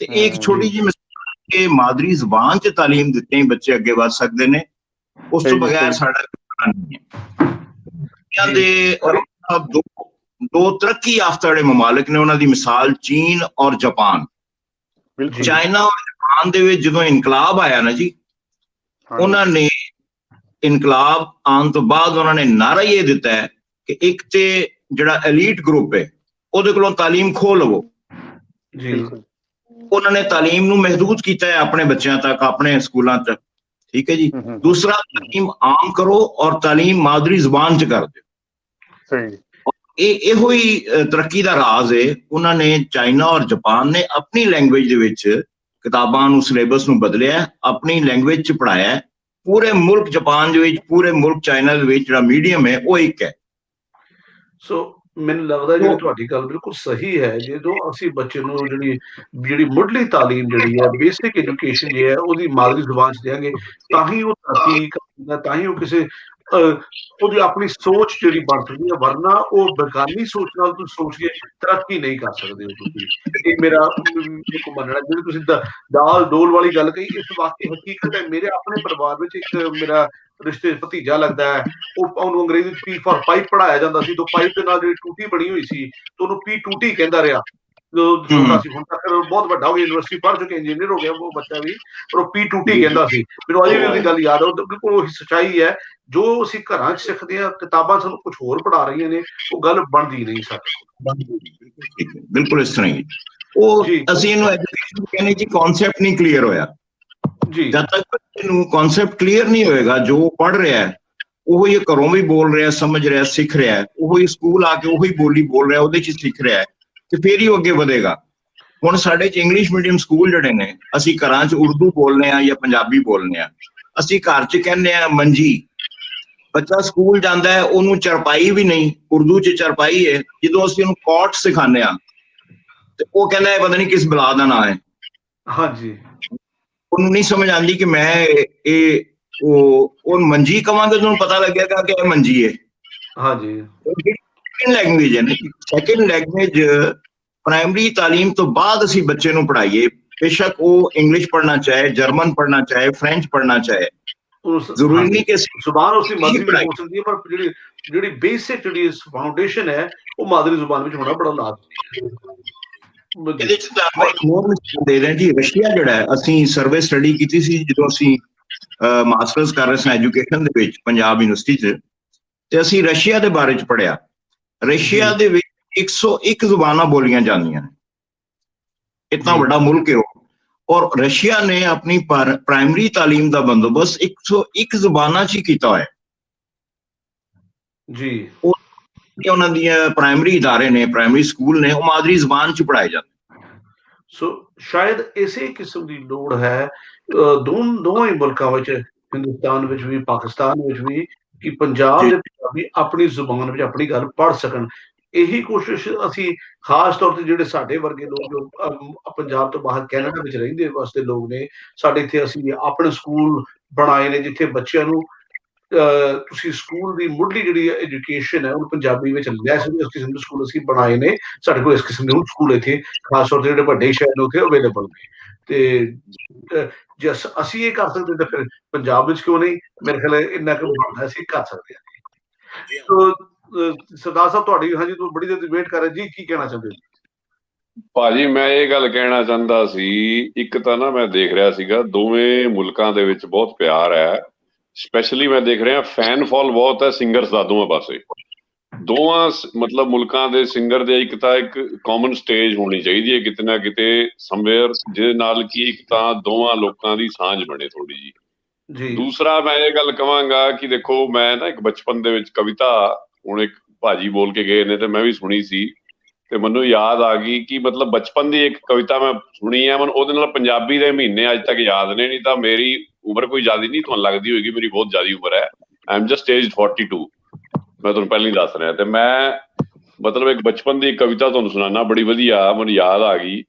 ਤੇ ਇਹ ਇੱਕ ਛੋਟੀ ਜਿਹੀ ਮਿਸਾਲ ਕਿ ਮਾਦਰੀ ਜ਼ੁਬਾਨ 'ਚ ਤਾਲੀਮ ਦਿੱਤੇ ਹੀ ਬੱਚੇ ਅੱਗੇ ਵੱਧ ਸਕਦੇ ਨੇ, ਉਸ ਤੋਂ ਬਗੈਰ ਸਾਡਾ ਕੋਈ ਨਹੀਂ ਹੈ। ਦੇ ਦੋ ਤਰੱਕੀ ਯਾਫਤਾ ਜਿਹੜੇ ਮਮਾਲਿਕ ਨੇ ਉਹਨਾਂ ਦੀ ਮਿਸਾਲ ਚੀਨ ਔਰ ਜਾਪਾਨ। ਚਾਈਨਾ ਔਰ ਜਾਪਾਨ ਦੇ ਵਿੱਚ ਜਦੋਂ ਇਨਕਲਾਬ ਆਇਆ ਨਾ ਜੀ, ਉਹਨਾਂ ਨੇ ਇਨਕਲਾਬ ਆਉਣ ਤੋਂ ਬਾਅਦ ਉਹਨਾਂ ਨੇ ਨਾਰਾ ਇਹ ਦਿੱਤਾ ਹੈ ਕਿ ਇੱਕ ਤੇ ਜਿਹੜਾ ਐਲੀਟ ਗਰੁੱਪ ਹੈ ਉਹਦੇ ਕੋਲੋਂ ਤਾਲੀਮ ਖੋਹ ਲਵੋ। ਉਹਨਾਂ ਨੇ ਤਾਲੀਮ ਨੂੰ ਮਹਿਦੂਦ ਕੀਤਾ ਹੈ ਆਪਣੇ ਬੱਚਿਆਂ ਤੱਕ, ਆਪਣੇ ਸਕੂਲਾਂ ਤੱਕ, ਠੀਕ ਹੈ ਜੀ। ਦੂਸਰਾ, ਤਾਲੀਮ ਆਮ ਕਰੋ ਔਰ ਤਾਲੀਮ ਮਾਦਰੀ ਜ਼ੁਬਾਨ 'ਚ ਕਰ ਦਿਓ। ਇਹੋ ਹੀ ਤਰੱਕੀ ਦਾ ਰਾਜ਼ ਹੈ। ਉਹਨਾਂ ਨੇ ਚਾਈਨਾ ਔਰ ਜਾਪਾਨ ਨੇ ਆਪਣੀ ਲੈਂਗੁਏਜ ਦੇ ਵਿੱਚ ਕਿਤਾਬਾਂ ਨੂੰ, ਸਿਲੇਬਸ ਨੂੰ ਬਦਲਿਆ, ਆਪਣੀ ਲੈਂਗੁਏਜ 'ਚ ਪੜ੍ਹਾਇਆ। ਪੂਰੇ ਮੁਲਕ ਜਾਪਾਨ ਦੇ ਵਿੱਚ, ਪੂਰੇ ਮੁਲਕ ਚਾਈਨਾ ਦੇ ਵਿੱਚ ਜਿਹੜਾ ਮੀਡੀਅਮ ਹੈ ਉਹ ਇੱਕ ਹੈ। ਸੋ ਮੈਨੂੰ ਲੱਗਦਾ ਜਿਹੜੀ ਤੁਹਾਡੀ ਗੱਲ ਬਿਲਕੁਲ ਸਹੀ ਹੈ। ਜਦੋਂ ਅਸੀਂ ਬੱਚੇ ਨੂੰ ਜਿਹੜੀ ਮੁੱਢਲੀ ਤਾਲੀਮ ਜਿਹੜੀ ਹੈ, ਬੇਸਿਕ ਐਜੂਕੇਸ਼ਨ ਜਿਹੜੀ ਹੈ ਉਹਦੀ ਮਾਦਰੀ ਜ਼ੁਬਾਨ 'ਚ ਦੇਵਾਂਗੇ ਤਾਂ ਹੀ ਉਹ ਤਰੱਕੀ ਕਰਦਾ, ਤਾਂ ਹੀ ਉਹ ਕਿਸੇ ਉਹਦੀ ਆਪਣੀ ਸੋਚ ਜਿਹੜੀ ਬਣ ਸਕਦੀ ਹੈ। ਵਰਨਾ ਉਹ ਬੇਗਾਨੀ ਸੋਚ ਨਾਲ ਤੁਸੀਂ ਸੋਚ ਕੇ ਤਰੱਕੀ ਨਹੀਂ ਕਰ ਸਕਦੇ ਹੋ ਤੁਸੀਂ। ਇਹ ਮੇਰਾ ਮੰਨਣਾ। ਜਿਹੜੀ ਤੁਸੀਂ ਦਾਲ ਡੋਲ ਵਾਲੀ ਗੱਲ ਕਹੀ, ਇਸ ਵਾਕਈ ਹਕੀਕਤ ਹੈ। ਮੇਰੇ ਆਪਣੇ ਪਰਿਵਾਰ ਵਿੱਚ ਇੱਕ ਮੇਰਾ ਰਿਸ਼ਤੇ ਭਤੀਜਾ ਲੱਗਦਾ ਹੈ, ਉਹਨੂੰ ਅੰਗਰੇਜ਼ੀ ਵਿੱਚ ਪੀ ਫॉर ਪਾਈਪ ਪੜ੍ਹਾਇਆ ਜਾਂਦਾ ਸੀ। ਤੋਂ ਪਾਈਪ ਦੇ ਨਾਲ ਜਿਹੜੀ ਟੂਟੀ ਬਣੀ ਹੋਈ ਸੀ ਤੇ ਉਹਨੂੰ ਪੀ ਟੂਟੀ ਕਹਿੰਦਾ ਰਿਹਾ ਜਦੋਂ ਛੋਟਾ ਸੀ। ਹੁਣ ਤੱਕ ਬਹੁਤ ਵੱਡਾ ਹੋ ਗਿਆ, ਯੂਨੀਵਰਸਿਟੀ ਪੜ੍ਹ ਚੁੱਕੇ, ਇੰਜੀਨੀਅਰ ਹੋ ਗਿਆ ਉਹ ਬੱਚਾ ਵੀ, ਪਰ ਉਹ ਪੀ ਟੂਟੀ ਕਹਿੰਦਾ ਸੀ। ਮੈਨੂੰ ਅਜੇ ਵੀ ਉਹਦੀ ਗੱਲ ਯਾਦ ਹੈ। ਬਿਲਕੁਲ ਉਹੀ ਸੱਚਾਈ ਹੈ। ਜੋ ਅਸੀਂ ਘਰਾਂ 'ਚ ਸਿੱਖਦੇ ਹਾਂ, ਕਿਤਾਬਾਂ ਸਾਨੂੰ ਕੁਝ ਹੋਰ ਪੜ੍ਹਾ ਰਹੀਆਂ ਨੇ, ਉਹ ਗੱਲ ਬਣਦੀ ਨਹੀਂ ਸਾਡੇ। ਬਿਲਕੁਲ ਇਸ ਤਰ੍ਹਾਂ ਹੀ ਉਹ ਅਸੀਂ ਇਹਨੂੰ ਐਜੂਕੇਸ਼ਨ ਕਹਿੰਦੇ ਜੀ, ਕਨਸੈਪਟ ਨਹੀਂ ਕਲੀਅਰ ਹੋਇਆ ਜੀ। ਜਦ ਤੱਕ ਬੱਚੇ ਨੂੰ ਕਨਸੈਪਟ ਕਲੀਅਰ ਨਹੀਂ ਹੋਏਗਾ, ਜੋ ਪੜ੍ਹ ਰਿਹਾ ਹੈ ਉਹ ਹੀ ਘਰੋਂ ਵੀ ਬੋਲ ਰਿਹਾ, ਸਮਝ ਰਿਹਾ, ਸਿੱਖ ਰਿਹਾ, ਉਹ ਹੀ ਸਕੂਲ ਆ ਕੇ ਉਹੀ ਬੋਲੀ ਬੋਲ ਰਿਹਾ, ਉਹਦੇ 'ਚ ਸਿੱਖ ਰਿਹਾ, ਤੇ ਫਿਰ ਹੀ ਉਹ ਅੱਗੇ ਵਧੇਗਾ। ਹੁਣ ਸਾਡੇ 'ਚ ਇੰਗਲਿਸ਼ ਮੀਡੀਅਮ ਸਕੂਲ ਜਿਹੜੇ ਨੇ, ਅਸੀਂ ਘਰਾਂ 'ਚ ਉਰਦੂ ਬੋਲਨੇ ਆ ਜਾਂ ਪੰਜਾਬੀ ਬੋਲਨੇ ਆ। ਅਸੀਂ ਘਰ 'ਚ ਕਹਿੰਦੇ ਆ ਮੰਜੀ, ਬੱਚਾ ਸਕੂਲ ਜਾਂਦਾ ਹੈ ਉਹਨੂੰ ਚਰਪਾਈ ਵੀ ਨਹੀਂ, ਉਰਦੂ 'ਚ ਚਰਪਾਈ ਹੈ। ਜਦੋਂ ਅਸੀਂ ਉਹਨੂੰ ਕੌਟ ਸਿਖਾਉਂਦੇ ਆ ਤੇ ਉਹ ਕਹਿੰਦਾ ਹੈ ਪਤਾ ਨਹੀਂ ਕਿਸ ਬਲਾ ਦਾ ਨਾਂ ਹੈ। ਹਾਂਜੀ, ਉਹਨੂੰ ਨਹੀਂ ਸਮਝ ਆਉਂਦੀ ਕਿ ਮੈਂ ਉਹ ਮੰਜੀ ਕਵਾਂਗੇ ਤੁਹਾਨੂੰ ਪਤਾ ਲੱਗੇਗਾ ਕਿ ਇਹ ਮੰਜੀ ਹੈ। ਹਾਂਜੀ, ਸੈਕਿੰਡ ਲੈਂਗੁਏਜ ਹੈ ਨਾ। ਸੈਕਿੰਡ ਲੈਂਗੁਏਜ ਪ੍ਰਾਇਮਰੀ ਤਾਲੀਮ ਤੋਂ ਬਾਅਦ ਅਸੀਂ ਬੱਚੇ ਨੂੰ ਪੜ੍ਹਾਈਏ, ਬੇਸ਼ੱਕ ਉਹ ਇੰਗਲਿਸ਼ ਪੜ੍ਹਨਾ ਚਾਹੇ, ਜਰਮਨ ਪੜ੍ਹਨਾ ਚਾਹੇ, ਫ੍ਰੈਂਚ ਪੜ੍ਹਨਾ ਚਾਹੇ, ਜ਼ਰੂਰੀ ਨਹੀਂ ਕਿ ਜ਼ੁਬਾਨ ਉਸਦੀ ਮਾਦਰੀ ਵਿੱਚ ਹੋ ਸਕਦੀ ਹੈ, ਪਰ ਜਿਹੜੀ ਬੇਸਿਕ ਜਿਹੜੀ ਫਾਊਂਡੇਸ਼ਨ ਹੈ ਉਹ ਮਾਦਰੀ ਜ਼ੁਬਾਨ ਵਿੱਚ ਹੋਣਾ ਬੜਾ ਲਾਜ਼ਮੀ ਹੈ। ਇਹਦੇ 'ਚ ਤਾਂ ਇੱਕ ਹੋਰ ਮਿਸਾਲ ਦੇ ਰਹੇ ਜੀ। ਰਸ਼ੀਆ ਜਿਹੜਾ ਹੈ, ਅਸੀਂ ਸਰਵੇ ਸਟੱਡੀ ਕੀਤੀ ਸੀ ਜਦੋਂ ਅਸੀਂ ਮਾਸਟਰਸ ਕਰ ਰਹੇ ਸਾਂ ਐਜੂਕੇਸ਼ਨ ਦੇ ਵਿੱਚ ਪੰਜਾਬ ਯੂਨੀਵਰਸਿਟੀ 'ਚ, ਤੇ ਅਸੀਂ ਰਸ਼ੀਆ ਦੇ ਬਾਰੇ 'ਚ ਪੜ੍ਹਿਆ। ਰਸ਼ੀਆ ਦੇ ਵਿੱਚ 101 ਜ਼ੁਬਾਨਾਂ ਬੋਲੀਆਂ ਜਾਂਦੀਆਂ ਨੇ। ਇਤਨਾ ਵੱਡਾ ਮੁਲਕ ਹੈ ਉਹ, ਔਰ ਰਸ਼ੀਆ ਨੇ ਆਪਣੀ ਪ੍ਰਾਇਮਰੀ ਤਾਲੀਮ ਦਾ ਬੰਦੋਬਸਤ 101 ਜ਼ੁਬਾਨਾਂ 'ਚ ਹੀ ਕੀਤਾ ਹੋਇਆ ਜੀ। ਉਹਨਾਂ ਦੀਆਂ ਪ੍ਰਾਇਮਰੀ ਇਦਾਰੇ ਨੇ, ਪ੍ਰਾਇਮਰੀ ਸਕੂਲ ਨੇ, ਉਹ ਮਾਦਰੀ ਜ਼ੁਬਾਨ 'ਚ ਪੜ੍ਹਾਏ ਜਾਂਦੇ। ਸੋ ਸ਼ਾਇਦ ਇਸੇ ਕਿਸਮ ਦੀ ਲੋੜ ਹੈ ਦੋਵੇਂ ਮੁਲਕਾਂ ਵਿੱਚ, ਹਿੰਦੁਸਤਾਨ ਵਿੱਚ ਵੀ, ਪਾਕਿਸਤਾਨ ਵਿੱਚ ਵੀ, ਕਿ ਪੰਜਾਬ ਦੇ ਪੰਜਾਬੀ ਆਪਣੀ ਜ਼ੁਬਾਨ ਵਿੱਚ ਆਪਣੀ ਗੱਲ ਪੜ੍ਹ ਸਕਣ। ਇਹੀ ਕੋਸ਼ਿਸ਼ ਅਸੀਂ ਖਾਸ ਤੌਰ ਤੇ ਜਿਹੜੇ ਸਾਡੇ ਵਰਗੇ ਲੋਕ ਜੋ ਪੰਜਾਬ ਤੋਂ ਬਾਹਰ ਕੈਨੇਡਾ ਵਿੱਚ ਰਹਿੰਦੇ ਵਾਸਤੇ ਲੋਕ ਨੇ, ਸਾਡੇ ਇੱਥੇ ਅਸੀਂ ਆਪਣੇ ਸਕੂਲ ਬਣਾਏ ਨੇ ਜਿੱਥੇ ਬੱਚਿਆਂ ਨੂੰ ਤੁਸੀਂ ਸਕੂਲ ਦੀ ਮੁੱਢਲੀ ਜਿਹੜੀ ਐਜੂਕੇਸ਼ਨ ਹੈ ਉਹਨੂੰ ਪੰਜਾਬੀ ਵਿੱਚ ਲੈ ਸਕਦੇ। ਇਸ ਕਿਸਮ ਦੇ ਸਕੂਲ ਅਸੀਂ ਬਣਾਏ ਨੇ। ਸਾਡੇ ਕੋਲ ਇਸ ਕਿਸਮ ਦੇ ਸਕੂਲ ਇੱਥੇ ਖਾਸ ਤੌਰ ਤੇ ਜਿਹੜੇ ਵੱਡੇ ਸ਼ਹਿਰ ਨੇ ਉੱਥੇ ਅਵੇਲੇਬਲ ਨੇ। ਤੇ ਜੇ ਅਸੀਂ ਇਹ ਕਰ ਸਕਦੇ ਤਾਂ ਫਿਰ ਪੰਜਾਬ ਵਿੱਚ ਕਿਉਂ ਨਹੀਂ? ਮੇਰੇ ਖਿਆਲ ਇੰਨਾ ਕੁ ਬਣਦਾ ਅਸੀਂ ਕਰ ਸਕਦੇ ਹਾਂ। ਸਰਦਾਰ ਸਾਹਿਬ ਤੁਹਾਡੀ, ਹਾਂਜੀ, ਤੂੰ ਬੜੀ ਦੇਰ ਵੇਟ ਕਰ ਰਹੇ ਜੀ, ਕੀ ਕਹਿਣਾ ਚਾਹੁੰਦੇ ਹੋ? ਭਾਜੀ ਮੈਂ ਇਹ ਗੱਲ ਕਹਿਣਾ ਚਾਹੁੰਦਾ ਸੀ, ਇੱਕ ਤਾਂ ਨਾ ਮੈਂ ਦੇਖ ਰਿਹਾ ਸੀਗਾ ਦੋਵੇਂ ਮੁਲਕਾਂ ਦੇ ਵਿੱਚ ਬਹੁਤ ਪਿਆਰ ਹੈ। ਸਪੈਸ਼ਲੀ ਮੈਂ ਦੇਖ ਰਿਹਾ ਫੈਨ ਫॉल ਬਹੁਤ ਹੈ ਸਿੰਗਰਸ ਦਾ ਦੋਵਾਂ ਪਾਸੇ। ਦੋਵਾਂ ਮਤਲਬ ਮੁਲਕਾਂ ਦੇ ਸਿੰਗਰ ਦੇ ਇੱਕ ਤਾਂ ਇੱਕ ਕਾਮਨ ਸਟੇਜ ਹੋਣੀ ਚਾਹੀਦੀ ਹੈ ਕਿਤੇ ਨਾ ਕਿਤੇ ਸਮਵੇਅਰ, ਜਿਹਦੇ ਨਾਲ ਕਿ ਇੱਕ ਤਾਂ ਦੋਵਾਂ ਲੋਕਾਂ ਦੀ ਸਾਂਝ ਬਣੇ ਥੋੜੀ ਜੀ। ਦੂਸਰਾ ਮੈਂ ਇਹ ਗੱਲ ਕਹਾਂਗਾ ਕਿ ਦੇਖੋ, ਮੈਂ ਨਾ ਇੱਕ ਬਚਪਨ ਦੇ ਵਿੱਚ ਕਵਿਤਾ, ਹੁਣ ਇੱਕ ਭਾਜੀ ਬੋਲ ਕੇ ਗਏ ਨੇ ਤੇ ਮੈਂ ਵੀ ਸੁਣੀ ਸੀ ਤੇ ਮੈਨੂੰ ਯਾਦ ਆ ਗਈ ਕਿ ਮਤਲਬ ਬਚਪਨ ਦੀ ਇੱਕ ਕਵਿਤਾ ਮੈਂ ਸੁਣੀ ਹੈ। ਮੈਨੂੰ ਉਹਦੇ ਨਾਲ ਪੰਜਾਬੀ ਦੇ ਮਹੀਨੇ ਅੱਜ ਤੱਕ ਯਾਦ ਨੇ, ਨਹੀਂ ਤਾਂ ਮੇਰੀ ਉਮਰ ਕੋਈ ਜ਼ਿਆਦਾ ਨਹੀਂ ਤੁਹਾਨੂੰ ਲੱਗਦੀ ਹੋਏਗੀ, ਮੇਰੀ ਬਹੁਤ ਜ਼ਿਆਦਾ ਉਮਰ ਹੈ। ਆਈ ਐਮ ਜਸਟ ਏਜਡ 42, ਮੈਂ ਤੁਹਾਨੂੰ ਪਹਿਲਾਂ ਹੀ ਦੱਸ ਰਿਹਾ। ਤੇ ਮੈਂ ਮਤਲਬ ਇੱਕ ਬਚਪਨ ਦੀ ਕਵਿਤਾ ਤੁਹਾਨੂੰ ਸੁਣਾਉਣਾ, ਬੜੀ ਵਧੀਆ, ਮੈਨੂੰ ਯਾਦ ਆ ਗਈ।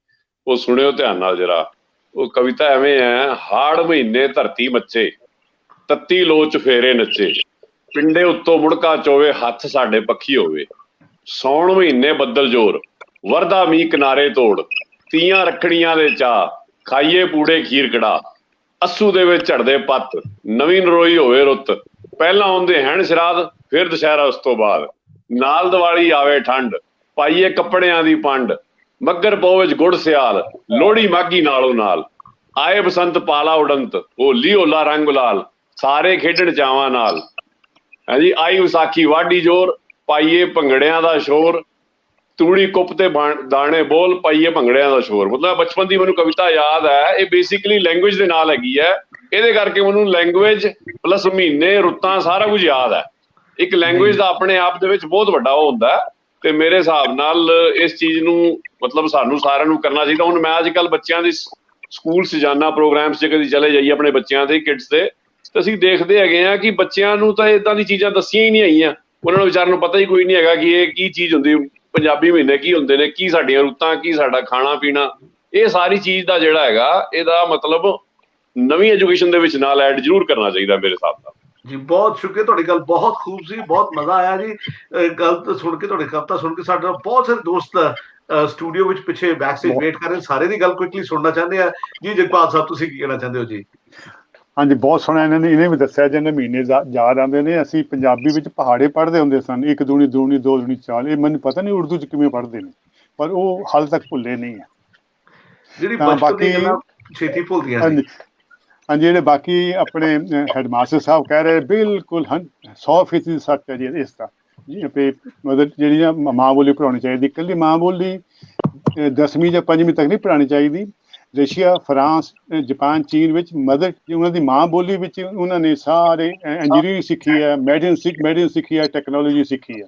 ਉਹ ਸੁਣਿਓ ਧਿਆਨ ਨਾਲ ਜਰਾ। ਉਹ ਕਵਿਤਾ ਐਵੇਂ ਹੈ, ਹਾੜ ਮਹੀਨੇ ਧਰਤੀ ਮੱਚੇ, ਤੱਤੀ ਲੋਚ ਫੇਰੇ ਨੱਚੇ, ਪਿੰਡੇ ਉੱਤੋਂ ਮੁੜਕਾ ਚੋਵੇ, ਹੱਥ ਸਾਡੇ ਪੱਖੀ ਹੋਵੇ। ਸੌਣ ਮਹੀਨੇ ਬੱਦਲ ਜ਼ੋਰ, ਵਰਦਾ ਮੀਂਹ ਕਿਨਾਰੇ ਤੋੜ, ਤੀਆਂ ਰੱਖੜੀਆਂ ਦੇ ਚਾਅ, ਖਾਈਏ ਪੂੜੇ ਖੀਰ ਕੜਾ। ਅੱਸੂ ਦੇ ਵਿੱਚ ਝੜਦੇ ਪੱਤ, ਨਵੀਂ ਨਰੋਈ ਹੋਵੇ ਰੁੱਤ, ਪਹਿਲਾਂ ਆਉਂਦੇ ਹੈਣ ਸ਼ਰਾਧ, ਫਿਰ ਦੁਸ਼ਹਿਰਾ ਉਸ ਤੋਂ ਬਾਅਦ। ਨਾਲ ਦੀਵਾਲੀ ਆਵੇ ਠੰਡ, ਪਾਈਏ ਕੱਪੜਿਆਂ ਦੀ ਪੰਡ, ਮੱਘਰ ਪੋ ਵਿੱਚ ਗੁੜ ਸਿਆਲ, ਲੋਹੜੀ ਮਾਘੀ ਨਾਲੋਂ ਨਾਲ। ਆਏ ਬਸੰਤ ਪਾਲਾ ਉਡੰਤ, ਹੋਲੀ ਹੋਲਾ ਰੰਗ ਗੁਲਾਲ, ਸਾਰੇ ਖੇਡਣ ਚਾਵਾਂ ਨਾਲ। ਹੈ ਜੀ, ਆਈ ਵਿਸਾਖੀ ਵਾਢੀ ਜ਼ੋਰ, ਪਾਈਏ ਭੰਗੜਿਆਂ ਦਾ ਸ਼ੋਰ, ਤੂੜੀ ਕੁੱਪ ਤੇ ਦਾਣੇ ਬੋਲ, ਪਾਈਏ ਭੰਗੜਿਆਂ ਦਾ ਸ਼ੋਰ। ਮਤਲਬ ਬਚਪਨ ਦੀ ਮੈਨੂੰ ਕਵਿਤਾ ਯਾਦ ਹੈ। ਇਹ ਬੇਸਿਕਲੀ ਲੈਂਗੁਏਜ ਦੇ ਨਾਲ ਹੈਗੀ ਹੈ। ਇਹਦੇ ਕਰਕੇ ਮੈਨੂੰ ਲੈਂਗੁਏਜ ਪਲੱਸ ਮਹੀਨੇ ਰੁੱਤਾਂ ਸਾਰਾ ਕੁਝ ਯਾਦ ਹੈ। ਇੱਕ ਲੈਂਗੁਏਜ ਦਾ ਆਪਣੇ ਆਪ ਦੇ ਵਿੱਚ ਬਹੁਤ ਵੱਡਾ ਉਹ ਹੁੰਦਾ। ਤੇ ਮੇਰੇ ਹਿਸਾਬ ਨਾਲ ਇਸ ਚੀਜ਼ ਨੂੰ ਮਤਲਬ ਸਾਨੂੰ ਸਾਰਿਆਂ ਨੂੰ ਕਰਨਾ ਚਾਹੀਦਾ। ਹੁਣ ਮੈਂ ਅੱਜ ਕੱਲ੍ਹ ਬੱਚਿਆਂ ਦੀ ਸਕੂਲ ਸਜਾਨਾ ਪ੍ਰੋਗਰਾਮਸ 'ਚ ਕਦੀ ਚਲੇ ਜਾਈਏ ਆਪਣੇ ਬੱਚਿਆਂ ਦੇ ਕਿਡਸ ਦੇ, ਤੇ ਅਸੀਂ ਦੇਖਦੇ ਹੈਗੇ ਆ ਕਿ ਬੱਚਿਆਂ ਨੂੰ ਤਾਂ ਏਦਾਂ ਦੀ ਚੀਜ਼ਾਂ ਦੱਸੀਆਂ ਹੀ ਨਹੀਂ ਆਈਆਂ। ਉਹਨਾਂ ਨੂੰ ਵਿਚਾਰਿਆਂ ਨੂੰ ਪਤਾ ਹੀ ਕੋਈ ਨਹੀਂ ਹੈਗਾ ਕਿ ਇਹ ਕੀ ਚੀਜ਼ ਹੁੰਦੀ, ਪੰਜਾਬੀ ਮਹੀਨੇ ਕੀ ਹੁੰਦੇ ਨੇ, ਕੀ ਸਾਡੀਆਂ ਰੁੱਤਾਂ, ਕੀ ਸਾਡਾ ਖਾਣਾ ਪੀਣਾ। ਇਹ ਸਾਰੀ ਚੀਜ਼ ਦਾ ਜਿਹੜਾ ਹੈਗਾ ਇਹਦਾ ਮਤਲਬ ਨਵੀਂ ਐਜੂਕੇਸ਼ਨ ਦੇ ਵਿੱਚ ਨਾਲ ਐਡ ਜ਼ਰੂਰ ਕਰਨਾ ਚਾਹੀਦਾ ਮੇਰੇ ਹਿਸਾਬ ਨਾਲ। ਜੀ ਬਹੁਤ ਸ਼ੁਕਰੀਆ, ਤੁਹਾਡੀ ਗੱਲ ਬਹੁਤ ਖੂਬ ਸੀ, ਬਹੁਤ ਮਜ਼ਾ ਆਇਆ ਜੀ। ਗੱਲ ਸੁਣ ਕੇ, ਤੁਹਾਡੀ ਕਵਿਤਾ ਸੁਣ ਕੇ ਸਾਡੇ ਨਾਲ ਬਹੁਤ ਸਾਰੇ ਦੋਸਤ ਸਟੂਡੀਓ ਵਿੱਚ ਪਿੱਛੇ ਬੈਕ ਸਟੇਜ ਵੇਟ ਕਰ ਰਹੇ, ਸਾਰੇ ਦੀ ਗੱਲ ਕੁਇਕਲੀ ਸੁਣਨਾ ਚਾਹੁੰਦੇ ਆ। ਜੀ ਜਗਪਾਲ ਸਾਹਿਬ, ਤੁਸੀਂ ਕੀ ਕਹਿਣਾ ਚਾਹੁੰਦੇ ਹੋ ਜੀ? ਹਾਂਜੀ, ਬਹੁਤ ਸੋਹਣਾ ਇਹਨੇ ਵੀ ਦੱਸਿਆ ਜਿਹਨੇ ਮਹੀਨੇ ਯਾਦ ਆਉਂਦੇ ਨੇ। ਅਸੀਂ ਪੰਜਾਬੀ ਵਿੱਚ ਪਹਾੜੇ ਪੜ੍ਹਦੇ ਹੁੰਦੇ ਸਨ, 1 ਦੂਣੀ 2 ਦੂਣੀ 2 ਦੂਣੀ 4। ਇਹ ਮੈਨੂੰ ਪਤਾ ਨਹੀਂ ਉਰਦੂ 'ਚ ਕਿਵੇਂ ਪੜ੍ਹਦੇ ਨੇ, ਪਰ ਉਹ ਹਾਲੇ ਤੱਕ ਭੁੱਲੇ ਨਹੀਂ ਹੈ। ਜਿਹੜੀ ਬਚਪਨ ਦੀ ਗੱਲਾਂ ਛੇਤੀ ਭੁੱਲਦੀਆਂ ਨੇ। ਹਾਂਜੀ, ਜਿਹੜੇ ਬਾਕੀ ਆਪਣੇ ਹੈਡਮਾਸਟਰ ਸਾਹਿਬ ਕਹਿ ਰਹੇ ਬਿਲਕੁਲ 100% ਸੱਚ ਹੈ ਜੀ ਇਸ ਦਾ। ਮਤਲਬ ਜਿਹੜੀ ਮਾਂ ਬੋਲੀ ਪੜ੍ਹਾਉਣੀ ਚਾਹੀਦੀ। ਇਕੱਲੀ ਮਾਂ ਬੋਲੀ 10ਵੀਂ ਜਾਂ 5ਵੀਂ ਤੱਕ ਨਹੀਂ ਪੜ੍ਹਾਉਣੀ ਚਾਹੀਦੀ। ਰਸ਼ੀਆ, ਫਰਾਂਸ, ਜਾਪਾਨ, ਚੀਨ ਵਿੱਚ ਮਦਰ ਉਹਨਾਂ ਦੀ ਮਾਂ ਬੋਲੀ ਵਿੱਚ ਉਹਨਾਂ ਨੇ ਸਾਰੇ ਇੰਜੀਨੀਅਰਿੰਗ ਸਿੱਖੀ ਹੈ, ਮੈਡੀਸਨ ਸਿੱਖੀ ਹੈ, ਟੈਕਨੋਲੋਜੀ ਸਿੱਖੀ ਹੈ।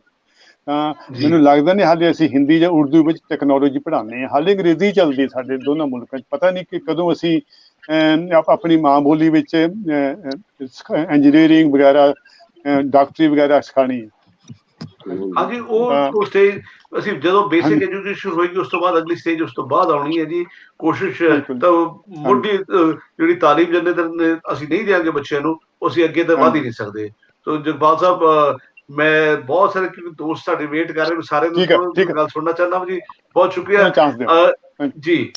ਤਾਂ ਮੈਨੂੰ ਲੱਗਦਾ ਨਹੀਂ ਹਾਲੇ ਅਸੀਂ ਹਿੰਦੀ ਜਾਂ ਉਰਦੂ ਵਿੱਚ ਟੈਕਨੋਲੋਜੀ ਪੜ੍ਹਾਉਂਦੇ ਹਾਂ। ਹਾਲੇ ਅੰਗਰੇਜ਼ੀ ਚੱਲਦੀ ਸਾਡੇ ਦੋਨਾਂ ਮੁਲਕਾਂ 'ਚ। ਪਤਾ ਨਹੀਂ ਕਿ ਕਦੋਂ ਅਸੀਂ ਆਪਣੀ ਮਾਂ ਬੋਲੀ ਵਿੱਚ ਇੰਜੀਨੀਅਰਿੰਗ ਵਗੈਰਾ, ਡਾਕਟਰੀ ਵਗੈਰਾ ਸਿਖਾਉਣੀ ਹੈ। ਹਾਂਜੀ, ਉਹ ਸਟੇਜ ਅਸੀਂ ਜਦੋਂ ਬੇਸਿਕ ਐਜੂਕੇਸ਼ਨ ਹੋਏਗੀ ਉਸ ਤੋਂ ਬਾਅਦ ਅਗਲੀ ਸਟੇਜ ਉਸ ਤੋਂ ਬਾਅਦ ਆਉਣੀ ਹੈ ਜੀ। ਕੋਸ਼ਿਸ਼ ਤਾਂ ਮੁੱਢੀ ਜਿਹੜੀ ਤਾਲੀਮ ਜੰਨੇ ਅਸੀਂ ਨਹੀਂ ਦਿਆਂਗੇ ਬੱਚਿਆਂ ਨੂੰ, ਅਸੀਂ ਅੱਗੇ ਤਾਂ ਵਧ ਹੀ ਨਹੀਂ ਸਕਦੇ। ਤੋ ਜਗਪਾਲ ਸਾਹਿਬ, ਮੈਂ ਬਹੁਤ ਸਾਰੇ ਦੋਸਤ ਸਾਡੇ ਵੇਟ ਕਰ ਰਹੇ, ਸਾਰੇ ਨੂੰ ਗੱਲ ਸੁਣਨਾ ਚਾਹੁੰਦਾ ਜੀ। ਬਹੁਤ ਸ਼ੁਕਰੀਆ ਜੀ।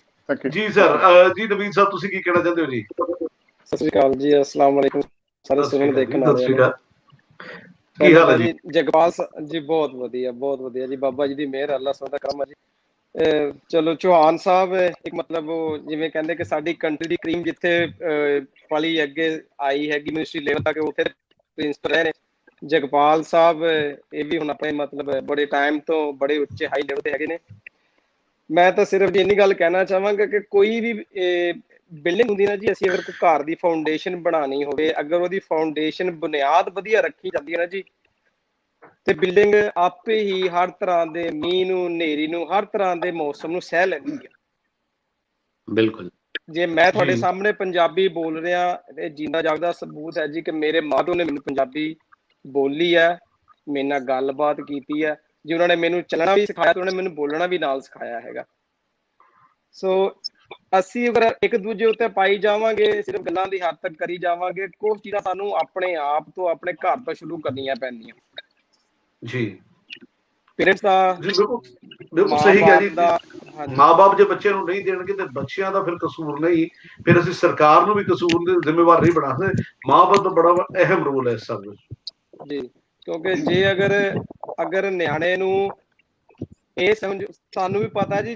ਜੀ ਸਰ, ਜੀ ਨਵੀਨ ਸਾਹਿਬ, ਤੁਸੀਂ ਕੀ ਕਹਿਣਾ ਚਾਹੁੰਦੇ ਹੋ ਜੀ? ਸਤਿ ਸ਼੍ਰੀ ਅਕਾਲ ਜੀ, ਅਸਲਾਮ ਵਾਲੇਕੁਮ ਸਾਰੇ ਸੁਣਨ ਦੇਖਣ ਵਾਲੇ। ਕੀ ਹਾਲ ਹੈ ਜੀ? ਜਗਪਾਲ ਜੀ ਬਹੁਤ ਵਧੀਆ ਜੀ, ਬਾਬਾ ਜੀ ਦੀ ਮਿਹਰ, ਅੱਲਾ ਸਭ ਦਾ ਕਰਮ ਹੈ ਜੀ। ਚਲੋ, ਚੌਹਾਨ ਸਾਹਿਬ ਇੱਕ ਮਤਲਬ ਉਹ ਜਿਵੇਂ ਕਹਿੰਦੇ ਕਿ ਸਾਡੀ ਕੰਟਰੀ ਦੀ ਕਰੀਮ ਜਿੱਥੇ ਪਲੀ ਅੱਗੇ ਆਈ ਹੈਗੀ ਮਿਨਿਸਟਰੀ ਲੈਵਲ ਤੱਕ, ਉੱਥੇ ਪ੍ਰਿੰਸੀਪਲ ਰਹੇ ਨੇ। ਜਗਪਾਲ ਸਾਹਿਬ ਇਹ ਵੀ ਹੁਣ ਆਪਣੇ ਮਤਲਬ ਬੜੇ ਟਾਈਮ ਤੋਂ ਬੜੇ ਉੱਚੇ ਹਾਈ ਲੈਵਲ ਤੇ ਹੈਗੇ ਨੇ। ਮੈਂ ਤਾਂ ਸਿਰਫ ਇੰਨੀ ਗੱਲ ਕਹਿਣਾ ਚਾਹਾਂਗਾ ਕਿ ਕੋਈ ਵੀ ਬਿਲਡਿੰਗ ਹੁੰਦੀ ਨਾ ਜੀ, ਅਸੀਂ ਅਗਰ ਕੋਈ ਘਰ ਦੀ ਫਾਊਂਡੇਸ਼ਨ ਬਣਾਉਣੀ ਹੋਵੇ, ਅਗਰ ਉਹਦੀ ਫਾਊਂਡੇਸ਼ਨ ਬੁਨਿਆਦ ਵਧੀਆ ਰੱਖੀ ਜਾਂਦੀ ਹੈ ਨਾ ਜੀ, ਤੇ ਬਿਲਡਿੰਗ ਆਪੇ ਹੀ ਹਰ ਤਰ੍ਹਾਂ ਦੇ ਮੀਂਹ ਨੂੰ, ਹਨੇਰੀ ਨੂੰ, ਹਰ ਤਰ੍ਹਾਂ ਦੇ ਮੌਸਮ ਨੂੰ ਸਹਿ ਲੈਂਦੀ ਹੈ। ਬਿਲਕੁਲ। ਜੇ ਮੈਂ ਤੁਹਾਡੇ ਸਾਹਮਣੇ ਪੰਜਾਬੀ ਬੋਲ ਰਿਹਾ, ਇਹ ਜਿੰਦਾ ਜਾਗਦਾ ਸਬੂਤ ਹੈ ਜੀ ਕਿ ਮੇਰੇ ਮਾਧੋ ਨੇ ਮੈਨੂੰ ਪੰਜਾਬੀ ਬੋਲੀ ਹੈ, ਮੇਰੇ ਨਾਲ ਗੱਲਬਾਤ ਕੀਤੀ ਹੈ ਜੀ। ਉਹਨਾਂ ਨੇ ਮੈਨੂੰ ਚੱਲਣਾ ਵੀ ਸਿਖਾਇਆ ਤੇ ਉਹਨਾਂ ਨੇ ਮੈਨੂੰ ਬੋਲਣਾ ਵੀ ਨਾਲ ਸਿਖਾਇਆ ਹੈਗਾ। ਸੋ ਅਸੀਂ ਅਗਰ ਇੱਕ ਦੂਜੇ ਉੱਤੇ ਪਾਈ ਜਾਵਾਂਗੇ, ਸਿਰਫ ਗੱਲਾਂ ਦੀ ਹੱਦ ਤੱਕ ਕਰੀ ਜਾਵਾਂਗੇ, ਕੁਝ ਚੀਜ਼ਾਂ ਸਾਨੂੰ ਆਪਣੇ ਆਪ ਤੋਂ, ਆਪਣੇ ਘਰ ਤੋਂ ਸ਼ੁਰੂ ਕਰਨੀਆਂ ਪੈਂਦੀਆਂ ਜੀ। ਪੇਰੈਂਟਸ ਦਾ ਬਿਲਕੁਲ ਸਹੀ ਕਿਹਾ ਜੀ। ਮਾਂ-ਬਾਪ ਜੇ ਬੱਚਿਆਂ ਨੂੰ ਨਹੀਂ ਦੇਣਗੇ ਤੇ ਬੱਚਿਆਂ ਦਾ ਫਿਰ ਕਸੂਰ ਨਹੀਂ, ਫਿਰ ਅਸੀਂ ਸਰਕਾਰ ਨੂੰ ਵੀ ਕਸੂਰ ਦੇ ਜ਼ਿੰਮੇਵਾਰ ਨਹੀਂ ਬਣਾ ਸਕਦੇ। ਮਾਂ-ਬਾਪ ਦਾ ਬੜਾ ਅਹਿਮ ਰੋਲ ਹੈ ਇਸ ਸਭ ਵਿੱਚ ਜੀ। ਕਿਉਂਕਿ ਜੇ ਅਗਰ ਨਿਆਣੇ ਨੂੰ ਇਹ ਸਮਝ, ਸਾਨੂੰ ਵੀ ਪਤਾ ਜੀ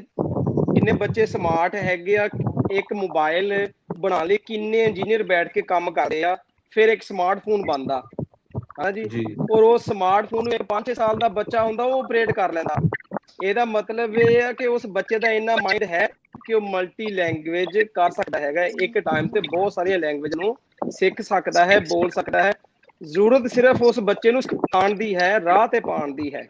ਕਿੰਨੇ ਬੱਚੇ ਸਮਾਰਟ ਹੈਗੇ ਆ। ਇੱਕ ਮੋਬਾਈਲ ਬਣਾਉਣ ਲਈ ਕਿੰਨੇ ਇੰਜੀਨੀਅਰ ਬੈਠ ਕੇ ਕੰਮ ਕਰਦੇ ਆ, ਫਿਰ ਇੱਕ ਸਮਾਰਟਫੋਨ ਬਣਦਾ। ਹਾਂਜੀ, ਔਰ ਉਹ ਸਮਾਰਟਫੋਨ ਨੂੰ ਇੱਕ 5-6 ਸਾਲ ਦਾ ਬੱਚਾ ਹੁੰਦਾ ਉਹ ਆਪਰੇਟ ਕਰ ਲੈਂਦਾ। ਇਹਦਾ ਮਤਲਬ ਇਹ ਹੈ ਕਿ ਉਸ ਬੱਚੇ ਦਾ ਇੰਨਾ ਮਾਈਂਡ ਹੈ ਕਿ ਉਹ ਮਲਟੀ ਲੈਂਗੁਏਜ ਕਰ ਸਕਦਾ ਹੈਗਾ। ਇੱਕ ਟਾਈਮ ਤੇ ਬਹੁਤ ਸਾਰੀਆਂ ਲੈਂਗੁਏਜ ਨੂੰ ਸਿੱਖ ਸਕਦਾ ਹੈ, ਬੋਲ ਸਕਦਾ ਹੈ। ਜ਼ਰੂਰਤ ਸਿਰਫ ਉਸ ਬੱਚੇ ਨੂੰ ਸਿਖਾਉਣ ਦੀ ਹੈ, ਰਾਹ ਤੇ ਪਾਉਣ ਦੀ ਹੈ,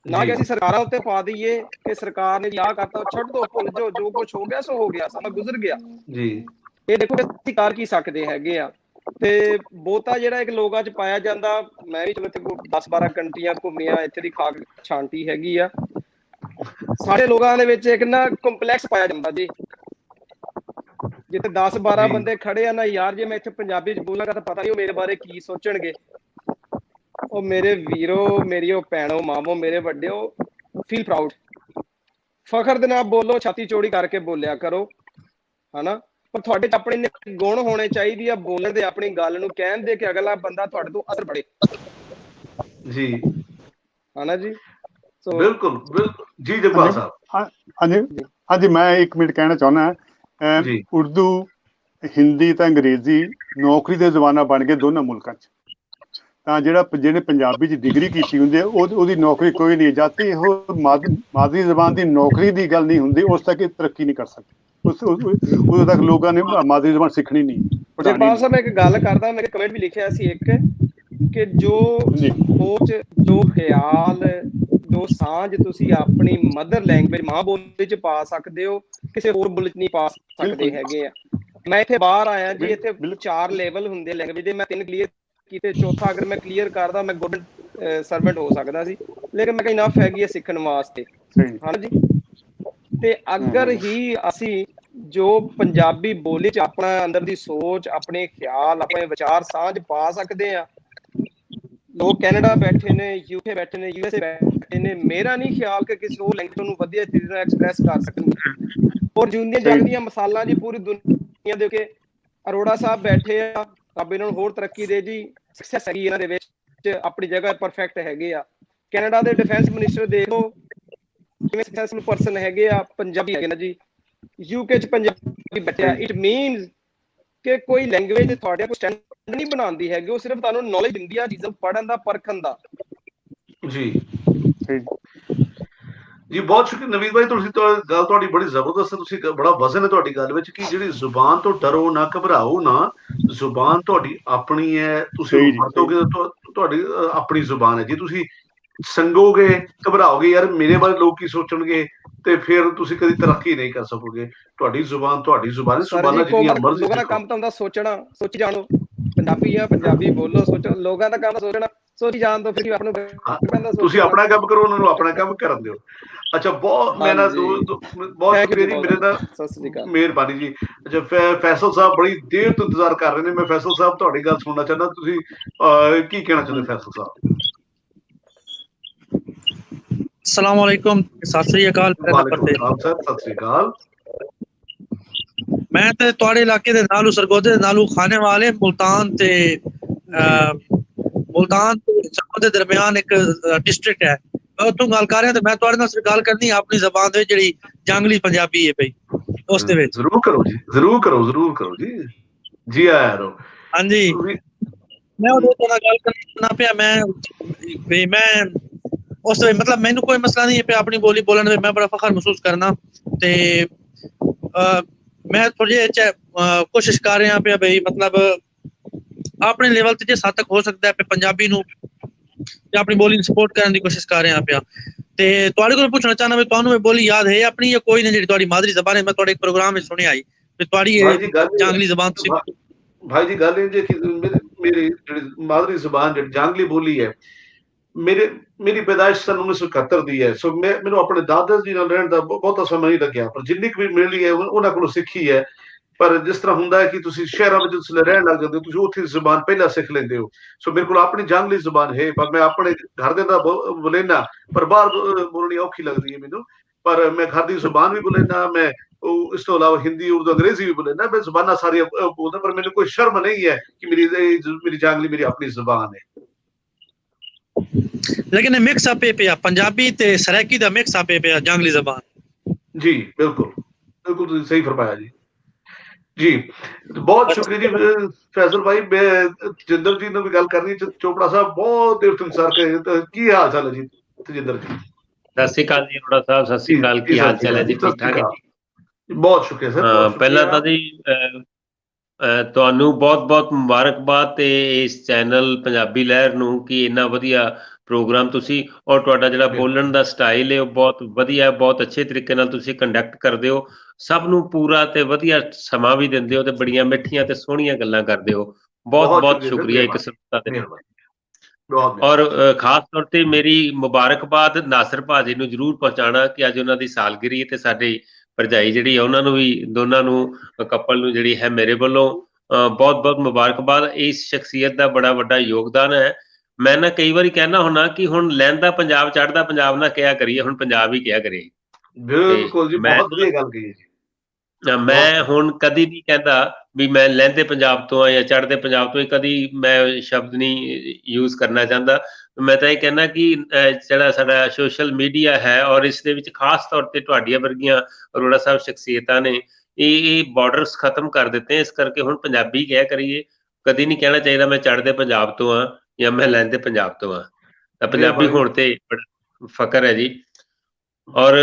ਨਾ ਕਿ ਅਸੀਂ ਸਰਕਾਰਾਂ ਉੱਤੇ ਪਾ ਦਈਏ ਕਿ ਸਰਕਾਰ ਨੇ ਆਹ ਕਰਤਾ, ਛੱਡ ਦੋ, ਭੁੱਲ ਜਾਓ, ਜੋ ਕੁਛ ਹੋ ਗਿਆ ਸੋ ਹੋ ਗਿਆ, ਸਮਾਂ ਗੁਜ਼ਰ ਗਿਆ ਜੀ। ਇਹ ਦੇਖੋ ਅਸੀਂ ਕਰ ਕੀ ਸਕਦੇ ਹੈਗੇ ਆ। ਤੇ ਬਹੁਤਾ ਜਿਹੜਾ ਇੱਕ ਲੋਕਾਂ 'ਚ ਪਾਇਆ ਜਾਂਦਾ, ਮੈਂ ਵੀ ਚਲੋ ਇੱਥੇ 10-12 ਕੰਟਰੀਆਂ ਘੁੰਮੀਆਂ, ਇੱਥੇ ਦੀ ਖਾਕ ਛਾਂਟੀ ਹੈਗੀ ਆ। ਸਾਡੇ ਲੋਕਾਂ ਦੇ ਵਿੱਚ ਇੱਕ ਨਾ ਕੰਪਲੈਕਸ ਪਾਇਆ ਜਾਂਦਾ ਜੀ, ਜਿੱਥੇ 10-12 ਜੀ। ਬੰਦੇ ਖੜੇ ਆ ਨਾ ਯਾਰ, ਜੇ ਮੈਂ ਇੱਥੇ ਪੰਜਾਬੀ ਚ ਬੋਲਾਂਗਾ ਤਾਂ ਪਤਾ ਨਹੀਂ ਉਹ ਮੇਰੇ ਬਾਰੇ ਕੀ ਸੋਚਣਗੇ। ਉਹ ਮੇਰੇ ਵੀਰੋ, ਮੇਰੀ ਉਹ ਭੈਣੋ, ਮਾਮੋ, ਮੇਰੇ ਵੱਡਿਓ, ਫੀਲ ਪ੍ਰਾਊਡ, ਫਖਰ ਦੇ ਨਾਲ ਬੋਲੋ, ਛਾਤੀ ਚੌੜੀ ਕਰਕੇ ਬੋਲਿਆ ਕਰੋ, ਹਨਾ। ਪਰ ਤੁਹਾਡੇ ਚ ਆਪਣੇ ਗੁਣ ਹੋਣੇ ਚਾਹੀਦੇ ਆ ਬੋਲਣ ਦੇ, ਆਪਣੀ ਗੱਲ ਨੂੰ ਕਹਿਣ ਦੇ, ਕਿ ਅਗਲਾ ਬੰਦਾ ਤੁਹਾਡੇ ਤੋਂ ਅਸਰ ਪੜੇ ਜੀ, ਹਨਾ ਜੀ। ਸੋ ਬਿਲਕੁਲ ਬਿਲਕੁਲ ਜੀ ਜਗਪਾਲ ਸਾਹਿਬ। ਹਾਂਜੀ ਹਾਂਜੀ, ਮੈਂ 1 ਮਿੰਟ ਕਹਿਣਾ ਚਾਹੁੰਦਾ। ਜੀ। ਉਰਦੂ, ਹਿੰਦੀ ਤੇ ਅੰਗਰੇਜ਼ੀ ਨੌਕਰੀ ਦੇ ਜ਼ਬਾਨਾਂ ਬਣ ਗਏ ਦੋਨਾਂ ਮੁਲਕਾਂ 'ਚ। ਤਾਂ ਜਿਹਨੇ ਪੰਜਾਬੀ 'ਚ ਡਿਗਰੀ ਕੀਤੀ ਹੁੰਦੀ ਹੈ ਉਹਦੀ ਨੌਕਰੀ ਕੋਈ ਨਹੀਂ ਜਾਂਦੀ। ਉਹ ਮਾਦਰੀ ਜ਼ਬਾਨ ਦੀ ਨੌਕਰੀ ਦੀ ਗੱਲ ਨਹੀਂ ਹੁੰਦੀ, ਉਸ ਤੱਕ ਇਹ ਤਰੱਕੀ ਨਹੀਂ ਕਰ ਸਕਦੀ। ਉਦੋਂ ਤੱਕ ਲੋਕਾਂ ਨੇ ਮਾਦਰੀ ਜ਼ਬਾਨ ਸਿੱਖਣੀ ਨਹੀਂ, ਪੜ੍ਹਾਉਣੀ ਜਗਪਾਲ ਨਹੀਂ। ਸਾਹਿਬ ਮੈਂ ਇੱਕ ਗੱਲ ਕਰਦਾ, ਮੇਰੇ ਕਮੈਂਟ ਵੀ ਲਿਖਿਆ ਸੀ ਇੱਕ, ਕਿ ਜੋ ਸੋਚ, ਜੋ ਖਿਆਲ, ਜੋ ਸਾਂਝ ਤੁਸੀਂ ਆਪਣੀ ਮਦਰ ਲੈਂਗੁਏਜ, ਮਾਂ ਬੋਲੀ ਚ ਪਾ ਸਕਦੇ ਹੋ, ਕਿਸੇ ਹੋਰ ਬੋਲੀ ਚ ਨਹੀਂ ਪਾ ਸਕਦੇ ਹੈਗੇ ਆ। ਮੈਂ ਇੱਥੇ ਬਾਹਰ ਆਇਆ ਜੀ, ਇੱਥੇ 4 ਲੈਵਲ ਹੁੰਦੇ ਲੈਂਗੁਏਜ ਦੇ, ਮੈਂ 3 ਕਲੀਅਰ ਕੀਤੇ, ਚੌਥਾ ਅਗਰ ਮੈਂ ਕਲੀਅਰ ਕਰਦਾ ਮੈਂ ਗਵਰਨਮੈਂਟ ਸਰਵੈਂਟ ਹੋ ਸਕਦਾ ਸੀ, ਲੇਕਿਨ ਮੈਂ ਕਿਹਾ ਇਨਫ ਹੈਗੀ ਹੈ ਸਿੱਖਣ ਵਾਸਤੇ, ਹਨਾ ਜੀ। ਤੇ ਅਗਰ ਹੀ ਅਸੀਂ ਜੋ ਪੰਜਾਬੀ ਬੋਲੀ ਚ ਆਪਣਾ ਅੰਦਰ ਦੀ ਸੋਚ, ਆਪਣੇ ਖਿਆਲ, ਆਪਣੇ ਵਿਚਾਰ ਸਾਂਝ ਪਾ ਸਕਦੇ ਆ, ਲੋਕ ਕੈਨੇਡਾ ਬੈਠੇ ਨੇ, UK ਬੈਠੇ ਨੇ, USA ਬੈਠੇ ਨੇ, ਮੇਰਾ ਨਹੀਂ ਖਿਆਲ ਕਿ ਕਿਸੇ ਹੋਰ ਲੈਂਗੁਏਜ ਨੂੰ ਵਧੀਆ ਤਰੀਕੇ ਨਾਲ ਐਕਸਪ੍ਰੈਸ ਕਰ ਸਕਣਗੇ। ਔਰ ਜੂਨੀਅਰ ਜਗ ਦੀਆਂ ਮਿਸਾਲਾਂ ਜੀ ਪੂਰੀ ਦੁਨੀਆ ਦੇ ਕੇ, ਅਰੋੜਾ ਸਾਹਿਬ ਬੈਠੇ ਆ, ਰੱਬ ਇਹਨਾਂ ਨੂੰ ਹੋਰ ਤਰੱਕੀ ਦੇ ਜੀ, ਸਕਸੈਸ ਹੈਗੀ ਇਹਨਾਂ ਦੇ ਵਿੱਚ, ਆਪਣੀ ਜਗ੍ਹਾ ਪਰਫੈਕਟ ਹੈਗੇ ਆ। ਕੈਨੇਡਾ ਦੇ ਡਿਫੈਂਸ ਮਿਨਿਸਟਰ ਦੇਖ ਲਓ ਕਿਵੇਂ ਸਕਸੈਸਫੁਲ ਪਰਸਨ ਹੈਗੇ ਆ, ਪੰਜਾਬੀ ਹੈਗੇ ਨਾ ਜੀ। UK ਚ ਪੰਜਾਬੀ ਬੈਠਿਆ, ਇਟ ਮੀਨਸ ਕਿ ਕੋਈ ਲੈਂਗੁਏਜ ਤੁਹਾਡੇ ਕੋਈ ਸਟੈਂਡਰਡ ਨਹੀਂ ਬਣਾਉਂਦੀ ਹੈਗੀ, ਉਹ ਸਿਰਫ ਤੁਹਾਨੂੰ ਨੌਲੇਜ ਦਿੰਦੀ ਆ ਚੀਜ਼ਾਂ ਪੜ੍ਹਨ ਦਾ, ਪਰਖਣ ਦਾ। ਜੀ ਜੀ, ਬਹੁਤ ਸ਼ੁਕਰੀਆ ਨਵੀਦ ਭਾਈ, ਤੁਸੀਂ ਗੱਲ ਤੁਹਾਡੀ ਬੜੀ ਜ਼ਬਰਦਸਤ ਹੈ, ਤੁਸੀਂ ਬੜਾ ਵਜ਼ਨ ਹੈ ਤੁਹਾਡੀ ਗੱਲ ਵਿੱਚ, ਕਿ ਜਿਹੜੀ ਜ਼ੁਬਾਨ ਤੋਂ ਡਰੋ ਨਾ, ਘਬਰਾਓ ਨਾ, ਜ਼ੁਬਾਨ ਤੁਹਾਡੀ ਆਪਣੀ ਹੈ, ਤੁਸੀਂ ਵਰਤੋਗੇ, ਤੁਹਾਡੀ ਆਪਣੀ ਜ਼ੁਬਾਨ ਹੈ। ਜੇ ਤੁਸੀਂ ਸੰਗੋਗੇ, ਘਬਰਾਓਗੇ ਯਾਰ ਮੇਰੇ ਬਾਰੇ ਲੋਕ ਕੀ ਸੋਚਣਗੇ, ਤੇ ਫਿਰ ਤੁਸੀਂ ਕਦੀ ਤਰੱਕੀ ਨਹੀਂ ਕਰ ਸਕੋਗੇ। ਤੁਹਾਡੀ ਜ਼ੁਬਾਨ ਤੁਹਾਡੀ ਜ਼ੁਬਾਨ, ਜ਼ੁਬਾਨਾਂ ਜਿੰਨੀਆਂ ਮਰਜ਼ੀ ਲੋਕਾਂ ਦਾ ਕੰਮ ਤਾਂ ਹੁੰਦਾ ਸੋਚਣਾ, ਸੋਚੀ ਜਾਣੋ, ਪੰਜਾਬੀ ਆ ਪੰਜਾਬੀ ਬੋਲੋ, ਸੋਚੋ। ਲੋਕਾਂ ਦਾ ਕੰਮ ਸੋਚਣਾ, ਸੋਚੀ ਜਾਣ ਦੋ, ਫਿਰ ਆਪਣਾ ਤੁਸੀਂ ਆਪਣਾ ਕੰਮ ਕਰੋ, ਉਹਨਾਂ ਨੂੰ ਆਪਣਾ ਕੰਮ ਕਰਨ ਦਿਓ। ਅੱਛਾ, ਬਹੁਤ ਮੈਂ ਨਾ ਬਹੁਤ ਸ਼ੁਕਰੀਆ ਜੀ, ਮੇਰੇ ਨਾਲ ਮਿਹਰਬਾਨੀ ਜੀ। ਅੱਛਾ, ਫੈਸਲ ਸਾਹਿਬ ਬੜੀ ਦੇਰ ਤੋਂ ਇੰਤਜ਼ਾਰ ਕਰ ਰਹੇ ਨੇ, ਮੈਂ ਫੈਸਲ ਸਾਹਿਬ ਤੁਹਾਡੀ ਗੱਲ ਸੁਣਨਾ ਚਾਹੁੰਦਾ, ਤੁਸੀਂ ਕੀ ਕਹਿਣਾ ਚਾਹੁੰਦੇ ਫੈਸਲ ਸਾਹਿਬ? अस्सलाम वालेकुम, सत श्री अकाल। सत श्री अकाल। मैं ते तुहाडे इलाके दे नालू सरगोधे दे नालू खाने वाले मुल्तान ते सरगोधे दे दरमियान एक डिस्ट्रिक्ट है, मैं उत्थों गल कर रहा, ते मैं तुहाडे नाल गल करनी अपनी ज़बान दे जेहड़ी जंगली पंजाबी है भई, उस दे विच। जरूर करो जी, जरूर करो जी, जी आया रो। हां जी, मैं उहदे नाल गल करना पिया, मैं उस मतलब मैनू कोई मसला नहीं है अपनी बोली बोलने में, मैं बड़ा फखर महसूस करना। ते मैं थोड़ी कोशिश कर रहा पे भाई, मतलब अपने लेवल ते जिस हद तक हो सकता है पंजाबी नू अपनी बोली सपोर्ट करने की कोशिश कर रहा पे। ते तुहाडे कोल पुछना चाहना भी तुहानू बोली याद है अपनी या कोई नहीं जेहड़ी तुहाडी मादरी ज़बान है? मैं तुहाडे एक प्रोग्राम में सुनिया आई ते तुहाडी जांगली ज़बान भाई जी, गल ये कि मेरी मादरी ज़बान जांगली बोली है, मेरी पैदाइश सन 1971 ਦੀ ਹੈ। ਸੋ ਮੈਨੂੰ ਆਪਣੇ ਦਾਦਾ ਜੀ ਨਾਲ ਰਹਿਣ ਦਾ ਬਹੁਤਾ ਸਮਾਂ ਨਹੀਂ ਲੱਗਿਆ, ਪਰ ਜਿੰਨੀ ਕੁ ਵੀ ਮਿਲੀ ਹੈ ਉਹਨਾਂ ਕੋਲੋਂ ਸਿੱਖੀ ਹੈ। ਪਰ ਜਿਸ ਤਰ੍ਹਾਂ ਹੁੰਦਾ ਹੈ ਕਿ ਤੁਸੀਂ ਸ਼ਹਿਰਾਂ ਵਿੱਚ ਜਦੋਂ ਰਹਿਣ ਲੱਗ ਜਾਂਦੇ ਹੋ, ਤੁਸੀਂ ਉੱਥੇ ਦੀ ਜ਼ੁਬਾਨ ਪਹਿਲਾਂ ਸਿੱਖ ਲੈਂਦੇ ਹੋ। ਸੋ ਮੇਰੇ ਕੋਲ ਆਪਣੀ ਜੰਗਲੀ ਜ਼ੁਬਾਨ ਹੈ, ਪਰ ਮੈਂ ਆਪਣੇ ਘਰ ਦੇ ਦਾ ਬੋਲੇਨਾ, ਪਰ ਬਾਹਰ ਬੋਲਣੀ ਔਖੀ ਲੱਗਦੀ ਹੈ ਮੈਨੂੰ। ਪਰ ਮੈਂ ਘਰ ਦੀ ਜ਼ੁਬਾਨ ਵੀ ਬੋਲੇਨਾ, ਮੈਂ ਇਸ ਤੋਂ ਇਲਾਵਾ ਹਿੰਦੀ, ਉਰਦੂ, ਅੰਗਰੇਜ਼ੀ ਵੀ ਬੋਲੇਨਾ, ਮੈਂ ਜ਼ੁਬਾਨਾਂ ਸਾਰੀਆਂ ਬੋਲਦਾ, ਪਰ ਮੈਨੂੰ ਕੋਈ ਸ਼ਰਮ ਨਹੀਂ ਹੈ ਕਿ ਮੇਰੀ ਜੰਗਲੀ ਮੇਰੀ ਆਪਣੀ ਜ਼ੁਬਾਨ ਹੈ। लेकिन मिक्स अप पे पंजाबी ते सराइकी दा मिक्स अप पे जंगली ज़बान। जी बिल्कुल सही फरमाया जी। जी बहुत शुक्रिया जी फैसल भाई। मैं तजिंदर जी ने भी गल करनी, चोपड़ा साहब बहुत देर तो इंतजार कर, तो की हाल चाल है जी तजिंदर जी? सत श्री अकाल जी अरोड़ा साहब, सत श्री अकाल, की हाल चाल है जी? ठीक ठाक है जी, बहुत शुक्रिया सर। पहला तो जी ਤੁਹਾਨੂੰ ਬਹੁਤ ਮੁਬਾਰਕਬਾਦ ਤੇ ਇਸ ਚੈਨਲ ਪੰਜਾਬੀ ਲਹਿਰ ਨੂੰ ਕਿ ਇੰਨਾ ਵਧੀਆ ਪ੍ਰੋਗਰਾਮ ਤੁਸੀਂ, ਔਰ ਤੁਹਾਡਾ ਜਿਹੜਾ ਬੋਲਣ ਦਾ ਸਟਾਈਲ ਹੈ ਉਹ ਬਹੁਤ ਵਧੀਆ, ਬਹੁਤ ਅੱਛੇ ਤਰੀਕੇ ਨਾਲ ਤੁਸੀਂ ਕੰਡਕਟ ਕਰਦੇ ਹੋ, ਸਭ ਨੂੰ ਪੂਰਾ ਤੇ ਵਧੀਆ ਸਮਾਂ ਵੀ ਦਿੰਦੇ ਹੋ, ਤੇ ਬੜੀਆਂ ਮਿੱਠੀਆਂ ਤੇ ਸੋਹਣੀਆਂ ਗੱਲਾਂ ਕਰਦੇ ਹੋ। ਬਹੁਤ ਸ਼ੁਕਰੀਆ ਇੱਕ ਸਰੋਤਾ ਦੇ। ਔਰ ਖਾਸ ਤੌਰ ਤੇ ਮੇਰੀ ਮੁਬਾਰਕਬਾਦ ਨਾਸਰ ਭਾਜੀ ਨੂੰ ਜ਼ਰੂਰ ਪਹੁੰਚਾਣਾ ਕਿ ਅੱਜ ਉਹਨਾਂ ਦੀ ਸਾਲਗਿਰੀ ਤੇ ਸਾਡੀ ਭਰਜਾਈ ਜਿਹੜੀ ਆ ਉਹਨਾਂ ਨੂੰ ਵੀ, ਦੋਨਾਂ ਨੂੰ, ਕਪਲ ਨੂੰ ਜਿਹੜੀ ਹੈ ਮੇਰੇ ਵੱਲੋਂ ਬਹੁਤ ਬਹੁਤ ਮੁਬਾਰਕਬਾਦ। ਇਸ ਸ਼ਖਸੀਅਤ ਦਾ ਬੜਾ ਵੱਡਾ ਯੋਗਦਾਨ ਹੈ। ਮੈਂ ਨਾ ਕਈ ਵਾਰੀ ਕਹਿਣਾ ਹੁੰਨਾ ਕਿ ਹੁਣ ਲਹਿੰਦਾ ਪੰਜਾਬ ਚੜ੍ਹਦਾ ਪੰਜਾਬ ਨਾ ਕਿਹਾ ਕਰੀਏ, ਹੁਣ ਪੰਜਾਬ ਹੀ ਕਿਹਾ ਕਰੀਏ। ਬਿਲਕੁਲ ਜੀ, ਬਹੁਤ ਵਧੀਆ ਗੱਲ ਕਹੀ ਜੀ। ਮੈਂ ਹੁਣ ਕਦੀ ਨਹੀਂ ਕਹਿੰਦਾ ਵੀ ਮੈਂ ਲਹਿੰਦੇ ਪੰਜਾਬ ਤੋਂ ਆ ਜਾਂ ਚੜ੍ਹਦੇ ਪੰਜਾਬ ਤੋਂ, ਕਦੀ ਮੈਂ ਸ਼ਬਦ ਨਹੀਂ ਯੂਜ਼ ਕਰਨਾ ਚਾਹੁੰਦਾ। ਮੈਂ ਤਾਂ ਇਹ ਕਹਿਣਾ ਕਿ ਜਿਹੜਾ ਸਾਡਾ ਸੋਸ਼ਲ ਮੀਡੀਆ ਹੈ ਔਰ ਇਸ ਦੇ ਵਿੱਚ ਖਾਸ ਤੌਰ ਤੇ ਤੁਹਾਡੀਆਂ ਵਰਗੀਆਂ ਅਰੋੜਾ ਸਾਹਿਬ ਸ਼ਖਸੀਅਤਾਂ ਨੇ ਇਹ ਬਾਰਡਰਸ ਖਤਮ ਕਰ ਦਿੱਤੇ। ਇਸ ਕਰਕੇ ਹੁਣ ਪੰਜਾਬੀ ਕਿਹਾ ਕਰੀਏ, ਕਦੀ ਨਹੀਂ ਕਹਿਣਾ ਚਾਹੀਦਾ ਮੈਂ ਚੜ੍ਹਦੇ ਪੰਜਾਬ ਤੋਂ ਆ ਜਾਂ ਮੈਂ ਲਹਿੰਦੇ ਪੰਜਾਬ ਤੋਂ ਆ। ਤਾਂ ਪੰਜਾਬੀ ਹੋਣ ਤੇ ਬੜਾ ਫਖਰ ਹੈ ਜੀ। ਔਰ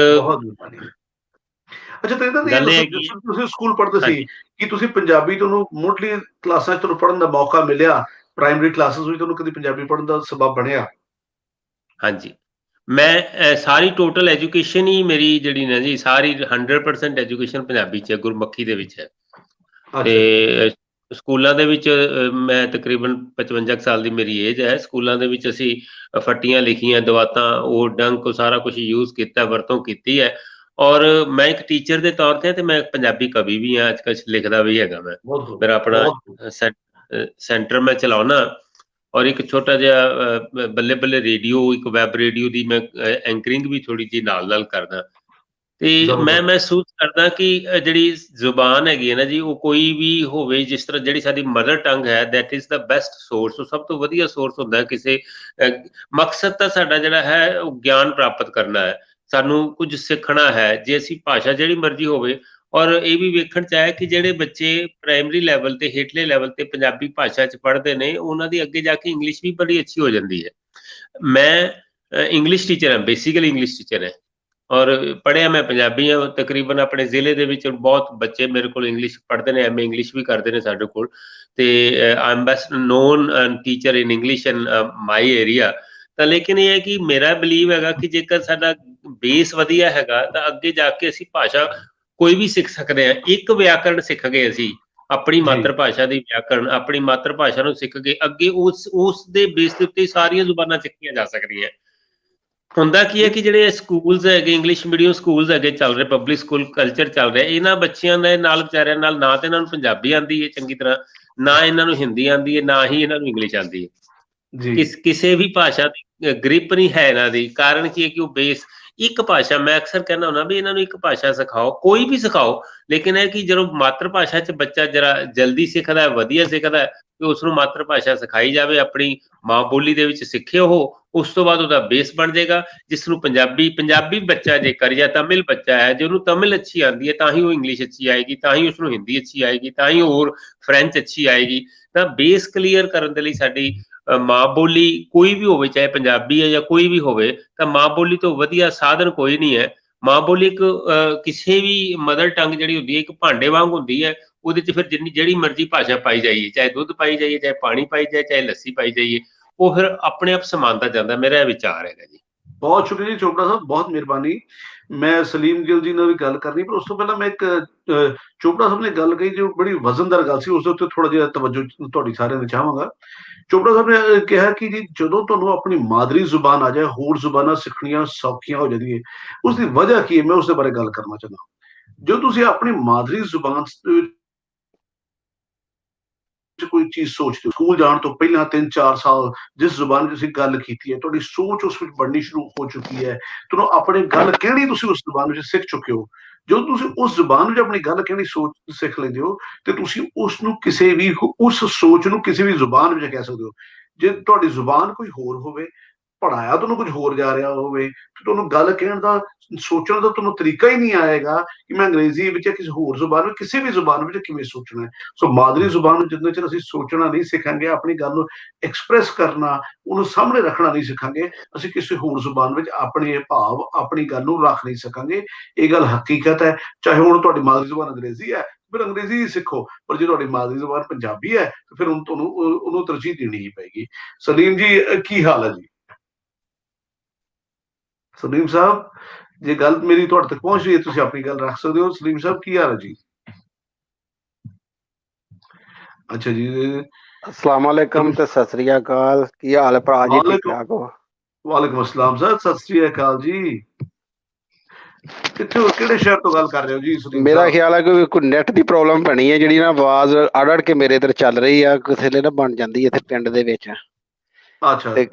ਅੱਛਾ, ਤੇ ਤੁਸੀਂ ਸਕੂਲ ਪੜ੍ਹਦੇ ਸੀ ਕਿ ਤੁਸੀਂ ਪੰਜਾਬੀ ਤੁਹਾਨੂੰ ਮੁੱਢਲੀ ਕਲਾਸਾਂ 'ਚ ਤੁਹਾਨੂੰ ਪੜ੍ਹਨ ਦਾ ਮੌਕਾ ਮਿਲਿਆ? ਪ੍ਰਾਇਮਰੀ ਕਲਾਸਿਸ ਵਿੱਚ ਤੁਹਾਨੂੰ ਕਦੀ ਪੰਜਾਬੀ ਪੜ੍ਹਨ ਦਾ ਸਬਬ ਬਣਿਆ? ਹਾਂਜੀ, ਮੈਂ ਸਾਰੀ ਟੋਟਲ ਐਜੂਕੇਸ਼ਨ ਹੀ ਮੇਰੀ ਜਿਹੜੀ ਨਾ ਜੀ, ਸਾਰੀ 100% ਐਜੂਕੇਸ਼ਨ ਪੰਜਾਬੀ 'ਚ ਹੈ, ਗੁਰਮੁਖੀ ਦੇ ਵਿੱਚ ਹੈ। ਤੇ ਸਕੂਲਾਂ ਦੇ ਵਿੱਚ ਮੈਂ ਤਕਰੀਬਨ 55 ਸਾਲ ਦੀ ਮੇਰੀ ਏਜ ਹੈ। ਸਕੂਲਾਂ ਦੇ ਵਿੱਚ ਅਸੀਂ ਫੱਟੀਆਂ ਲਿਖੀਆਂ, ਦਵਾਤਾਂ, ਉਹ ਡੰਕ, ਸਾਰਾ ਕੁਝ ਯੂਜ਼ ਕੀਤਾ, ਵਰਤੋਂ ਕੀਤੀ ਹੈ। ਔਰ ਮੈਂ ਇੱਕ ਟੀਚਰ ਦੇ ਤੌਰ ਤੇ ਮੈਂ ਪੰਜਾਬੀ ਕਵੀ ਵੀ ਹਾਂ, ਅੱਜ ਕੱਲ੍ਹ ਲਿਖਦਾ ਵੀ ਹੈਗਾ। ਮੈਂ ਮੇਰਾ ਆਪਣਾ ਸੈਂਟਰ ਮੈਂ ਚਲਾਉਣਾ ਔਰ ਇੱਕ ਛੋਟਾ ਜਿਹਾ ਬੱਲੇ ਬੱਲੇ ਰੇਡੀਓ, ਇੱਕ ਵੈਬ ਰੇਡੀਓ ਦੀ ਮੈਂ ਐਂਕਰਿੰਗ ਵੀ ਥੋੜੀ ਜਿਹੀ ਨਾਲ ਨਾਲ ਕਰਦਾ। ਤੇ ਮੈਂ ਮਹਿਸੂਸ ਕਰਦਾ ਕਿ ਜਿਹੜੀ ਜ਼ੁਬਾਨ ਹੈਗੀ ਹੈ ਨਾ ਜੀ, ਉਹ ਕੋਈ ਵੀ ਹੋਵੇ, ਜਿਸ ਤਰ੍ਹਾਂ ਜਿਹੜੀ ਸਾਡੀ ਮਦਰ ਟੰਗ ਹੈ, that is the best source. ਉਹ ਸਭ ਤੋਂ ਵਧੀਆ ਸੋਰਸ ਹੁੰਦਾ ਕਿਸੇ ਮਕਸਦ ਤਾਂ ਸਾਡਾ ਜਿਹੜਾ ਹੈ ਉਹ ਗਿਆਨ ਪ੍ਰਾਪਤ ਕਰਨਾ ਹੈ, ਸਾਨੂੰ ਕੁਝ ਸਿੱਖਣਾ ਹੈ। ਜੇ ਅਸੀਂ ਭਾਸ਼ਾ ਜਿਹੜੀ ਮਰਜ਼ੀ ਹੋਵੇ, ਔਰ ਇਹ ਵੀ ਵੇਖਣ 'ਚ ਆਇਆ ਕਿ ਜਿਹੜੇ ਬੱਚੇ ਪ੍ਰਾਇਮਰੀ ਲੈਵਲ ਤੇ, ਹੇਠਲੇ ਲੈਵਲ ਤੇ ਪੰਜਾਬੀ ਭਾਸ਼ਾ 'ਚ ਪੜ੍ਹਦੇ ਨੇ, ਉਹਨਾਂ ਦੀ ਅੱਗੇ ਜਾ ਕੇ ਇੰਗਲਿਸ਼ ਵੀ ਬੜੀ ਅੱਛੀ ਹੋ ਜਾਂਦੀ ਹੈ। ਮੈਂ ਇੰਗਲਿਸ਼ ਟੀਚਰ ਹਾਂ, ਬੇਸਿਕਲੀ ਇੰਗਲਿਸ਼ ਟੀਚਰ ਹੈ, ਔਰ ਪੜ੍ਹਿਆ ਮੈਂ ਪੰਜਾਬੀ ਹਾਂ। ਤਕਰੀਬਨ ਆਪਣੇ ਜ਼ਿਲ੍ਹੇ ਦੇ ਵਿੱਚ ਬਹੁਤ ਬੱਚੇ ਮੇਰੇ ਕੋਲ ਇੰਗਲਿਸ਼ ਪੜ੍ਹਦੇ ਨੇ, ਐਮ ਏ ਇੰਗਲਿਸ਼ ਵੀ ਕਰਦੇ ਨੇ ਸਾਡੇ ਕੋਲ। ਤੇ I am best non teacher in English in my area. ਤਾਂ ਲੇਕਿਨ ਇਹ ਹੈ ਕਿ ਮੇਰਾ ਬਿਲੀਵ ਹੈਗਾ ਕਿ ਜੇਕਰ ਸਾਡਾ ਬੇਸ ਵਧੀਆ ਹੈਗਾ ਤਾਂ ਅੱਗੇ ਜਾ ਕੇ ਅਸੀਂ ਭਾਸ਼ਾ ਕੋਈ ਵੀ ਸਿੱਖ ਸਕਦੇ ਹਾਂ। ਇੱਕ ਵਿਆਕਰਣ ਸਿੱਖ ਗਏ ਅਸੀਂ, ਆਪਣੀ ਮਾਤਰ ਭਾਸ਼ਾ ਦੀ ਵਿਆਕਰਣ, ਆਪਣੀ ਮਾਤਰ ਭਾਸ਼ਾ ਨੂੰ ਸਿੱਖ ਕੇ ਅੱਗੇ ਉਸ ਦੇ ਬੇਸ ਦੇ ਉੱਤੇ ਸਾਰੀਆਂ ਜ਼ੁਬਾਨਾਂ ਸਿੱਖੀਆਂ ਜਾ ਸਕਦੀਆਂ। ਹੁੰਦਾ ਕੀ ਹੈ ਕਿ ਜਿਹੜੇ ਸਕੂਲਸ ਹੈਗੇ, ਇੰਗਲਿਸ਼ ਮੀਡੀਅਮ ਸਕੂਲਸ ਹੈਗੇ ਚੱਲ ਰਹੇ, ਪਬਲਿਕ ਸਕੂਲ ਕਲਚਰ ਚੱਲ ਰਿਹਾ, ਇਹਨਾਂ ਬੱਚਿਆਂ ਦੇ ਨਾਲ ਵਿਚਾਰਿਆਂ ਨਾਲ ਨਾ ਤੇ ਇਹਨਾਂ ਨੂੰ ਪੰਜਾਬੀ ਆਉਂਦੀ ਹੈ ਚੰਗੀ ਤਰ੍ਹਾਂ, ਨਾ ਇਹਨਾਂ ਨੂੰ ਹਿੰਦੀ ਆਉਂਦੀ ਹੈ, ਨਾ ਹੀ ਇਹਨਾਂ ਨੂੰ ਇੰਗਲਿਸ਼ ਆਉਂਦੀ ਹੈ। ਕਿਸੇ ਵੀ ਭਾਸ਼ਾ ਦੀ ਗ੍ਰਿਪ ਨਹੀਂ ਹੈ ਇਹਨਾਂ ਦੀ। ਕਾਰਨ ਕੀ ਹੈ ਕਿ ਉਹ ਬੇਸ ਇੱਕ ਭਾਸ਼ਾ, ਮੈਂ ਅਕਸਰ ਕਹਿੰਦਾ ਹੁੰਦਾ ਵੀ ਇਹਨਾਂ ਨੂੰ ਇੱਕ ਭਾਸ਼ਾ ਸਿਖਾਓ, ਕੋਈ ਵੀ ਸਿਖਾਓ, ਲੇਕਿਨ ਇਹ ਕਿ ਜਦੋਂ ਮਾਤਰ ਭਾਸ਼ਾ 'ਚ ਬੱਚਾ ਜਰਾ ਜਲਦੀ ਸਿੱਖਦਾ, ਵਧੀਆ ਸਿੱਖਦਾ, ਕਿ ਉਸ ਨੂੰ ਮਾਤਰ ਭਾਸ਼ਾ ਸਿਖਾਈ ਜਾਵੇ, ਆਪਣੀ ਮਾਂ ਬੋਲੀ ਦੇ ਵਿੱਚ ਸਿੱਖੇ ਉਹ, ਉਸ ਤੋਂ ਬਾਅਦ ਉਹਦਾ ਬੇਸ ਬਣ ਜਾਏਗਾ। ਜਿਸ ਨੂੰ ਪੰਜਾਬੀ ਬੱਚਾ ਜੇਕਰ ਜਾਂ ਤਮਿਲ ਬੱਚਾ ਹੈ, ਜੇ ਉਹਨੂੰ ਤਮਿਲ ਅੱਛੀ ਆਉਂਦੀ ਹੈ ਤਾਂ ਹੀ ਉਹ ਇੰਗਲਿਸ਼ ਅੱਛੀ ਆਏਗੀ, ਤਾਂ ਹੀ ਉਸਨੂੰ ਹਿੰਦੀ ਅੱਛੀ ਆਏਗੀ, ਤਾਂ ਹੀ ਹੋਰ ਫਰੈਂਚ ਅੱਛੀ ਆਏਗੀ। ਤਾਂ ਬੇਸ ਕਲੀਅਰ ਕਰਨ ਦੇ ਲਈ ਸਾਡੀ ਮਾਂ ਬੋਲੀ ਕੋਈ ਵੀ ਹੋਵੇ, ਚਾਹੇ ਪੰਜਾਬੀ ਹੈ ਜਾਂ ਕੋਈ ਵੀ ਹੋਵੇ, ਤਾਂ ਮਾਂ ਬੋਲੀ ਤੋਂ ਵਧੀਆ ਸਾਧਨ ਕੋਈ ਨਹੀਂ ਹੈ। ਮਾਂ ਬੋਲੀ ਇੱਕ ਕਿਸੇ ਵੀ ਮਦਰ ਟੰਗ ਜਿਹੜੀ ਹੁੰਦੀ ਹੈ, ਇੱਕ ਭਾਂਡੇ ਵਾਂਗ ਹੁੰਦੀ ਹੈ। ਉਹਦੇ 'ਚ ਫਿਰ ਜਿਹੜੀ ਮਰਜ਼ੀ ਭਾਸ਼ਾ ਪਾਈ ਜਾਈਏ, ਚਾਹੇ ਦੁੱਧ ਪਾਈ ਜਾਈਏ, ਚਾਹੇ ਪਾਣੀ ਪਾਈ ਜਾਏ, ਚਾਹੇ ਲੱਸੀ ਪਾਈ ਜਾਈਏ, ਉਹ ਫਿਰ ਆਪਣੇ ਆਪ ਸਮਾਨਤਾ ਜਾਂਦਾ। ਮੇਰਾ ਇਹ ਵਿਚਾਰ ਹੈਗਾ ਜੀ। ਬਹੁਤ ਸ਼ੁਕਰੀਆ ਜੀ ਚੋਪੜਾ ਸਾਹਿਬ, ਬਹੁਤ ਮਿਹਰਬਾਨੀ। ਮੈਂ ਸਲੀਮ ਗਿੱਲ ਜੀ ਨਾਲ ਵੀ ਗੱਲ ਕਰਨੀ, ਪਰ ਉਸ ਤੋਂ ਪਹਿਲਾਂ ਮੈਂ ਇੱਕ ਚੋਪੜਾ ਸਾਹਿਬ ਨੇ ਗੱਲ ਕਹੀ ਜੋ ਬੜੀ ਵਜ਼ਨਦਾਰ ਗੱਲ ਸੀ, ਉਸ ਦੇ ਉੱਤੇ ਥੋੜਾ ਜਿਹਾ ਤਵੱਜੋ ਤੁਹਾਡੀ ਸਾਰਿਆਂ ਦੀ ਚਾਹਾਂਗਾ। ਚੋਪੜਾ ਸਾਹਿਬ ਨੇ ਕਿਹਾ ਕਿ ਜੀ ਜਦੋਂ ਤੁਹਾਨੂੰ ਆਪਣੀ ਮਾਦਰੀ ਜ਼ੁਬਾਨ ਆ ਜਾਏ, ਹੋਰ ਜ਼ੁਬਾਨਾਂ ਸਿੱਖਣੀਆਂ ਸੌਖੀਆਂ ਹੋ ਜਾਂਦੀਆਂ। ਉਸ ਦੀ ਵਜ੍ਹਾ ਕੀ ਹੈ, ਮੈਂ ਉਸ ਦੇ ਬਾਰੇ ਗੱਲ ਕਰਨਾ ਚਾਹੁੰਦਾ। ਜੋ ਤੁਸੀਂ ਆਪਣੀ ਮਾਦਰੀ ਜ਼ੁਬਾਨ ਕੋਈ ਚੀਜ਼ ਸੋਚਦੇ ਹੋ, ਸਕੂਲ ਜਾਣ ਤੋਂ ਪਹਿਲਾਂ 3-4 ਸਾਲ ਜਿਸ ਜ਼ੁਬਾਨ 'ਚ ਤੁਸੀਂ ਗੱਲ ਕੀਤੀ ਹੈ, ਤੁਹਾਡੀ ਸੋਚ ਉਸ ਵਿੱਚ ਬਣਨੀ ਸ਼ੁਰੂ ਹੋ ਚੁੱਕੀ ਹੈ। ਤੁਹਾਨੂੰ ਆਪਣੀ ਗੱਲ ਕਹਿਣੀ ਤੁਸੀਂ ਉਸ ਜ਼ੁਬਾਨ ਵਿੱਚ ਸਿੱਖ ਚੁੱਕੇ ਹੋ। ਜਦੋਂ ਤੁਸੀਂ ਉਸ ਜ਼ੁਬਾਨ ਵਿੱਚ ਆਪਣੀ ਗੱਲ ਕਹਿਣੀ ਸਿੱਖ ਲੈਂਦੇ ਹੋ, ਤੇ ਤੁਸੀਂ ਉਸ ਨੂੰ ਕਿਸੇ ਵੀ ਉਸ ਸੋਚ ਨੂੰ ਕਿਸੇ ਵੀ ਜ਼ੁਬਾਨ ਵਿੱਚ ਕਹਿ ਸਕਦੇ ਹੋ। ਜੇ ਤੁਹਾਡੀ ਜ਼ੁਬਾਨ ਕੋਈ ਹੋਰ ਹੋਵੇ, ਪੜ੍ਹਾਇਆ ਤੁਹਾਨੂੰ ਕੁਝ ਹੋਰ ਜਾ ਰਿਹਾ ਹੋਵੇ, ਤੇ ਤੁਹਾਨੂੰ ਗੱਲ ਕਹਿਣ ਦਾ, ਸੋਚਣ ਦਾ ਤੁਹਾਨੂੰ ਤਰੀਕਾ ਹੀ ਨਹੀਂ ਆਏਗਾ ਕਿ ਮੈਂ ਅੰਗਰੇਜ਼ੀ ਵਿੱਚ ਜਾਂ ਕਿਸੇ ਹੋਰ ਜ਼ੁਬਾਨ ਵਿੱਚ, ਕਿਸੇ ਵੀ ਜ਼ੁਬਾਨ ਵਿੱਚ ਕਿਵੇਂ ਸੋਚਣਾ ਹੈ। ਸੋ ਮਾਦਰੀ ਜ਼ੁਬਾਨ ਨੂੰ ਜਿੰਨੇ ਚਿਰ ਅਸੀਂ ਸੋਚਣਾ ਨਹੀਂ ਸਿੱਖਾਂਗੇ, ਆਪਣੀ ਗੱਲ ਨੂੰ ਐਕਸਪ੍ਰੈਸ ਕਰਨਾ, ਉਹਨੂੰ ਸਾਹਮਣੇ ਰੱਖਣਾ ਨਹੀਂ ਸਿੱਖਾਂਗੇ, ਅਸੀਂ ਕਿਸੇ ਹੋਰ ਜ਼ੁਬਾਨ ਵਿੱਚ ਆਪਣੇ ਭਾਵ, ਆਪਣੀ ਗੱਲ ਨੂੰ ਰੱਖ ਨਹੀਂ ਸਕਾਂਗੇ। ਇਹ ਗੱਲ ਹਕੀਕਤ ਹੈ। ਚਾਹੇ ਹੁਣ ਤੁਹਾਡੀ ਮਾਦਰੀ ਜ਼ੁਬਾਨ ਅੰਗਰੇਜ਼ੀ ਹੈ, ਫਿਰ ਅੰਗਰੇਜ਼ੀ ਹੀ ਸਿੱਖੋ, ਪਰ ਜੇ ਤੁਹਾਡੀ ਮਾਦਰੀ ਜ਼ੁਬਾਨ ਪੰਜਾਬੀ ਹੈ, ਤਾਂ ਫਿਰ ਤੁਹਾਨੂੰ ਉਹਨੂੰ ਤਰਜੀਹ ਦੇਣੀ ਹੀ ਪਏਗੀ। ਸਲੀਮ ਜੀ, ਕੀ ਹਾਲ ਹੈ ਜੀ? ਸਲੀਮ ਸਾਹਿਬ, ਜੇ ਗੱਲ ਮੇਰੀ ਤੁਹਾਡੇ ਤੱਕ ਪਹੁੰਚ ਰਹੀ ਹੈ, ਤੁਸੀਂ ਆਪਣੀ ਗੱਲ ਰੱਖ ਸਕਦੇ ਹੋ। ਸਲੀਮ ਸਾਹਿਬ, ਕੀ ਹਾਲ ਹੈ ਜੀ? अच्छा जी, अस्सलाम वालेकुम ते सत श्री अकाल, की हाल है भरा जी? ठीक ठाक हो? वालेकुम अस्सलाम सर, सत श्री अकाल जी। ਕਿੱਥੋਂ ਕਿਹੜੇ ਸ਼ਹਿਰ ਤੋਂ ਗੱਲ ਕਰ ਰਹੇ ਹੋ ਜੀ ਸੁਨੀਲ मेरा ਸਾਹਿਬ? ख्याल है कि कोई नेट ਦੀ ਪ੍ਰੋਬਲਮ ਬਣੀ ਹੈ ਜਿਹੜੀ ਨਾ ਆਵਾਜ਼ ਅੜ ਕੇ ਮੇਰੇ ਇਧਰ ਚੱਲ ਰਹੀ ਆ, ਕਿਸੇ ਲਈ ਨਾ ਬਣ ਜਾਂਦੀ ਹੈ ਇੱਥੇ ਪਿੰਡ ਦੇ ਵਿੱਚ। ਅੱਛਾ ਤੇ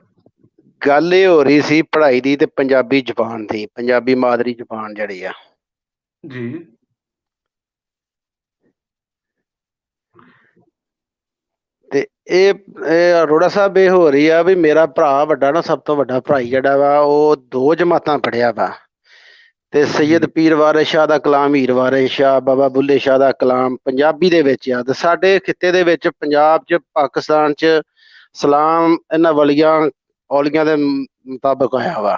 ਗੱਲ ਇਹ ਹੋ ਰਹੀ ਸੀ ਪੜ੍ਹਾਈ ਦੀ ਤੇ ਪੰਜਾਬੀ ਜ਼ੁਬਾਨ ਦੀ, ਪੰਜਾਬੀ ਮਾਦਰੀ ਜ਼ੁਬਾਨ ਜਿਹੜੀ ਆ ਜੀ। ਤੇ ਇਹ ਅਰੋੜਾ ਸਾਹਿਬ ਇਹ ਹੋ ਰਹੀ ਆ ਵੀ ਮੇਰਾ ਭਰਾ ਵੱਡਾ ਨਾ, ਸਭ ਤੋਂ ਵੱਡਾ ਭਰਾ ਜਿਹੜਾ ਵਾ ਉਹ 2 ਜਮਾਤਾਂ ਪੜ੍ਹਿਆ ਵਾ ਤੇ ਸੈਯਦ ਪੀਰ ਵਾਰਿਸ ਸ਼ਾਹ ਦਾ ਕਲਾਮ, ਹੀਰ ਵਾਰਿਸ ਸ਼ਾਹ, ਬਾਬਾ ਬੁੱਲੇ ਸ਼ਾਹ ਦਾ ਕਲਾਮ ਪੰਜਾਬੀ ਦੇ ਵਿੱਚ ਆ। ਤੇ ਸਾਡੇ ਖਿੱਤੇ ਦੇ ਵਿੱਚ ਪੰਜਾਬ 'ਚ, ਪਾਕਿਸਤਾਨ 'ਚ ਸਲਾਮ ਇਹਨਾਂ ਵਲੀਆਂ ਔਲੀਆਂ ਦੇ ਮੁਤਾਬਕ ਆਇਆ ਵਾ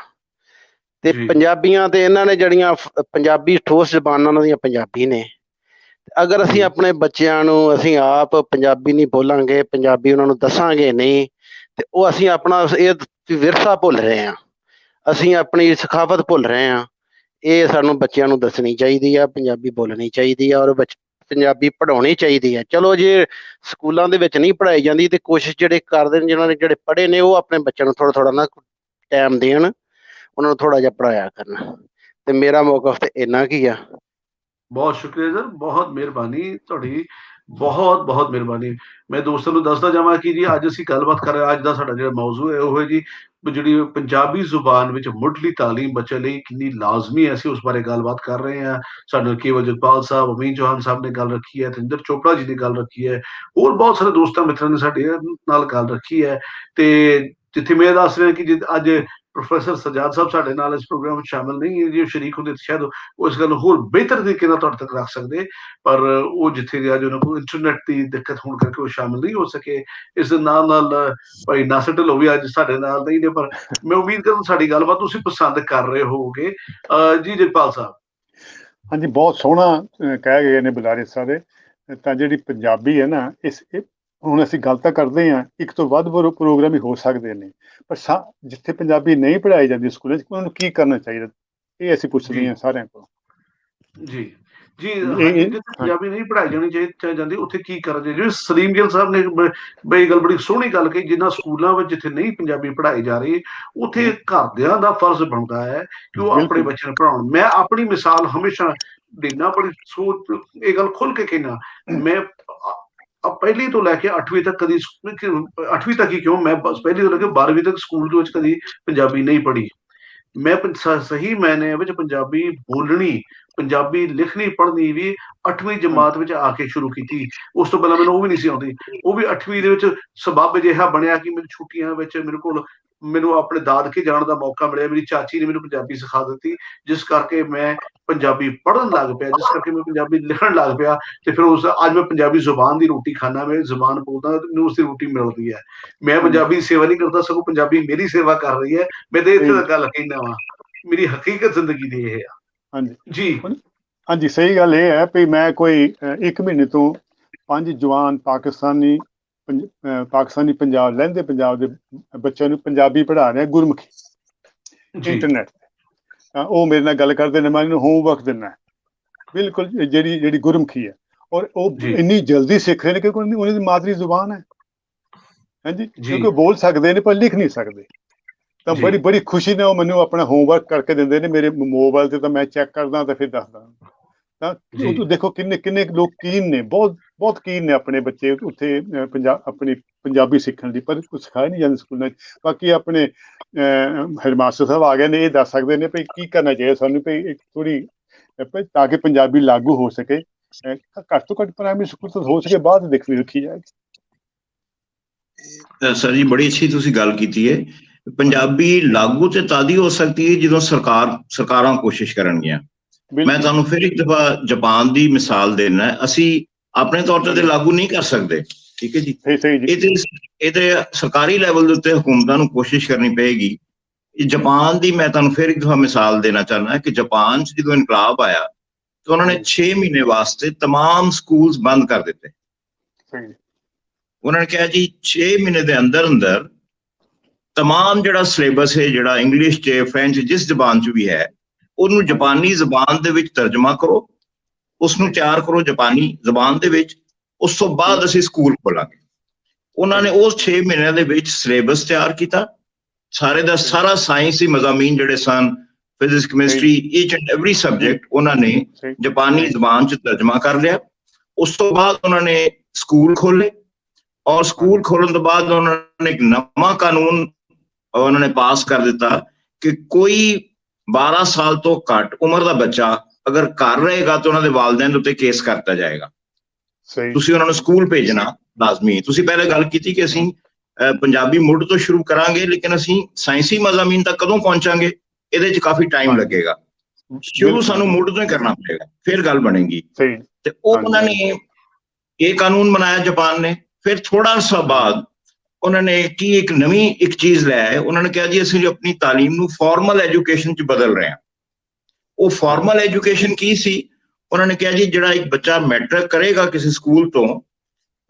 ਤੇ ਪੰਜਾਬੀਆਂ ਤੇ ਇਹਨਾਂ ਨੇ ਜਿਹੜੀਆਂ ਪੰਜਾਬੀ ਠੋਸ ਜ਼ਬਾਨਾਂ ਉਹਨਾਂ ਦੀਆਂ ਪੰਜਾਬੀ ਨੇ। ਅਗਰ ਅਸੀਂ ਆਪਣੇ ਬੱਚਿਆਂ ਨੂੰ ਅਸੀਂ ਆਪ ਪੰਜਾਬੀ ਨਹੀਂ ਬੋਲਾਂਗੇ, ਪੰਜਾਬੀ ਉਹਨਾਂ ਨੂੰ ਦੱਸਾਂਗੇ ਨਹੀਂ, ਤੇ ਉਹ ਅਸੀਂ ਆਪਣਾ ਇਹ ਵਿਰਸਾ ਭੁੱਲ ਰਹੇ ਹਾਂ, ਅਸੀਂ ਆਪਣੀ ਸਖਾਵਤ ਭੁੱਲ ਰਹੇ ਹਾਂ। ਇਹ ਸਾਨੂੰ ਬੱਚਿਆਂ ਨੂੰ ਦੱਸਣੀ ਚਾਹੀਦੀ ਆ, ਪੰਜਾਬੀ ਬੋਲਣੀ ਚਾਹੀਦੀ ਆ ਔਰ ਪੰਜਾਬੀ ਪੜ੍ਹਾਉਣੀ ਚਾਹੀਦੀ ਆ। ਚਲੋ ਜੇ ਸਕੂਲਾਂ ਦੇ ਵਿੱਚ ਨਹੀਂ ਪੜ੍ਹਾਈ ਜਾਂਦੀ ਤੇ ਕੋਸ਼ਿਸ਼ ਜਿਹੜੇ ਕਰਦੇ ਨੇ, ਜਿਨ੍ਹਾਂ ਨੇ ਜਿਹੜੇ ਪੜ੍ਹੇ ਨੇ, ਉਹ ਆਪਣੇ ਬੱਚਿਆਂ ਨੂੰ ਥੋੜਾ ਥੋੜਾ ਨਾ ਟਾਈਮ ਦੇਣ, ਉਹਨਾਂ ਨੂੰ ਥੋੜਾ ਜਿਹਾ ਪੜ੍ਹਾਇਆ ਕਰਨ। ਤੇ ਮੇਰਾ ਮੌਕਫ ਤੇ ਇੰਨਾ ਕੀ ਆ। ਬਹੁਤ ਸ਼ੁਕਰੀਆ ਸਰ, ਬਹੁਤ ਮਿਹਰਬਾਨੀ ਤੁਹਾਡੀ, ਬਹੁਤ ਬਹੁਤ ਮਿਹਰਬਾਨੀ। ਮੈਂ ਦੋਸਤਾਂ ਨੂੰ ਦੱਸਦਾ ਜਾਵਾਂ ਕਿ ਜੀ ਅੱਜ ਅਸੀਂ ਗੱਲਬਾਤ ਕਰ ਰਹੇ, ਅੱਜ ਦਾ ਸਾਡਾ ਜਿਹੜਾ ਮੌਜੂ ਹੈ ਉਹ ਹੈ ਜੀ ਜਿਹੜੀ ਪੰਜਾਬੀ ਜ਼ੁਬਾਨ ਵਿੱਚ ਮੁੱਢਲੀ ਤਾਲੀਮ ਬੱਚਿਆਂ ਲਈ ਕਿੰਨੀ ਲਾਜ਼ਮੀ ਹੈ, ਅਸੀਂ ਉਸ ਬਾਰੇ ਗੱਲਬਾਤ ਕਰ ਰਹੇ ਹਾਂ। ਸਾਡੇ ਕੇਵਲ ਜਗਪਾਲ ਸਾਹਿਬ, ਅਮੀਨ ਚੌਹਾਨ ਸਾਹਿਬ ਨੇ ਗੱਲ ਰੱਖੀ ਹੈ, ਤੇਂਦਰ ਚੋਪੜਾ ਜੀ ਨੇ ਗੱਲ ਰੱਖੀ ਹੈ, ਹੋਰ ਬਹੁਤ ਸਾਰੇ ਦੋਸਤਾਂ ਮਿੱਤਰਾਂ ਨੇ ਸਾਡੇ ਨਾਲ ਗੱਲ ਰੱਖੀ ਹੈ। ਤੇ ਜਿੱਥੇ ਮੈਂ ਦੱਸ ਰਿਹਾ ਕਿ ਅੱਜ ਪ੍ਰੋਫੈਸਰ ਸਜਾਦ ਸਾਹਿਬ ਸਾਡੇ ਨਾਲ ਇਸ ਪ੍ਰੋਗਰਾਮ ਵਿੱਚ ਸ਼ਾਮਿਲ ਨਹੀਂ ਹੈ ਜੀ, ਸ਼ਰੀਕ ਹੁੰਦੇ ਸ਼ਾਇਦ ਉਹ ਇਸ ਗੱਲ ਨੂੰ ਹੋਰ ਬਿਹਤਰ ਤਰੀਕੇ ਨਾਲ ਤੁਹਾਡੇ ਤੱਕ ਰੱਖ ਸਕਦੇ, ਪਰ ਉਹ ਜਿੱਥੇ ਅੱਜ ਉਹਨਾਂ ਕੋਲ ਇੰਟਰਨੈਟ ਦੀ ਦਿੱਕਤ ਹੋਣ ਕਰਕੇ ਉਹ ਸ਼ਾਮਿਲ ਨਹੀਂ ਹੋ ਸਕੇ। ਇਸ ਦੇ ਨਾਲ ਨਾਲ ਭਾਈ ਨਾਸਰ ਢਿੱਲੋਂ ਵੀ ਅੱਜ ਸਾਡੇ ਨਾਲ ਨਹੀਂ ਨੇ, ਪਰ ਮੈਂ ਉਮੀਦ ਕਰਦਾ ਸਾਡੀ ਗੱਲਬਾਤ ਤੁਸੀਂ ਪਸੰਦ ਕਰ ਰਹੇ ਹੋਵੋਗੇ। ਜੀ ਜਗਪਾਲ ਸਾਹਿਬ। ਹਾਂਜੀ, ਬਹੁਤ ਸੋਹਣਾ ਕਹਿ ਗਏ ਨੇ ਬੁਲਾਰੇ ਸਾਰੇ। ਤਾਂ ਜਿਹੜੀ ਪੰਜਾਬੀ ਹੈ ਨਾ, ਹੁਣ ਅਸੀਂ ਗੱਲ ਤਾਂ ਕਰਦੇ ਹਾਂ, ਇੱਕ ਤੋਂ ਵੱਧ ਪ੍ਰੋਗਰਾਮ ਹੀ ਹੋ ਸਕਦੇ ਨੇ, ਪਰ ਜਿੱਥੇ ਪੰਜਾਬੀ ਨਹੀਂ ਪੜ੍ਹਾਈ ਜਾਂਦੀ ਸਕੂਲਾਂ 'ਚ, ਉਹਨਾਂ ਨੂੰ ਕੀ ਕਰਨਾ ਚਾਹੀਦਾ, ਇਹ ਅਸੀਂ ਪੁੱਛਦੇ ਹਾਂ ਸਾਰਿਆਂ ਕੋਲ। ਜੀ ਜੀ, ਜਿੱਥੇ ਪੰਜਾਬੀ ਨਹੀਂ ਪੜ੍ਹਾਈ ਜਾਣੀ ਜਾਂਦੀ ਉੱਥੇ ਕੀ ਕਰਨਾ ਚਾਹੀਦਾ? ਜਿਵੇਂ ਸਲੀਮ ਗਿੱਲ ਸਾਹਿਬ ਨੇ ਬਈ ਗੱਲ ਬੜੀ ਸੋਹਣੀ ਗੱਲ ਕਹੀ, ਜਿਨ੍ਹਾਂ ਸਕੂਲਾਂ ਵਿੱਚ ਜਿੱਥੇ ਨਹੀਂ ਪੰਜਾਬੀ ਪੜ੍ਹਾਈ ਜਾ ਰਹੀ, ਉੱਥੇ ਘਰਦਿਆਂ ਦਾ ਫਰਜ਼ ਬਣਦਾ ਹੈ ਕਿ ਉਹ ਆਪਣੇ ਬੱਚਿਆਂ ਨੂੰ ਪੜ੍ਹਾਉਣ। ਮੈਂ ਆਪਣੀ ਮਿਸਾਲ ਹਮੇਸ਼ਾ ਦੇਣਾ, ਬੜੀ ਸੋਚ ਇਹ ਗੱਲ ਖੁੱਲ ਕੇ ਕਹਿਣਾ, ਮੈਂ ਪਹਿਲੀ ਤੋਂ ਲੈ ਕੇ 8ਵੀਂ ਤੱਕ ਕਦੀ 8ਵੀਂ ਤੱਕ ਹੀ ਕਿਉਂ, ਮੈਂ ਪਹਿਲੀ ਤੋਂ ਲੈ ਕੇ 12ਵੀਂ ਤੱਕ ਸਕੂਲ ਦੇ ਵਿੱਚ ਕਦੀ ਪੰਜਾਬੀ ਨਹੀਂ ਪੜ੍ਹੀ। ਮੈਂ ਸਹੀ ਮਾਇਨੇ ਵਿੱਚ ਪੰਜਾਬੀ ਬੋਲਣੀ, ਪੰਜਾਬੀ ਲਿਖਣੀ, ਪੜ੍ਹਨੀ ਵੀ 8ਵੀਂ ਜਮਾਤ ਵਿੱਚ ਆ ਕੇ ਸ਼ੁਰੂ ਕੀਤੀ। ਉਸ ਤੋਂ ਪਹਿਲਾਂ ਮੈਨੂੰ ਉਹ ਵੀ ਨਹੀਂ ਸੀ ਆਉਂਦੀ। ਉਹ ਵੀ 8ਵੀਂ ਦੇ ਵਿੱਚ ਸਬੱਬ ਅਜਿਹਾ ਬਣਿਆ ਕਿ ਮੈਨੂੰ ਛੁੱਟੀਆਂ ਵਿੱਚ ਮੈਨੂੰ ਆਪਣੇ ਦਾਦਕੇ ਜਾਣ ਦਾ ਮੌਕਾ ਮਿਲਿਆ, ਮੇਰੀ ਚਾਚੀ ਨੇ ਮੈਨੂੰ ਪੰਜਾਬੀ ਸਿਖਾ ਦਿੱਤੀ, ਜਿਸ ਕਰਕੇ ਮੈਂ ਪੰਜਾਬੀ ਪੜ੍ਹਨ ਲੱਗ ਪਿਆ, ਜਿਸ ਕਰਕੇ ਮੈਂ ਪੰਜਾਬੀ ਲਿਖਣ ਲੱਗ ਪਿਆ। ਤੇ ਫਿਰ ਅੱਜ ਮੈਂ ਪੰਜਾਬੀ ਜ਼ੁਬਾਨ ਦੀ ਰੋਟੀ ਖਾਣਾ, ਮੈਂ ਜ਼ੁਬਾਨ ਬੋਲਦਾ, ਮੈਨੂੰ ਉਸ ਦੀ ਰੋਟੀ ਮਿਲਦੀ ਹੈ। ਮੈਂ ਪੰਜਾਬੀ ਦੀ ਸੇਵਾ ਨਹੀਂ ਕਰਦਾ, ਸਗੋਂ ਪੰਜਾਬੀ ਮੇਰੀ ਸੇਵਾ ਕਰ ਰਹੀ ਹੈ। ਮੈਂ ਤੇ ਇੱਥੇ ਤੱਕ ਗੱਲ ਕਹਿੰਦਾ ਵਾਂ, ਮੇਰੀ ਹਕੀਕਤ ਜ਼ਿੰਦਗੀ ਦੀ ਇਹ ਆ। ਹਾਂਜੀ ਜੀ ਹਾਂਜੀ, ਸਹੀ ਗੱਲ ਇਹ ਹੈ ਵੀ ਮੈਂ ਕੋਈ 1 ਮਹੀਨੇ ਤੋਂ 5 ਜਵਾਨ ਪਾਕਿਸਤਾਨੀ ਪੰਜਾਬ ਲਹਿੰਦੇ ਪੰਜਾਬ ਦੇ ਬੱਚਿਆਂ ਨੂੰ ਪੰਜਾਬੀ ਪੜ੍ਹਾ ਰਿਹਾ, ਗੁਰਮੁਖੀ ਇੰਟਰਨੈਟ ਤੇ। ਉਹ ਮੇਰੇ ਨਾਲ ਗੱਲ ਕਰਦੇ ਨੇ, ਮੈਂ ਇਹਨੂੰ ਹੋਮਵਰਕ ਦਿੰਦਾ ਬਿਲਕੁਲ ਜਿਹੜੀ ਗੁਰਮੁਖੀ ਹੈ, ਔਰ ਉਹ ਇੰਨੀ ਜਲਦੀ ਸਿੱਖ ਰਹੇ ਨੇ ਕਿਉਂਕਿ ਉਹਨਾਂ ਦੀ ਮਾਦਰੀ ਜ਼ੁਬਾਨ ਹੈ। ਹਾਂਜੀ, ਕਿਉਂਕਿ ਬੋਲ ਸਕਦੇ ਨੇ ਪਰ ਲਿਖ ਨਹੀਂ ਸਕਦੇ। ਤਾਂ ਬੜੀ ਖੁਸ਼ੀ ਨਾਲ ਉਹ ਮੈਨੂੰ ਆਪਣਾ ਹੋਮਵਰਕ ਕਰਕੇ ਦਿੰਦੇ ਨੇ ਮੇਰੇ ਮੋਬਾਈਲ ਤੇ, ਤਾਂ ਮੈਂ ਚੈੱਕ ਕਰਦਾ ਤੇ ਫਿਰ ਦੱਸਦਾ। ਤਾਂ ਉਹ ਦੇਖੋ ਕਿੰਨੇ ਲੋਕ ਕੀਨ ਨੇ, ਬਹੁਤ ਕੀਨ ਨੇ ਆਪਣੇ ਬੱਚੇ ਉੱਥੇ ਆਪਣੀ ਪੰਜਾਬੀ ਸਿੱਖਣ ਦੀ, ਪਰ ਕੁਛ ਸਿਖਾਇਆ ਨਹੀਂ ਜਾਂਦਾ ਸਕੂਲਾਂ 'ਚ। ਬਾਕੀ ਆਪਣੇ ਹੈਡਮਾਸਟਰ ਸਾਹਿਬ ਆ ਗਏ ਨੇ, ਇਹ ਦੱਸ ਸਕਦੇ ਨੇ ਵੀ ਕੀ ਕਰਨਾ ਚਾਹੀਦਾ ਸਾਨੂੰ ਵੀ ਥੋੜ੍ਹੀ, ਤਾਂ ਕਿ ਪੰਜਾਬੀ ਲਾਗੂ ਹੋ ਸਕੇ। ਘੱਟ ਤੋਂ ਘੱਟ ਪ੍ਰਾਇਮਰੀ ਸਕੂਲ ਤੋਂ ਹੋ ਸਕੇ ਬਾਅਦ ਰੱਖੀ ਜਾਏਗੀ। ਸਰ ਜੀ, ਬੜੀ ਅੱਛੀ ਤੁਸੀਂ ਗੱਲ ਕੀਤੀ ਹੈ। ਪੰਜਾਬੀ ਲਾਗੂ ਤੇ ਤਦ ਹੀ ਹੋ ਸਕਦੀ ਹੈ ਜਦੋਂ ਸਰਕਾਰਾਂ ਕੋਸ਼ਿਸ਼ ਕਰਨਗੀਆਂ। ਮੈਂ ਤੁਹਾਨੂੰ ਫਿਰ ਇੱਕ ਦਫਾ ਜਾਪਾਨ ਦੀ ਮਿਸਾਲ ਦੇਣਾ। ਅਸੀਂ ਆਪਣੇ ਤੌਰ ਤੇ ਲਾਗੂ ਨਹੀਂ ਕਰ ਸਕਦੇ, ਠੀਕ ਹੈ ਜੀ। ਇਹਦੇ ਸਰਕਾਰੀ ਲੈਵਲ ਦੇ ਉੱਤੇ ਹਕੂਮਤਾਂ ਨੂੰ ਕੋਸ਼ਿਸ਼ ਕਰਨੀ ਪਏਗੀ। ਜਾਪਾਨ ਦੀ ਮੈਂ ਤੁਹਾਨੂੰ ਫਿਰ ਇੱਕ ਦਫਾ ਮਿਸਾਲ ਦੇਣਾ ਚਾਹੁੰਦਾ ਕਿ ਜਾਪਾਨ 'ਚ ਜਦੋਂ ਇਨਕਲਾਬ ਆਇਆ ਤਾਂ ਉਹਨਾਂ ਨੇ 6 ਮਹੀਨੇ ਵਾਸਤੇ ਤਮਾਮ ਸਕੂਲਸ ਬੰਦ ਕਰ ਦਿੱਤੇ। ਉਹਨਾਂ ਨੇ ਕਿਹਾ ਜੀ 6 ਮਹੀਨੇ ਦੇ ਅੰਦਰ ਅੰਦਰ ਤਮਾਮ ਜਿਹੜਾ ਸਿਲੇਬਸ ਹੈ, ਜਿਹੜਾ ਇੰਗਲਿਸ਼ 'ਚ, ਫਰੈਂਚ, ਜਿਸ ਜ਼ਬਾਨ 'ਚ ਵੀ ਹੈ, ਉਹਨੂੰ ਜਾਪਾਨੀ ਜ਼ਬਾਨ ਦੇ ਵਿੱਚ ਤਰਜਮਾ ਕਰੋ, ਉਸਨੂੰ ਤਿਆਰ ਕਰੋ ਜਾਪਾਨੀ ਜ਼ਬਾਨ ਦੇ ਵਿੱਚ, ਉਸ ਤੋਂ ਬਾਅਦ ਅਸੀਂ ਸਕੂਲ ਖੋਲਾਂਗੇ। ਉਹਨਾਂ ਨੇ ਉਸ 6 ਮਹੀਨਿਆਂ ਦੇ ਵਿੱਚ ਸਿਲੇਬਸ ਤਿਆਰ ਕੀਤਾ, ਸਾਰੇ ਦਾ ਸਾਰਾ ਸਾਇੰਸੀ ਮਜ਼ਾਮੀਨ ਜਿਹੜੇ ਸਨ, physics, chemistry, each and every subject ਉਹਨਾਂ ਨੇ ਜਾਪਾਨੀ ਜ਼ਬਾਨ 'ਚ ਤਰਜਮਾ ਕਰ ਲਿਆ। ਉਸ ਤੋਂ ਬਾਅਦ ਉਹਨਾਂ ਨੇ ਸਕੂਲ ਖੋਲੇ, ਔਰ ਸਕੂਲ ਖੋਲਣ ਤੋਂ ਬਾਅਦ ਉਹਨਾਂ ਨੇ ਇੱਕ ਨਵਾਂ ਕਾਨੂੰਨ ਉਹਨਾਂ ਨੇ ਪਾਸ ਕਰ ਦਿੱਤਾ ਕਿ ਕੋਈ 12 ਸਾਲ ਤੋਂ ਘੱਟ ਉਮਰ ਦਾ ਬੱਚਾ ਅਗਰ ਘਰ ਰਹੇਗਾ ਤਾਂ ਉਹਨਾਂ ਦੇ ਵਾਲਿदैन ਦੇ ਉੱਤੇ ਕੇਸ ਕਰਤਾ ਜਾਏਗਾ। ਤੁਸੀਂ ਉਹਨਾਂ ਨੂੰ ਸਕੂਲ ਭੇਜਣਾ ਲਾਜ਼ਮੀ। ਤੁਸੀਂ ਪਹਿਲੇ ਗੱਲ ਕੀਤੀ ਕਿ ਅਸੀਂ ਪੰਜਾਬੀ ਮੁੱਢ ਤੋਂ ਸ਼ੁਰੂ ਕਰਾਂਗੇ, ਲੇਕਿਨ ਅਸੀਂ ਸਾਇੰਸੀ ਮਜ਼ਾਮੀਨ ਤੱਕ ਕਦੋਂ ਪਹੁੰਚਾਂਗੇ, ਇਹਦੇ 'ਚ ਕਾਫੀ ਟਾਈਮ ਲੱਗੇਗਾ। ਸ਼ੁਰੂ ਸਾਨੂੰ ਮੁੱਢ ਤੋਂ ਹੀ ਕਰਨਾ ਪਏਗਾ, ਫਿਰ ਗੱਲ ਬਣੇਗੀ। ਤੇ ਉਹ ਉਹਨਾਂ ਨੇ ਇਹ ਕਾਨੂੰਨ ਬਣਾਇਆ ਜਾਪਾਨ ਨੇ। ਫਿਰ ਥੋੜਾ ਅਰਸਾ ਬਾਅਦ ਉਹਨਾਂ ਨੇ ਕੀ ਇੱਕ ਨਵੀਂ ਚੀਜ਼ ਲੈ ਆਏ। ਉਹਨਾਂ ਨੇ ਕਿਹਾ ਜੀ ਅਸੀਂ ਆਪਣੀ ਤਾਲੀਮ ਨੂੰ ਫਾਰਮਲ ਐਜੂਕੇਸ਼ਨ 'ਚ ਬਦਲ ਰਹੇ ਹਾਂ। ਉਹ ਫਾਰਮਲ ਐਜੂਕੇਸ਼ਨ ਕੀ ਸੀ? ਉਹਨਾਂ ਨੇ ਕਿਹਾ ਜੀ ਜਿਹੜਾ ਇੱਕ ਬੱਚਾ ਮੈਟ੍ਰਿਕ ਕਰੇਗਾ ਕਿਸੇ ਸਕੂਲ ਤੋਂ,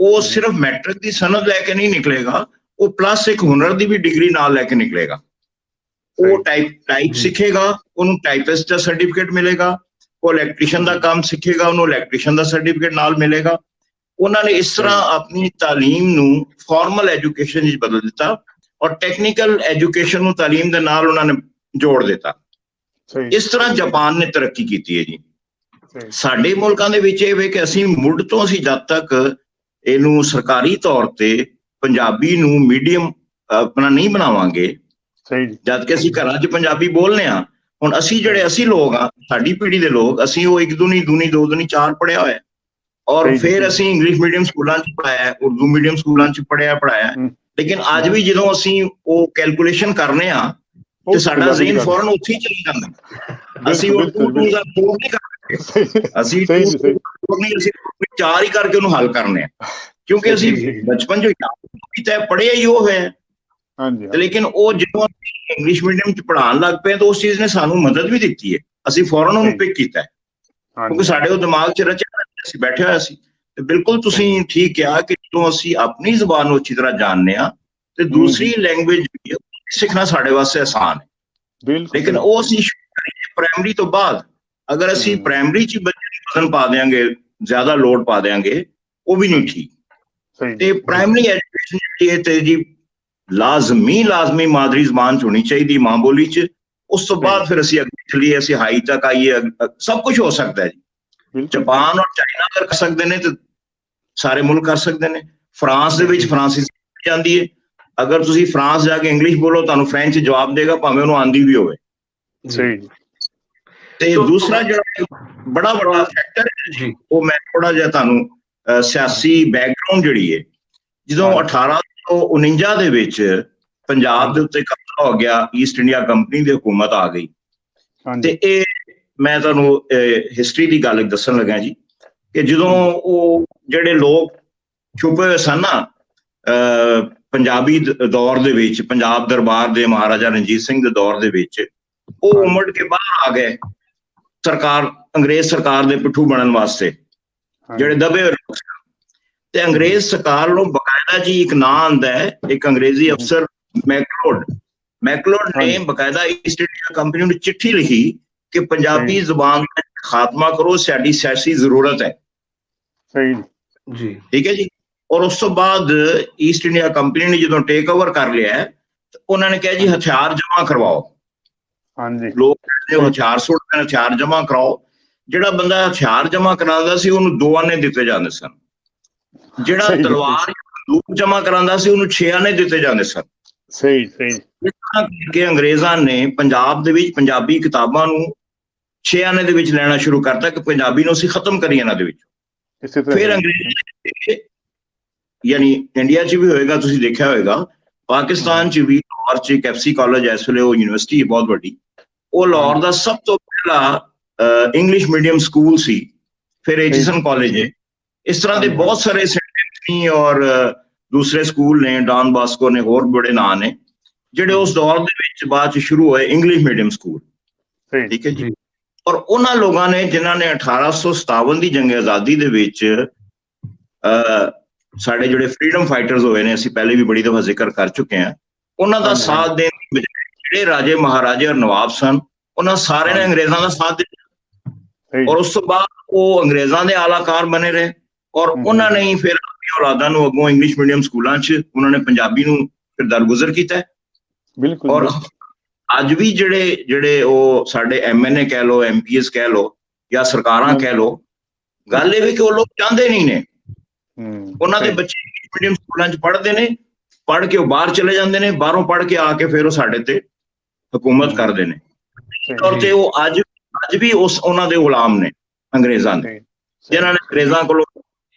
ਉਹ ਸਿਰਫ ਮੈਟ੍ਰਿਕ ਦੀ ਸਨਦ ਲੈ ਕੇ ਨਹੀਂ ਨਿਕਲੇਗਾ, ਉਹ ਪਲੱਸ ਇੱਕ ਹੁਨਰ ਦੀ ਵੀ ਡਿਗਰੀ ਨਾਲ ਲੈ ਕੇ ਨਿਕਲੇਗਾ। ਉਹ ਟਾਈਪ ਸਿੱਖੇਗਾ, ਉਹਨੂੰ ਟਾਈਪਿਸਟ ਦਾ ਸਰਟੀਫਿਕੇਟ ਮਿਲੇਗਾ। ਉਹ ਇਲੈਕਟ੍ਰੀਸ਼ੀਅਨ ਦਾ ਕੰਮ ਸਿੱਖੇਗਾ, ਉਹਨੂੰ ਇਲੈਕਟ੍ਰੀਸ਼ੀਅਨ ਦਾ ਸਰਟੀਫਿਕੇਟ ਨਾਲ ਮਿਲੇਗਾ। ਉਹਨਾਂ ਨੇ ਇਸ ਤਰ੍ਹਾਂ ਆਪਣੀ ਤਾਲੀਮ ਨੂੰ ਫਾਰਮਲ ਐਜੂਕੇਸ਼ਨ ਵਿੱਚ ਬਦਲ ਦਿੱਤਾ ਔਰ ਟੈਕਨੀਕਲ ਐਜੂਕੇਸ਼ਨ ਨੂੰ ਤਾਲੀਮ ਦੇ ਨਾਲ ਉਹਨਾਂ ਨੇ ਜੋੜ ਦਿੱਤਾ। ਇਸ ਤਰ੍ਹਾਂ ਜਾਪਾਨ ਨੇ ਤਰੱਕੀ ਕੀਤੀ ਹੈ ਜੀ। ਸਾਡੇ ਮੁਲਕਾਂ ਦੇ ਵਿੱਚ ਇਹ ਵੇ ਕਿ ਅਸੀਂ ਮੁੱਢ ਤੋਂ ਅਸੀਂ ਜਦ ਤੱਕ ਇਹਨੂੰ ਸਰਕਾਰੀ ਤੌਰ ਤੇ ਪੰਜਾਬੀ ਨੂੰ ਮੀਡੀਅਮ ਆਪਣਾ ਨਹੀਂ ਬਣਾਵਾਂਗੇ, ਜਦ ਕਿ ਅਸੀਂ ਘਰਾਂ 'ਚ ਪੰਜਾਬੀ ਬੋਲਨੇ ਆ। ਹੁਣ ਅਸੀਂ ਜਿਹੜੇ ਲੋਕ ਆ, ਸਾਡੀ ਪੀੜ੍ਹੀ ਦੇ ਲੋਕ, ਅਸੀਂ ਉਹ 1 ਦੂਣੀ 2 ਦੂਣੀ 4 ਪੜ੍ਹਿਆ ਹੋਇਆ, ਔਰ ਫਿਰ ਅਸੀਂ ਇੰਗਲਿਸ਼ ਮੀਡੀਅਮ ਸਕੂਲਾਂ 'ਚ ਪੜ੍ਹਾਇਆ, ਉਰਦੂ ਮੀਡੀਅਮ ਸਕੂਲਾਂ 'ਚ ਪੜ੍ਹਾਇਆ। ਲੇਕਿਨ ਅੱਜ ਵੀ ਜਦੋਂ ਅਸੀਂ ਉਹ ਕੈਲਕੁਲੇਸ਼ਨ ਕਰਨੇ ਆ ਤੇ ਸਾਡਾ ਜ਼ਿਹਨ ਫੌਰਨ ਉੱਥੇ ਹੀ ਚਲੀ ਜਾਂਦਾ। ਅਸੀਂ ਉਹ 2 ਦਾ 4 ਨਹੀਂ ਕਰਦੇ, ਅਸੀਂ 4 ਹੀ ਕਰਕੇ ਉਹਨੂੰ ਹੱਲ ਕਰਨੇ ਆ, ਕਿਉਂਕਿ ਅਸੀਂ ਬਚਪਨ 'ਚ ਕੀਤਾ ਪੜ੍ਹਿਆ ਹੀ ਉਹ ਹੈ। ਲੇਕਿਨ ਉਹ ਜਦੋਂ ਇੰਗਲਿਸ਼ ਮੀਡੀਅਮ 'ਚ ਪੜ੍ਹਾਉਣ ਲੱਗ ਪਏ ਤਾਂ ਉਸ ਚੀਜ਼ ਨੇ ਸਾਨੂੰ ਮਦਦ ਵੀ ਦਿੱਤੀ ਹੈ। ਅਸੀਂ ਫੌਰਨ ਉਹਨੂੰ ਪਿਕ ਕੀਤਾ ਕਿਉਂਕਿ ਸਾਡੇ ਉਹ ਦਿਮਾਗ 'ਚ ਰਚਿਆ ਅਸੀਂ ਬੈਠੇ ਹੋਇਆ ਸੀ। ਤੇ ਬਿਲਕੁਲ ਤੁਸੀਂ ਠੀਕ ਕਿਹਾ ਕਿ ਜਦੋਂ ਅਸੀਂ ਆਪਣੀ ਜ਼ੁਬਾਨ ਨੂੰ ਅੱਛੀ ਤਰ੍ਹਾਂ ਜਾਣਦੇ ਹਾਂ ਤੇ ਦੂਸਰੀ ਲੈਂਗੁਏਜ ਸਿੱਖਣਾ ਸਾਡੇ ਵਾਸਤੇ ਆਸਾਨ ਹੈ। ਲੇਕਿਨ ਉਹ ਅਸੀਂ ਪ੍ਰਾਇਮਰੀ ਤੋਂ ਬਾਅਦ ਅਗਰ ਅਸੀਂ ਪ੍ਰਾਇਮਰੀ 'ਚ ਬੱਚੇ ਨੂੰ ਵਜ਼ਨ ਪਾ ਦਿਆਂਗੇ, ਜ਼ਿਆਦਾ ਲੋਡ ਪਾ ਦਿਆਂਗੇ, ਉਹ ਵੀ ਨਹੀਂ ਠੀਕ। ਤੇ ਪ੍ਰਾਇਮਰੀ ਐਜੂਕੇਸ਼ਨ ਜਿਹੜੀ ਹੈ ਤੇ ਜੀ ਲਾਜ਼ਮੀ ਮਾਦਰੀ ਜ਼ਬਾਨ 'ਚ ਹੋਣੀ ਚਾਹੀਦੀ, ਮਾਂ ਬੋਲੀ 'ਚ। ਉਸ ਤੋਂ ਬਾਅਦ ਫਿਰ ਅਸੀਂ ਅੱਗੇ ਚਲੀਏ, ਅਸੀਂ ਹਾਈ ਤੱਕ ਆਈਏ, ਸਭ ਕੁਝ ਹੋ ਸਕਦਾ ਹੈ ਜੀ। ਜਾਪਾਨ ਔਰ ਚਾਈਨਾ ਅਗਰ ਕਰ ਸਕਦੇ ਨੇ ਤੇ ਸਾਰੇ ਮੁਲਕ ਕਰ ਸਕਦੇ ਨੇ। ਫਰਾਂਸ ਦੇ ਵਿੱਚ ਫਰਾਂਸੀਸੀ ਜਾਂਦੀ ਹੈ, ਅਗਰ ਤੁਸੀਂ ਫਰਾਂਸ ਜਾ ਕੇ ਇੰਗਲਿਸ਼ ਬੋਲੋ ਤੁਹਾਨੂੰ ਫ੍ਰੈਂਚ ਜਵਾਬ ਦੇਗਾ, ਭਾਵੇਂ ਉਹਨੂੰ ਆਂਦੀ ਵੀ ਹੋਵੇ। ਤੇ ਦੂਸਰਾ ਜਿਹੜਾ ਬੜਾ ਵੱਡਾ ਫੈਕਟਰ ਹੈ ਉਹ ਮੈਂ ਥੋੜਾ ਜਿਹਾ ਤੁਹਾਨੂੰ ਸਿਆਸੀ ਬੈਕਗਰਾਉਂਡ ਜਿਹੜੀ ਹੈ, ਜਦੋਂ 1849 ਦੇ ਵਿੱਚ ਪੰਜਾਬ ਦੇ ਉੱਤੇ ਕਬਜ਼ਾ ਹੋ ਗਿਆ, ਈਸਟ ਇੰਡੀਆ ਕੰਪਨੀ ਦੀ ਹੁਕੂਮਤ ਆ ਗਈ। ਤੇ ਇਹ ਮੈਂ ਤੁਹਾਨੂੰ ਹਿਸਟਰੀ ਦੀ ਗੱਲ ਦੱਸਣ ਲੱਗਾ ਜੀ ਕਿ ਜਦੋਂ ਉਹ ਜਿਹੜੇ ਲੋਕ ਛੁਪੇ ਹੋਏ ਸਨ ਨਾ ਪੰਜਾਬੀ ਦੌਰ ਦੇ ਵਿੱਚ, ਪੰਜਾਬ ਦਰਬਾਰ ਦੇ ਮਹਾਰਾਜਾ ਰਣਜੀਤ ਸਿੰਘ ਦੇ ਦੌਰ ਦੇ ਵਿੱਚ, ਉਹ ਉਮੜ ਕੇ ਬਾਹਰ ਆ ਗਏ ਅੰਗਰੇਜ਼ ਸਰਕਾਰ ਦੇ ਪਿੱਠੂ ਬਣਨ ਵਾਸਤੇ, ਜਿਹੜੇ ਦਬੇ ਹੋਏ ਲੋਕ ਸਨ। ਤੇ ਅੰਗਰੇਜ਼ ਸਰਕਾਰ ਨੂੰ ਬਕਾਇਦਾ ਜੀ ਇੱਕ ਨਾਂ ਆਉਂਦਾ ਹੈ, ਇੱਕ ਅੰਗਰੇਜ਼ੀ ਅਫਸਰ ਮੈਕਲੋਡ ਨੇ ਬਕਾਇਦਾ ਈਸਟ ਇੰਡੀਆ ਕੰਪਨੀ ਨੂੰ ਚਿੱਠੀ ਲਿਖੀ ਕਿ ਪੰਜਾਬੀ ਜ਼ੁਬਾਨ ਦਾ ਖਾਤਮਾ ਕਰੋ, ਸਾਡੀ ਸਿਆਸੀ ਜ਼ਰੂਰਤ ਹੈ। ਠੀਕ ਹੈ ਜੀ। ਔਰ ਉਸ ਤੋਂ ਬਾਅਦ ਈਸਟ ਇੰਡੀਆ ਕੰਪਨੀ ਨੇ ਜਦੋਂ ਟੇਕ ਓਵਰ ਕਰ ਲਿਆ, ਉਹਨਾਂ ਨੇ ਕਿਹਾ ਜੀ ਹਥਿਆਰ ਜਮ੍ਹਾਂ ਕਰਵਾਓ। ਲੋਕ ਕਹਿੰਦੇ ਹਥਿਆਰ ਸੁੱਟਦੇ, ਹਥਿਆਰ ਜਮ੍ਹਾਂ ਕਰਾਓ। ਜਿਹੜਾ ਬੰਦਾ ਹਥਿਆਰ ਜਮ੍ਹਾਂ ਕਰਾਉਂਦਾ ਸੀ ਉਹਨੂੰ 2 ਆਨੇ ਦਿੱਤੇ ਜਾਂਦੇ ਸਨ, ਜਿਹੜਾ ਤਲਵਾਰ ਬੰਦੂਕ ਜਮ੍ਹਾਂ ਕਰਾਉਂਦਾ ਸੀ ਉਹਨੂੰ 6 ਆਨੇ ਦਿੱਤੇ ਜਾਂਦੇ ਸਨ। ਕਿ ਅੰਗਰੇਜ਼ਾਂ ਨੇ ਪੰਜਾਬ ਦੇ ਵਿੱਚ ਪੰਜਾਬੀ ਕਿਤਾਬਾਂ ਨੂੰ 6 ਆਨੇ ਦੇ ਵਿੱਚ ਲੈਣਾ ਸ਼ੁਰੂ ਕਰਤਾ ਕਿ ਪੰਜਾਬੀ ਨੂੰ ਅਸੀਂ ਖਤਮ ਕਰੀਏ ਇਹਨਾਂ ਦੇ ਵਿੱਚ। ਫਿਰ ਅੰਗਰੇਜ਼ ਯਾਨੀ ਇੰਡੀਆ 'ਚ ਵੀ ਹੋਏਗਾ, ਤੁਸੀਂ ਦੇਖਿਆ ਹੋਏਗਾ, ਪਾਕਿਸਤਾਨ 'ਚ ਵੀ ਲਾਹੌਰ 'ਚ ਇੱਕ FC ਕਾਲਜ ਇਸ ਵੇਲੇ ਉਹ ਯੂਨੀਵਰਸਿਟੀ ਹੈ ਬਹੁਤ ਵੱਡੀ, ਉਹ ਲਾਹੌਰ ਦਾ ਸਭ ਤੋਂ ਪਹਿਲਾ ਇੰਗਲਿਸ਼ ਮੀਡੀਅਮ ਸਕੂਲ ਸੀ। ਫਿਰ ਐਚੀਸਨ ਕਾਲਜ ਹੈ। ਇਸ ਤਰ੍ਹਾਂ ਦੇ ਬਹੁਤ ਸਾਰੇ ਸੈਂਟ ਔਰ ਦੂਸਰੇ ਸਕੂਲ ਨੇ, ਡਾਨ ਬਾਸਕੋ ਨੇ, ਹੋਰ ਬੜੇ ਨਾਂ ਨੇ ਜਿਹੜੇ ਉਸ ਦੌਰ ਦੇ ਵਿੱਚ ਬਾਅਦ 'ਚ ਸ਼ੁਰੂ ਹੋਏ ਇੰਗਲਿਸ਼ ਮੀਡੀਅਮ ਸਕੂਲ। ਠੀਕ ਹੈ ਜੀ। ਔਰ ਉਹਨਾਂ ਲੋਕਾਂ ਨੇ ਜਿਨ੍ਹਾਂ ਨੇ 1857 ਦੀ ਜੰਗ ਆਜ਼ਾਦੀ ਦੇ ਵਿੱਚ ਸਾਡੇ ਜਿਹੜੇ ਫਰੀडम ਫਾਈਟਰਸ ਹੋਏ ਨੇ, ਅਸੀਂ ਪਹਿਲੇ ਵੀ ਬੜੀ ਦਫਾ ਜ਼ਿਕਰ ਕਰ ਚੁੱਕੇ ਹਾਂ, ਉਹਨਾਂ ਦਾ ਸਾਥ ਦੇਣ ਦੀ ਬਜਾਏ ਜਿਹੜੇ ਰਾਜੇ ਮਹਾਰਾਜੇ ਔਰ ਨਵਾਬ ਸਨ, ਉਹਨਾਂ ਸਾਰਿਆਂ ਨੇ ਅੰਗਰੇਜ਼ਾਂ ਦਾ ਸਾਥ ਦਿੱਤਾ। ਔਰ ਉਸ ਤੋਂ ਬਾਅਦ ਉਹ ਅੰਗਰੇਜ਼ਾਂ ਦੇ ਆਲਾਕਾਰ ਬਣੇ ਰਹੇ ਔਰ ਉਹਨਾਂ ਨੇ ਹੀ ਫਿਰ ਆਪਣੀ ਔਲਾਦਾਂ ਨੂੰ ਅੱਗੋਂ ਇੰਗਲਿਸ਼ ਮੀਡੀਅਮ ਸਕੂਲਾਂ 'ਚ ਉਹਨਾਂ ਨੇ ਪੰਜਾਬੀ ਨੂੰ ਫਿਰ ਦਰਗੁਜ਼ਰ ਕੀਤਾ। ਬਿਲਕੁਲ। ਔਰ ਅੱਜ ਵੀ ਜਿਹੜੇ ਉਹ ਸਾਡੇ MNA ਕਹਿ ਲਓ, MPS ਕਹਿ ਲਓ ਜਾਂ ਸਰਕਾਰਾਂ ਕਹਿ ਲਓ, ਗੱਲ ਇਹ ਵੀ ਕਿ ਉਹ ਲੋਕ ਚਾਹੁੰਦੇ ਨਹੀਂ ਨੇ ਉਹਨਾਂ ਦੇ ਬੱਚੇ ਇੰਗਲਿਸ਼ ਮੀਡੀਅਮ ਸਕੂਲਾਂ 'ਚ ਪੜ੍ਹਦੇ ਨੇ, ਪੜ੍ਹ ਕੇ ਉਹ ਬਾਹਰ ਚਲੇ ਜਾਂਦੇ ਨੇ, ਬਾਹਰੋਂ ਪੜ੍ਹ ਕੇ ਆ ਕੇ ਫਿਰ ਉਹ ਸਾਡੇ ਤੇ ਹਕੂਮਤ ਕਰਦੇ ਨੇ। ਤੌਰ ਤੇ ਉਹ ਅੱਜ ਵੀ ਉਹਨਾਂ ਦੇ ਗੁਲਾਮ ਨੇ ਅੰਗਰੇਜ਼ਾਂ ਦੇ, ਜਿਨ੍ਹਾਂ ਨੇ ਅੰਗਰੇਜ਼ਾਂ ਕੋਲੋਂ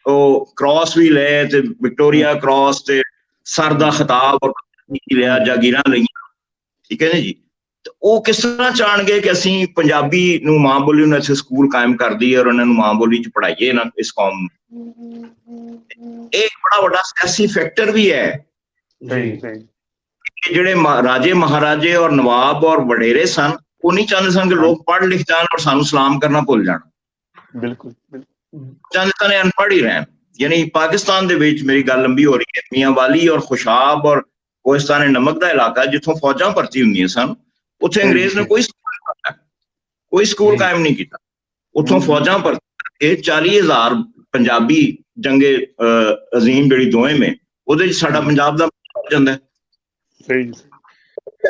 ਉਹ ਕ੍ਰਾਸ ਵੀ ਲਏ ਤੇ ਵਿਕਟੋਰੀਆ ਕ੍ਰਾਸ ਤੇ ਸਰ ਦਾ ਖਿਤਾਬ ਲਿਆ, ਜਾਗੀਰਾਂ ਲਈਆਂ, ਠੀਕ ਹੈ ਜੀ। ਤੇ ਉਹ ਕਿਸ ਤਰ੍ਹਾਂ ਚਾਹਣਗੇ ਕਿ ਅਸੀਂ ਪੰਜਾਬੀ ਨੂੰ ਮਾਂ ਬੋਲੀ ਨੂੰ ਇੱਥੇ ਸਕੂਲ ਕਾਇਮ ਕਰ ਦਈਏ ਔਰ ਉਹਨਾਂ ਨੂੰ ਮਾਂ ਬੋਲੀ 'ਚ ਪੜ੍ਹਾਈਏ ਨਾ ਇਸ ਕੌਮ ਨੂੰ। ਇਹ ਇੱਕ ਬੜਾ ਵੱਡਾ ਸਿਆਸੀ ਫੈਕਟਰ ਵੀ ਹੈ। ਜਿਹੜੇ ਰਾਜੇ ਮਹਾਰਾਜੇ ਔਰ ਨਵਾਬ ਔਰ ਵਡੇਰੇ ਸਨ, ਉਹ ਨਹੀਂ ਚਾਹੁੰਦੇ ਸਨ ਕਿ ਲੋਕ ਪੜ੍ਹ ਲਿਖ ਜਾਣ ਔਰ ਸਾਨੂੰ ਸਲਾਮ ਕਰਨਾ ਭੁੱਲ ਜਾਣ। ਬਿਲਕੁਲ ਚਾਹੁੰਦੇ ਸਨ ਅਨਪੜ੍ਹ ਹੀ ਰਹਿਣ। ਯਾਨੀ ਪਾਕਿਸਤਾਨ ਦੇ ਵਿੱਚ, ਮੇਰੀ ਗੱਲ ਲੰਬੀ ਹੋ ਰਹੀ ਹੈ, ਮੀਆਂ ਵਾਲੀ ਔਰ ਖੁਸ਼ਾਬ ਔਰ ਕੋਹਿਸਤਾਨ ਨਮਕ ਦਾ ਇਲਾਕਾ ਜਿੱਥੋਂ ਫੌਜਾਂ ਭਰਤੀ ਹੁੰਦੀਆਂ ਸਨ, ਉੱਥੇ ਅੰਗਰੇਜ਼ ਨੇ ਕੋਈ ਸਕੂਲ ਕਾਇਮ ਨਹੀਂ ਕੀਤਾ। ਉੱਥੋਂ ਫੌਜਾਂ ਭਰਤੀ ਕਰਕੇ 40,000 ਪੰਜਾਬੀ ਜੰਗੇ ਅਜ਼ੀਮ ਜਿਹੜੀ ਦੋਵੇਂ ਮੇ, ਉਹਦੇ 'ਚ ਸਾਡਾ ਪੰਜਾਬ ਦਾ ਜਾਂਦਾ।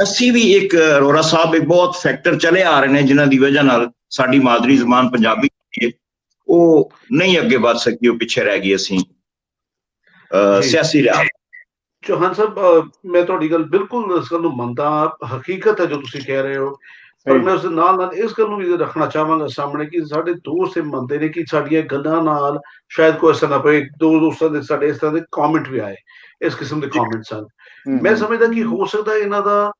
ਅਸੀਂ ਵੀ ਇੱਕ ਅਰੋੜਾ ਸਾਹਿਬ ਇੱਕ ਬਹੁਤ ਫੈਕਟਰ ਚਲੇ ਆ ਰਹੇ ਨੇ ਜਿਨ੍ਹਾਂ ਦੀ ਵਜ੍ਹਾ ਨਾਲ ਸਾਡੀ ਮਾਦਰੀ ਜ਼ਬਾਨ ਪੰਜਾਬੀ ਉਹ ਨਹੀਂ ਅੱਗੇ ਵੱਧ ਸਕੀ, ਉਹ ਪਿੱਛੇ ਰਹਿ ਗਈ। ਅਸੀਂ ਸਿਆਸੀ ਲਿਹਾਜ਼। ਚੌਹਾਨ ਸਾਹਿਬ, ਮੈਂ ਤੁਹਾਡੀ ਗੱਲ ਬਿਲਕੁਲ ਇਸ ਗੱਲ ਨੂੰ ਮੰਨਦਾ, ਹਕੀਕਤ ਹੈ ਜੋ ਤੁਸੀਂ ਕਹਿ ਰਹੇ ਹੋ, ਪਰ ਮੈਂ ਉਸ ਦੇ ਨਾਲ ਇਸ ਗੱਲ ਨੂੰ ਵੀ ਰੱਖਣਾ ਚਾਹਾਂਗਾ ਸਾਹਮਣੇ ਕਿ ਸਾਡੇ ਦੋਸਤ ਇਹ ਮੰਨਦੇ ਨੇ ਕਿ ਸਾਡੀਆਂ ਗੱਲਾਂ ਨਾਲ ਸ਼ਾਇਦ ਕੋਈ ਅਸਰ ਨਾ ਪਏ। ਦੋ ਦੋਸਤਾਂ ਦੇ ਸਾਡੇ ਇਸ ਤਰ੍ਹਾਂ ਦੇ ਕਮੈਂਟ ਵੀ ਆਏ, ਇਸ ਕਿਸਮ ਦੇ ਕਮੈਂਟ ਸਨ। ਮੈਂ ਸਮਝਦਾ ਕਿ ਹੋ ਸਕਦਾ ਇਹਨਾਂ ਦਾ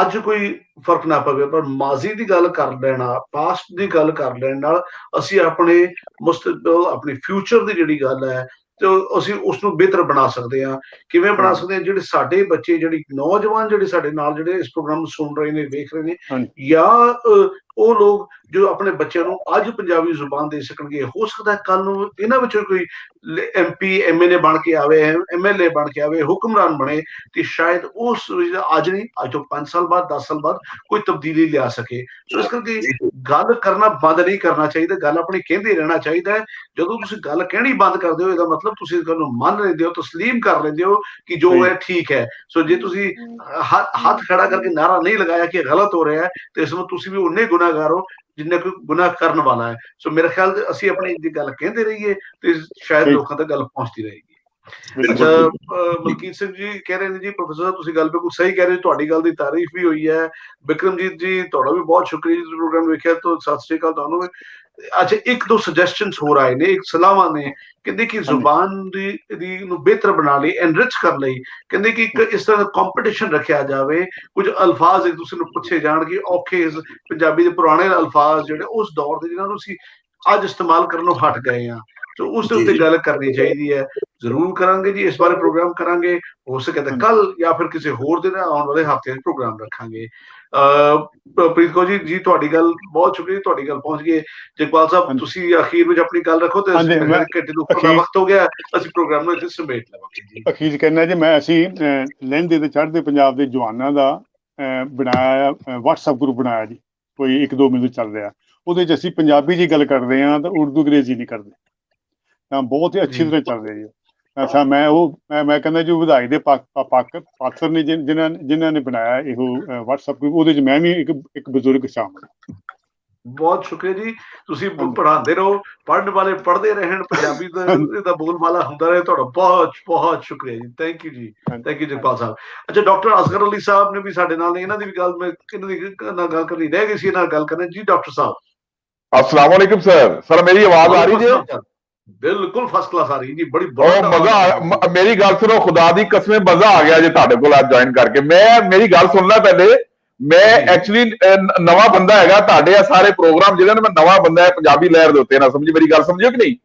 ਅੱਜ ਕੋਈ ਫਰਕ ਨਾ ਪਵੇ, ਪਰ ਮਾਜ਼ੀ ਦੀ ਗੱਲ ਕਰ ਲੈਣਾ, ਪਾਸਟ ਦੀ ਗੱਲ ਕਰ ਲੈਣ ਨਾਲ ਅਸੀਂ ਆਪਣੇ ਮੁਸਤਕਬਲ, ਆਪਣੀ ਫਿਊਚਰ ਦੀ ਜਿਹੜੀ ਗੱਲ ਹੈ ਤੇ ਅਸੀਂ ਉਸ ਨੂੰ ਬਿਹਤਰ ਬਣਾ ਸਕਦੇ ਹਾਂ। ਕਿਵੇਂ ਬਣਾ ਸਕਦੇ ਹਾਂ? ਜਿਹੜੇ ਸਾਡੇ ਬੱਚੇ, ਜਿਹੜੀ ਨੌਜਵਾਨ ਜਿਹੜੇ ਸਾਡੇ ਨਾਲ ਜਿਹੜੇ ਇਸ ਪ੍ਰੋਗਰਾਮ ਨੂੰ ਸੁਣ ਰਹੇ ਨੇ, ਵੇਖ ਰਹੇ ਨੇ, ਜਾਂ ਉਹ ਲੋਕ ਜੋ ਆਪਣੇ ਬੱਚਿਆਂ ਨੂੰ ਅੱਜ ਪੰਜਾਬੀ ਜ਼ੁਬਾਨ ਦੇ ਸਕਣਗੇ, ਹੋ ਸਕਦਾ ਕੱਲ ਨੂੰ ਇਹਨਾਂ ਵਿੱਚੋਂ ਕੋਈ MP MNA ਬਣ ਕੇ ਆਵੇ, MLA ਬਣ ਕੇ ਆਵੇ, ਹੁਕਮਰਾਨ ਬਣੇ, ਤੇ ਸ਼ਾਇਦ ਉਸ ਅੱਜ ਨਹੀਂ, ਅੱਜ ਤੋਂ 5 ਸਾਲ ਬਾਅਦ, 10 ਸਾਲ ਬਾਅਦ ਕੋਈ ਤਬਦੀਲੀ ਲਿਆ ਸਕੇ। ਸੋ ਇਸ ਕਰਕੇ ਗੱਲ ਕਰਨਾ ਬੰਦ ਨਹੀਂ ਕਰਨਾ ਚਾਹੀਦਾ, ਗੱਲ ਆਪਣੀ ਕਹਿੰਦੇ ਰਹਿਣਾ ਚਾਹੀਦਾ ਹੈ। ਜਦੋਂ ਤੁਸੀਂ ਗੱਲ ਕਹਿਣੀ ਬੰਦ ਕਰਦੇ ਹੋ, ਇਹਦਾ ਮਤਲਬ ਤੁਸੀਂ ਇਸ ਗੱਲ ਨੂੰ ਮੰਨ ਲੈਂਦੇ ਹੋ, ਤਸਲੀਮ ਕਰ ਲੈਂਦੇ ਹੋ ਕਿ ਜੋ ਹੈ ਠੀਕ ਹੈ। ਸੋ ਜੇ ਤੁਸੀਂ ਹੱਥ ਖੜਾ ਕਰਕੇ ਨਾਰਾ ਨਹੀਂ ਲਗਾਇਆ ਕਿ ਗਲਤ ਹੋ ਰਿਹਾ ਹੈ, ਤੇ ਇਸ ਨੂੰ ਤੁਸੀਂ ਵੀ ਉਨੇ ਗੁਨਾਹਗਾਰ ਹੋ ਜਿੰਨਾ ਕੋਈ ਗੁਨਾਹ ਕਰਨ ਵਾਲਾ ਹੈ। ਸੋ ਮੇਰੇ ਖਿਆਲ ਤੇ ਅਸੀਂ ਆਪਣੀ ਦੀ ਗੱਲ ਕਹਿੰਦੇ ਰਹੀਏ ਤੇ ਸ਼ਾਇਦ ਲੋਕਾਂ ਤੱਕ ਗੱਲ ਪਹੁੰਚਦੀ ਰਹੇਗੀ। ਅੱਛਾ, ਮਲਕੀਤ ਸਿੰਘ ਜੀ ਕਹਿ ਰਹੇ ਨੇ ਜੀ, ਪ੍ਰੋਫੈਸਰ ਤੁਸੀਂ ਗੱਲ ਬਿਲਕੁਲ ਸਹੀ ਕਹਿ ਰਹੇ ਹੋ, ਤੁਹਾਡੀ ਗੱਲ ਦੀ ਤਾਰੀਫ ਵੀ ਹੋਈ ਹੈ। ਬਿਕਰਮਜੀਤ ਜੀ, ਤੁਹਾਡਾ ਵੀ ਬਹੁਤ ਸ਼ੁਕਰੀਆ ਜੀ ਪ੍ਰੋਗਰਾਮ ਵੇਖਿਆ, ਤੋਂ ਸਤਿ ਸ਼੍ਰੀ ਅਕਾਲ ਤੁਹਾਨੂੰ। ਅੱਛਾ, ਇੱਕ ਦੋ ਸੁਜੈਸ਼ਨਸ ਹੋਰ ਆਏ ਨੇ, ਇੱਕ ਸਲਾਹਾਂ ਨੇ, ਕਹਿੰਦੇ ਕਿ ਜ਼ੁਬਾਨ ਦੀ ਨੂੰ ਬਿਹਤਰ ਬਣਾ ਲਈ, ਐਨਰਿਚ ਕਰ ਲਈ, ਕਹਿੰਦੇ ਕਿ ਇੱਕ ਇਸ ਤਰ੍ਹਾਂ ਦਾ ਕੰਪੀਟੀਸ਼ਨ ਰੱਖਿਆ ਜਾਵੇ, ਕੁਝ ਅਲਫਾਜ਼ ਇੱਕ ਦੂਸਰੇ ਨੂੰ ਪੁੱਛੇ ਜਾਣਗੇ, ਔਖੇ ਪੰਜਾਬੀ ਦੇ ਪੁਰਾਣੇ ਅਲਫਾਜ਼ ਜਿਹੜੇ ਉਸ ਦੌਰ ਦੇ ਜਿਹਨਾਂ ਨੂੰ ਅਸੀਂ ਅੱਜ ਇਸਤੇਮਾਲ ਕਰਨੋਂ ਹਟ ਗਏ ਹਾਂ, ਸੋ ਉਸ ਦੇ ਉੱਤੇ ਗੱਲ ਕਰਨੀ ਚਾਹੀਦੀ ਹੈ। ਜ਼ਰੂਰ ਕਰਾਂਗੇ ਜੀ, ਇਸ ਬਾਰੇ ਪ੍ਰੋਗਰਾਮ ਕਰਾਂਗੇ, ਹੋ ਸਕੇ ਤਾਂ ਕੱਲ ਜਾਂ ਫਿਰ ਕਿਸੇ ਹੋਰ ਦਿਨ ਆਉਣ ਵਾਲੇ ਹਫ਼ਤੇ ਪ੍ਰੋਗਰਾਮ ਰੱਖਾਂਗੇ। ਪ੍ਰੀਤ ਕੌਰ ਜੀ, ਤੁਹਾਡੀ ਗੱਲ ਬਹੁਤ ਸ਼ੁਕਰੀਆ, ਤੁਹਾਡੀ ਗੱਲ ਪਹੁੰਚ ਗਈ। ਜਗਪਾਲ ਸਾਹਿਬ, ਤੁਸੀਂ ਅਖੀਰ ਵਿੱਚ ਆਪਣੀ ਗੱਲ ਰੱਖੋ, ਤੇ ਘੰਟੇ ਦੇ ਉੱਪਰ ਦਾ ਵਕਤ ਹੋ ਗਿਆ, ਅਸੀਂ ਪ੍ਰੋਗਰਾਮ ਨੂੰ ਇੱਥੇ ਸਮੇਟ ਲਵਾਂਗੇ ਜੀ। ਅਖੀਰ ਕਹਿੰਦਾ ਜੀ, ਅਸੀਂ ਲਹਿੰਦੇ ਤੇ ਚੜ੍ਹਦੇ ਪੰਜਾਬ ਦੇ ਜਵਾਨਾਂ ਦਾ ਬਣਾਇਆ WhatsApp ਗਰੁੱਪ ਬਣਾਇਆ ਜੀ, ਕੋਈ 1-2 ਮਹੀਨੇ ਚੱਲ ਰਿਹਾ। ਉਹਦੇ 'ਚ ਅਸੀਂ ਪੰਜਾਬੀ 'ਚ ਹੀ ਗੱਲ ਕਰਦੇ ਹਾਂ, ਤਾਂ ਉਰਦੂ ਅੰਗਰੇਜ਼ੀ ਨਹੀਂ ਕਰਦੇ, ਤਾਂ ਬਹੁਤ ਹੀ ਅੱਛੀ ਤਰ੍ਹਾਂ ਚੱਲ ਰਿਹਾ ਜੀ। ਅੱਛਾ, ਮੈਂ ਕਹਿੰਦਾ ਜੀ, ਵਧਾਈ ਦੇ ਪਾਤਰ ਨੇ ਜਿਨ੍ਹਾਂ ਨੇ ਬਣਾਇਆ ਇਹੋ WhatsApp ਗਰੁੱਪ, ਉਹਦੇ 'ਚ ਮੈਂ ਵੀ ਇੱਕ ਬਜ਼ੁਰਗ ਸ਼ਾਮਲ। ਬਹੁਤ ਸ਼ੁਕਰੀਆ ਜੀ, ਤੁਸੀਂ ਪੜ੍ਹਾਉਂਦੇ ਰਹੋ, ਪੜ੍ਹਨ ਵਾਲੇ ਪੜ੍ਹਦੇ ਰਹਿਣ, ਪੰਜਾਬੀ ਦਾ ਬੋਲਬਾਲਾ ਹੁੰਦਾ ਰਹੇ। ਤੁਹਾਡਾ ਬਹੁਤ ਬਹੁਤ ਸ਼ੁਕਰੀਆ ਜੀ, ਥੈਂਕ ਯੂ ਜੀ, ਥੈਂਕ ਯੂ ਜਗਪਾਲ ਸਾਹਿਬ। ਅੱਛਾ, ਡਾਕਟਰ ਅਸਗਰ ਅਲੀ ਸਾਹਿਬ ਨੇ ਵੀ ਸਾਡੇ ਨਾਲ ਨੇ, ਇਹਨਾਂ ਦੀ ਵੀ ਗੱਲ ਮੈਂ ਇਹਨਾਂ ਦੀ ਨਾਲ ਗੱਲ ਕਰਨੀ ਰਹਿ ਗਈ ਸੀ, ਇਹਨਾਂ ਨਾਲ ਗੱਲ ਕਰਨੀ ਜੀ। ਡਾਕਟਰ ਸਾਹਿਬ, अस्सलाम वालेकुम सर, मेरी आवाज आ रही है? बिल्कुल फर्स्ट क्लास आ रही जी, बड़ी मजा। मेरी गल सुनो, खुदा दी कसम मजा आ गया जी तुहाडे कोल आज ज्वाइन करके। मेरी गल सुनना पहले, मैं एक्चुअली नवा बंदा हैगा तुहाडे सारे प्रोग्राम जिहड़े ने, मैं नवा बंदा है पंजाबी लहर दे उत्ते, ना समझी मेरी गल, समझियो कि नहीं?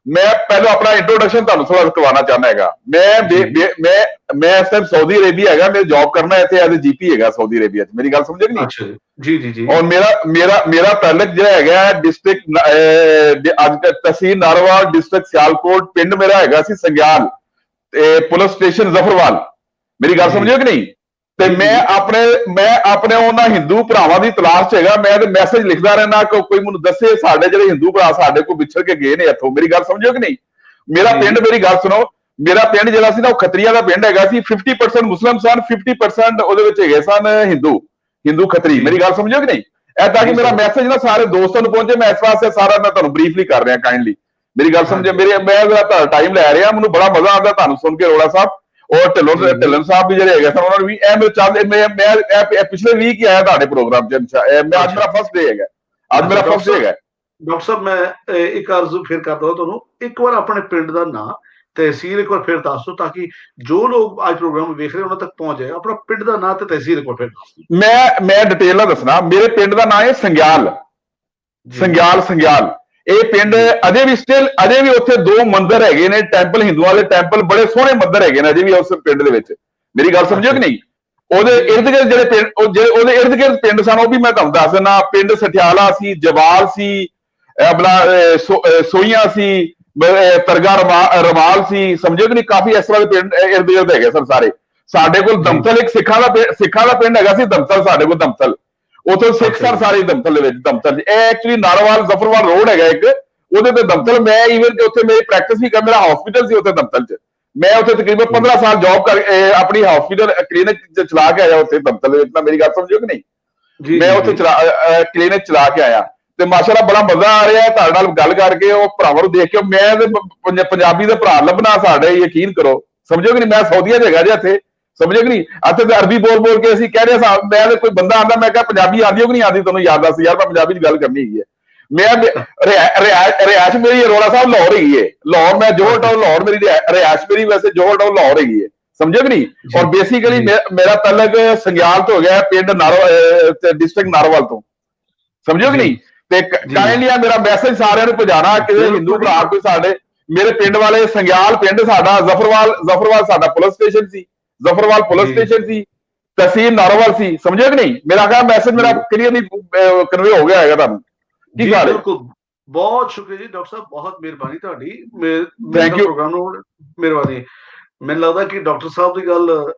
मैं पहले अपना इंट्रोडक्शन तुहानू थोड़ा करवाना चाहना हैगा। मैं इस टाइम सऊदी अरेबिया हैगा, मैं जॉब करना है इत्थे एज ए GP हैगा सऊदी अरेबिया च। मेरी गल समझे कि नहीं? जी जी जी। और मेरा ताल्लुक जो है डिस्ट्रिक्ट तहसील नारोवाल, डिस्ट्रिक्ट सियालकोट, पिंड मेरा हैगा सी संग्याल, पुलिस स्टेशन जफरवाल। मेरी गल समझियो कि नहीं? ਤੇ ਮੈਂ ਆਪਣੇ ਉਹਨਾਂ ਹਿੰਦੂ ਭਰਾਵਾਂ ਦੀ ਤਲਾਸ਼ 'ਚ ਹੈਗਾ। ਮੈਂ ਤੇ ਮੈਸੇਜ ਲਿਖਦਾ ਰਹਿਣਾ ਕਿ ਕੋਈ ਮੈਨੂੰ ਦੱਸੇ ਸਾਡੇ ਜਿਹੜੇ ਹਿੰਦੂ ਭਰਾ ਸਾਡੇ ਕੋਲ ਵਿਛੜ ਕੇ ਗਏ ਨੇ ਇੱਥੋਂ। ਮੇਰੀ ਗੱਲ ਸਮਝੋ ਕਿ ਨਹੀਂ? ਮੇਰਾ ਪਿੰਡ, ਮੇਰੀ ਗੱਲ ਸੁਣੋ, ਮੇਰਾ ਪਿੰਡ ਜਿਹੜਾ ਸੀ ਨਾ ਉਹ ਖੱਤਰੀਆਂ ਦਾ ਪਿੰਡ ਹੈਗਾ ਸੀ। 50% ਮੁਸਲਮ ਸਨ, 50% ਉਹਦੇ ਵਿੱਚ ਹੈਗੇ ਸਨ ਹਿੰਦੂ ਖੱਤਰੀ। ਮੇਰੀ ਗੱਲ ਸਮਝੋ ਕਿ ਨਹੀਂ? ਇਹ ਤਾਂ ਕਿ ਮੇਰਾ ਮੈਸੇਜ ਨਾ ਸਾਰੇ ਦੋਸਤਾਂ ਨੂੰ ਪਹੁੰਚੇ। ਮੈਂ ਇਸ ਵਾਸਤੇ ਸਾਰਾ ਮੈਂ ਤੁਹਾਨੂੰ ਬਰੀਫਲੀ ਕਰ ਰਿਹਾ ਕਾਈਂਡਲੀ। ਮੇਰੀ ਗੱਲ ਸਮਝੇ। ਮੈਂ ਤੁਹਾਡਾ ਟਾਈਮ ਲੈ ਰਿਹਾ, ਮੈਨੂੰ ਬੜਾ ਮਜ਼ਾ ਆਉਂਦਾ ਤੁਹਾਨੂੰ ਸੁਣ ਕੇ ਰੋੜਾ ਸਾਹਿਬ। ਔਰ ਢਿੱਲੋਂ ਸਾਹਿਬ ਵੀ ਜਿਹੜੇ ਹੈਗੇ ਸਨ ਉਹਨਾਂ ਨੂੰ ਵੀ ਇਹ ਮੇਰੇ ਚਾਹਦੇ ਮੈਂ ਪਿਛਲੇ ਵੀਕ ਹੀ ਆਇਆ ਤੁਹਾਡੇ ਪ੍ਰੋਗਰਾਮ 'ਚ। ਮੈਂ ਅੱਜ ਮੇਰਾ ਫਸਟ ਡੇ ਹੈਗਾ, ਅੱਜ ਮੇਰਾ ਫਸਟ ਡੇ ਹੈਗਾ। ਡਾਕਟਰ ਸਾਹਿਬ ਮੈਂ ਇੱਕ ਅਰਜ਼ੂ ਫਿਰ ਕਰਦਾ ਤੁਹਾਨੂੰ, ਇੱਕ ਵਾਰ ਆਪਣੇ ਪਿੰਡ ਦਾ ਨਾਂ, ਤਹਿਸੀਲ ਇੱਕ ਵਾਰ ਫਿਰ ਦੱਸ ਦਿਓ ਤਾਂ ਕਿ ਜੋ ਲੋਕ ਅੱਜ ਪ੍ਰੋਗਰਾਮ ਵੇਖ ਰਹੇ ਉਹਨਾਂ ਤੱਕ ਪਹੁੰਚ ਜਾਏ। ਆਪਣਾ ਪਿੰਡ ਦਾ ਨਾਂ ਤੇ ਤਹਿਸੀਲ ਇੱਕ ਵਾਰ ਫਿਰ ਦੱਸ ਦਿਓ। ਮੈਂ ਡਿਟੇਲ ਨਾਲ ਦੱਸਣਾ। ਮੇਰੇ ਪਿੰਡ ਦਾ ਨਾਂ ਹੈ ਸੰਗਿਆਲ। ਇਹ ਪਿੰਡ ਅਜੇ ਵੀ ਉੱਥੇ 2 ਮੰਦਿਰ ਹੈਗੇ ਨੇ, ਟੈਂਪਲ, ਹਿੰਦੂਆਂ ਦੇ ਟੈਂਪਲ, ਬੜੇ ਸੋਹਣੇ ਮੰਦਿਰ ਹੈਗੇ ਨੇ ਅਜੇ ਵੀ ਉਸ ਪਿੰਡ ਦੇ ਵਿੱਚ। ਮੇਰੀ ਗੱਲ ਸਮਝੋ ਕਿ ਨਹੀਂ? ਉਹਦੇ ਇਰਦ ਗਿਰਦ ਉਹਦੇ ਇਰਦ ਗਿਰਦ ਪਿੰਡ ਸਨ, ਉਹ ਵੀ ਮੈਂ ਤੁਹਾਨੂੰ ਦੱਸ ਦਿੰਦਾ। ਪਿੰਡ ਸਠਿਆਲਾ ਸੀ, ਜਵਾਲ ਸੀ, ਆਪਣਾ ਸੋਈਆਂ ਸੀ, ਤਰਗਾ ਰਮਾਲ ਸੀ, ਸਮਝੋ ਕਿ ਨਹੀਂ? ਕਾਫੀ ਇਸ ਤਰ੍ਹਾਂ ਦੇ ਪਿੰਡ ਇਰਦ ਗਿਰਦ ਹੈਗੇ ਸਨ ਸਾਰੇ। ਸਾਡੇ ਕੋਲ ਦਮਤਲ ਇੱਕ ਸਿੱਖਾਂ ਦਾ ਪਿੰਡ ਹੈਗਾ ਸੀ, ਦਮਤਲ। ਸਾਡੇ ਕੋਲ ਦਮਤਲ, ਉੱਥੋਂ ਸਿੱਖ ਸਨ ਸਾਰੇ ਦਮਤਲ ਦੇ ਵਿੱਚ। ਦਮਤਲ ਇਹ ਐਕਚੁਅਲੀ ਨਾਰੋਵਾਲ ਜ਼ਫਰਵਾਲ ਰੋਡ ਹੈਗਾ ਇੱਕ, ਉਹਦੇ ਤੇ ਦਮਤਲ। ਮੈਂ ਈਵਨ ਕਿ ਉੱਥੇ ਮੇਰੀ ਪ੍ਰੈਕਟਿਸ ਵੀ ਕਰ, ਮੇਰਾ ਹਸਪੀਟਲ ਸੀ ਉੱਥੇ ਦਮਤਲ 'ਚ। ਮੈਂ ਉੱਥੇ ਤਕਰੀਬਨ 15 ਸਾਲ ਜੌਬ ਕਰ ਆਪਣੀ ਹਸਪੀਟਲ ਕਲੀਨਿਕ ਚਲਾ ਕੇ ਆਇਆ ਉੱਥੇ ਦਮਤਲ ਦੇ ਵਿੱਚ। ਨਾ ਮੇਰੀ ਗੱਲ ਸਮਝੋ ਕਿ ਨਹੀਂ? ਮੈਂ ਉੱਥੇ ਕਲੀਨਿਕ ਚਲਾ ਕੇ ਆਇਆ ਤੇ ਮਾਸ਼ਾਅੱਲਾ ਬੜਾ ਮਜ਼ਾ ਆ ਰਿਹਾ ਤੁਹਾਡੇ ਨਾਲ ਗੱਲ ਕਰਕੇ। ਉਹ ਭਰਾਵਾਂ ਨੂੰ ਦੇਖ ਕੇ ਮੈਂ ਤੇ ਪੰਜਾਬੀ ਦੇ ਭਰਾ ਲੱਭਣਾ ਸਾਡੇ, ਯਕੀਨ ਕਰੋ, ਸਮਝੋ ਕਿ ਨਹੀਂ? ਮੈਂ ਸਾਊਦੀਆ 'ਚ ਹੈਗਾ ਜੀ ਇੱਥੇ, ਸਮਝੋ ਕਿ ਨਹੀਂ? ਇੱਥੇ ਤੇ ਅਰਬੀ ਬੋਲ ਕੇ ਅਸੀਂ ਕਹਿ ਰਹੇ ਸਾਂ। ਮੈਂ ਕੋਈ ਬੰਦਾ ਆਂਦਾ, ਮੈਂ ਕਿਹਾ ਪੰਜਾਬੀ ਆਉਂਦੀ ਹੋ ਕਿ ਨਹੀਂ ਆਉਂਦੀ ਤੁਹਾਨੂੰ? ਯਾਦ ਦੱਸ ਯਾਰ, ਮੈਂ ਪੰਜਾਬੀ 'ਚ ਗੱਲ ਕਰਨੀ ਹੈਗੀ ਹੈ। ਮੈਂ ਰਿਹਾਇਸ਼ ਮੇਰੀ ਅਰੋੜਾ ਸਾਹਿਬ ਲਾਹੌਰ ਹੈਗੀ ਹੈ। ਲਾਹੌਰ ਮੈਂ ਜੋਹਰ ਟਾਊਨ, ਲਾਹੌਰ ਮੇਰੀ ਰਿਹਾਇਸ਼ ਮੇਰੀ ਵੈਸੇ ਜੋਹਰ ਟਾਊਨ ਲਾਹੌਰ ਹੈਗੀ ਹੈ, ਸਮਝੋ ਕਿ ਨਹੀਂ? ਔਰ ਬੇਸਿਕਲੀ ਮੇਰਾ ਤਲਕ ਸੰਗਿਆਲ ਤੋਂ ਹੋ ਗਿਆ, ਪਿੰਡ ਡਿਸਟ੍ਰਿਕਟ ਨਾਰੋਵਾਲ ਤੋਂ, ਸਮਝੋ ਕਿ ਨਹੀਂ? ਤੇ ਕਾਈਂਡਲੀ ਮੇਰਾ ਮੈਸੇਜ ਸਾਰਿਆਂ ਨੂੰ ਪਹੁੰਚਾਉਣਾ ਕਿ ਹਿੰਦੂ ਭਰਾ ਕੋਈ ਸਾਡੇ, ਮੇਰੇ ਪਿੰਡ ਵਾਲੇ, ਸੰਗਿਆਲ ਪਿੰਡ ਸਾਡਾ, ਜ਼ਫਰਵਾਲ ਸਾਡਾ ਪੁਲਿਸ ਸਟੇਸ਼ਨ ਸੀ, ਜ਼ਫਰਵਾਲ ਪੁਲਿਸ ਸਟੇਸ਼ਨ ਸੀ, ਤਹਿਸੀਲ ਨਾਰੋਵਾਲ ਸੀ, ਸਮਝੋ ਕਿ ਨਹੀਂ? ਮੇਰਾ ਕਹਾ ਮੈਸੇਜ ਮੇਰਾ ਕਲੀਅਰਲੀ ਕਨਵੇ ਹੋ ਗਿਆ ਹੈਗਾ ਤੁਹਾਨੂੰ। ਕੀ ਗੱਲ ਹੈ? ਬਹੁਤ ਸ਼ੁਕਰੀਆ ਜੀ ਡਾਕਟਰ ਸਾਹਿਬ, ਬਹੁਤ ਮਿਹਰਬਾਨੀ ਤੁਹਾਡੀ। Thank you. ਪ੍ਰੋਗਰਾਮ ਨੂੰ ਮਿਹਰਬਾਨੀ। ਮੈਨੂੰ ਲੱਗਦਾ ਕਿ ਡਾਕਟਰ ਸਾਹਿਬ ਦੀ ਗੱਲ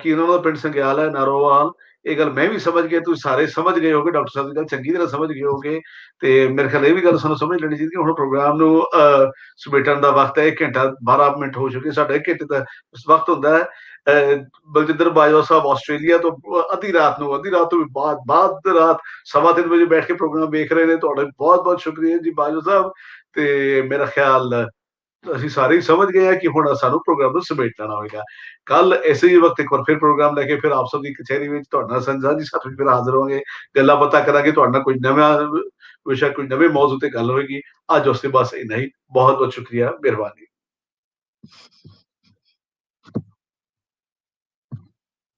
ਕਿ ਉਹਨਾਂ ਦਾ ਪਿੰਡ ਸੰਗਿਆਲ ਹੈ, ਨਾਰੋਵਾਲ, ਇਹ ਗੱਲ ਮੈਂ ਵੀ ਸਮਝ ਗਿਆ, ਤੁਸੀਂ ਸਾਰੇ ਸਮਝ ਗਏ ਹੋਗੇ, ਡਾਕਟਰ ਸਾਹਿਬ ਦੀ ਗੱਲ ਚੰਗੀ ਤਰ੍ਹਾਂ ਸਮਝ ਗਏ ਹੋਗੇ। ਤੇ ਮੇਰੇ ਖਿਆਲ ਇਹ ਵੀ ਗੱਲ ਸਾਨੂੰ ਸਮਝ ਲੈਣੀ ਚਾਹੀਦੀ ਕਿ ਹੁਣ ਪ੍ਰੋਗਰਾਮ ਨੂੰ ਸਮੇਟਣ ਦਾ ਵਕਤ ਹੈ। 1 ਘੰਟਾ 12 ਮਿੰਟ ਹੋ ਚੁੱਕੇ, ਸਾਡਾ 1 ਘੰਟੇ ਦਾ ਵਕਤ ਹੁੰਦਾ ਹੈ। ਬਲਜਿੰਦਰ ਬਾਜਵਾ ਸਾਹਿਬ ਆਸਟ੍ਰੇਲੀਆ ਤੋਂ ਅੱਧੀ ਰਾਤ ਤੋਂ ਵੀ ਬਾਅਦ ਰਾਤ 3:15 ਵਜੇ ਬੈਠ ਕੇ ਪ੍ਰੋਗਰਾਮ ਵੇਖ ਰਹੇ ਨੇ। ਤੁਹਾਡਾ ਬਹੁਤ ਬਹੁਤ ਸ਼ੁਕਰੀਆ ਜੀ ਬਾਜਵਾ ਸਾਹਿਬ। ਤੇ ਮੇਰਾ ਖਿਆਲ ਅਸੀਂ ਸਾਰੇ ਹੀ ਸਮਝ ਗਏ ਆ ਕਿ ਹੁਣ ਸਾਨੂੰ ਪ੍ਰੋਗਰਾਮ ਨੂੰ ਸਮੇਟ ਲੈਣਾ ਹੋਵੇਗਾ। ਕੱਲ ਇਸੇ ਹੀ ਵਕਤ ਇੱਕ ਵਾਰ ਫਿਰ ਪ੍ਰੋਗਰਾਮ ਲੈ ਕੇ ਫਿਰ ਆਪ ਸਭ ਦੀ ਕਚਹਿਰੀ ਵਿੱਚ ਤੁਹਾਡੇ ਨਾਲ ਸਾਂਝੀ ਸਾਥ ਵਿੱਚ ਫਿਰ ਹਾਜ਼ਰ ਹੋਵਾਂਗੇ। ਗੱਲਾਂ ਬਾਤਾਂ ਕਰਾਂਗੇ ਤੁਹਾਡੇ ਨਾਲ, ਕੋਈ ਨਵਾਂ ਵਿਸ਼ਾ, ਕੋਈ ਨਵੇਂ ਮੌਜੂ ਤੇ ਗੱਲ ਹੋਏਗੀ। ਅੱਜ ਵਾਸਤੇ ਬਸ ਇੰਨਾ ਹੀ। ਬਹੁਤ ਬਹੁਤ ਸ਼ੁਕਰੀਆ, ਮਿਹਰਬਾਨੀ।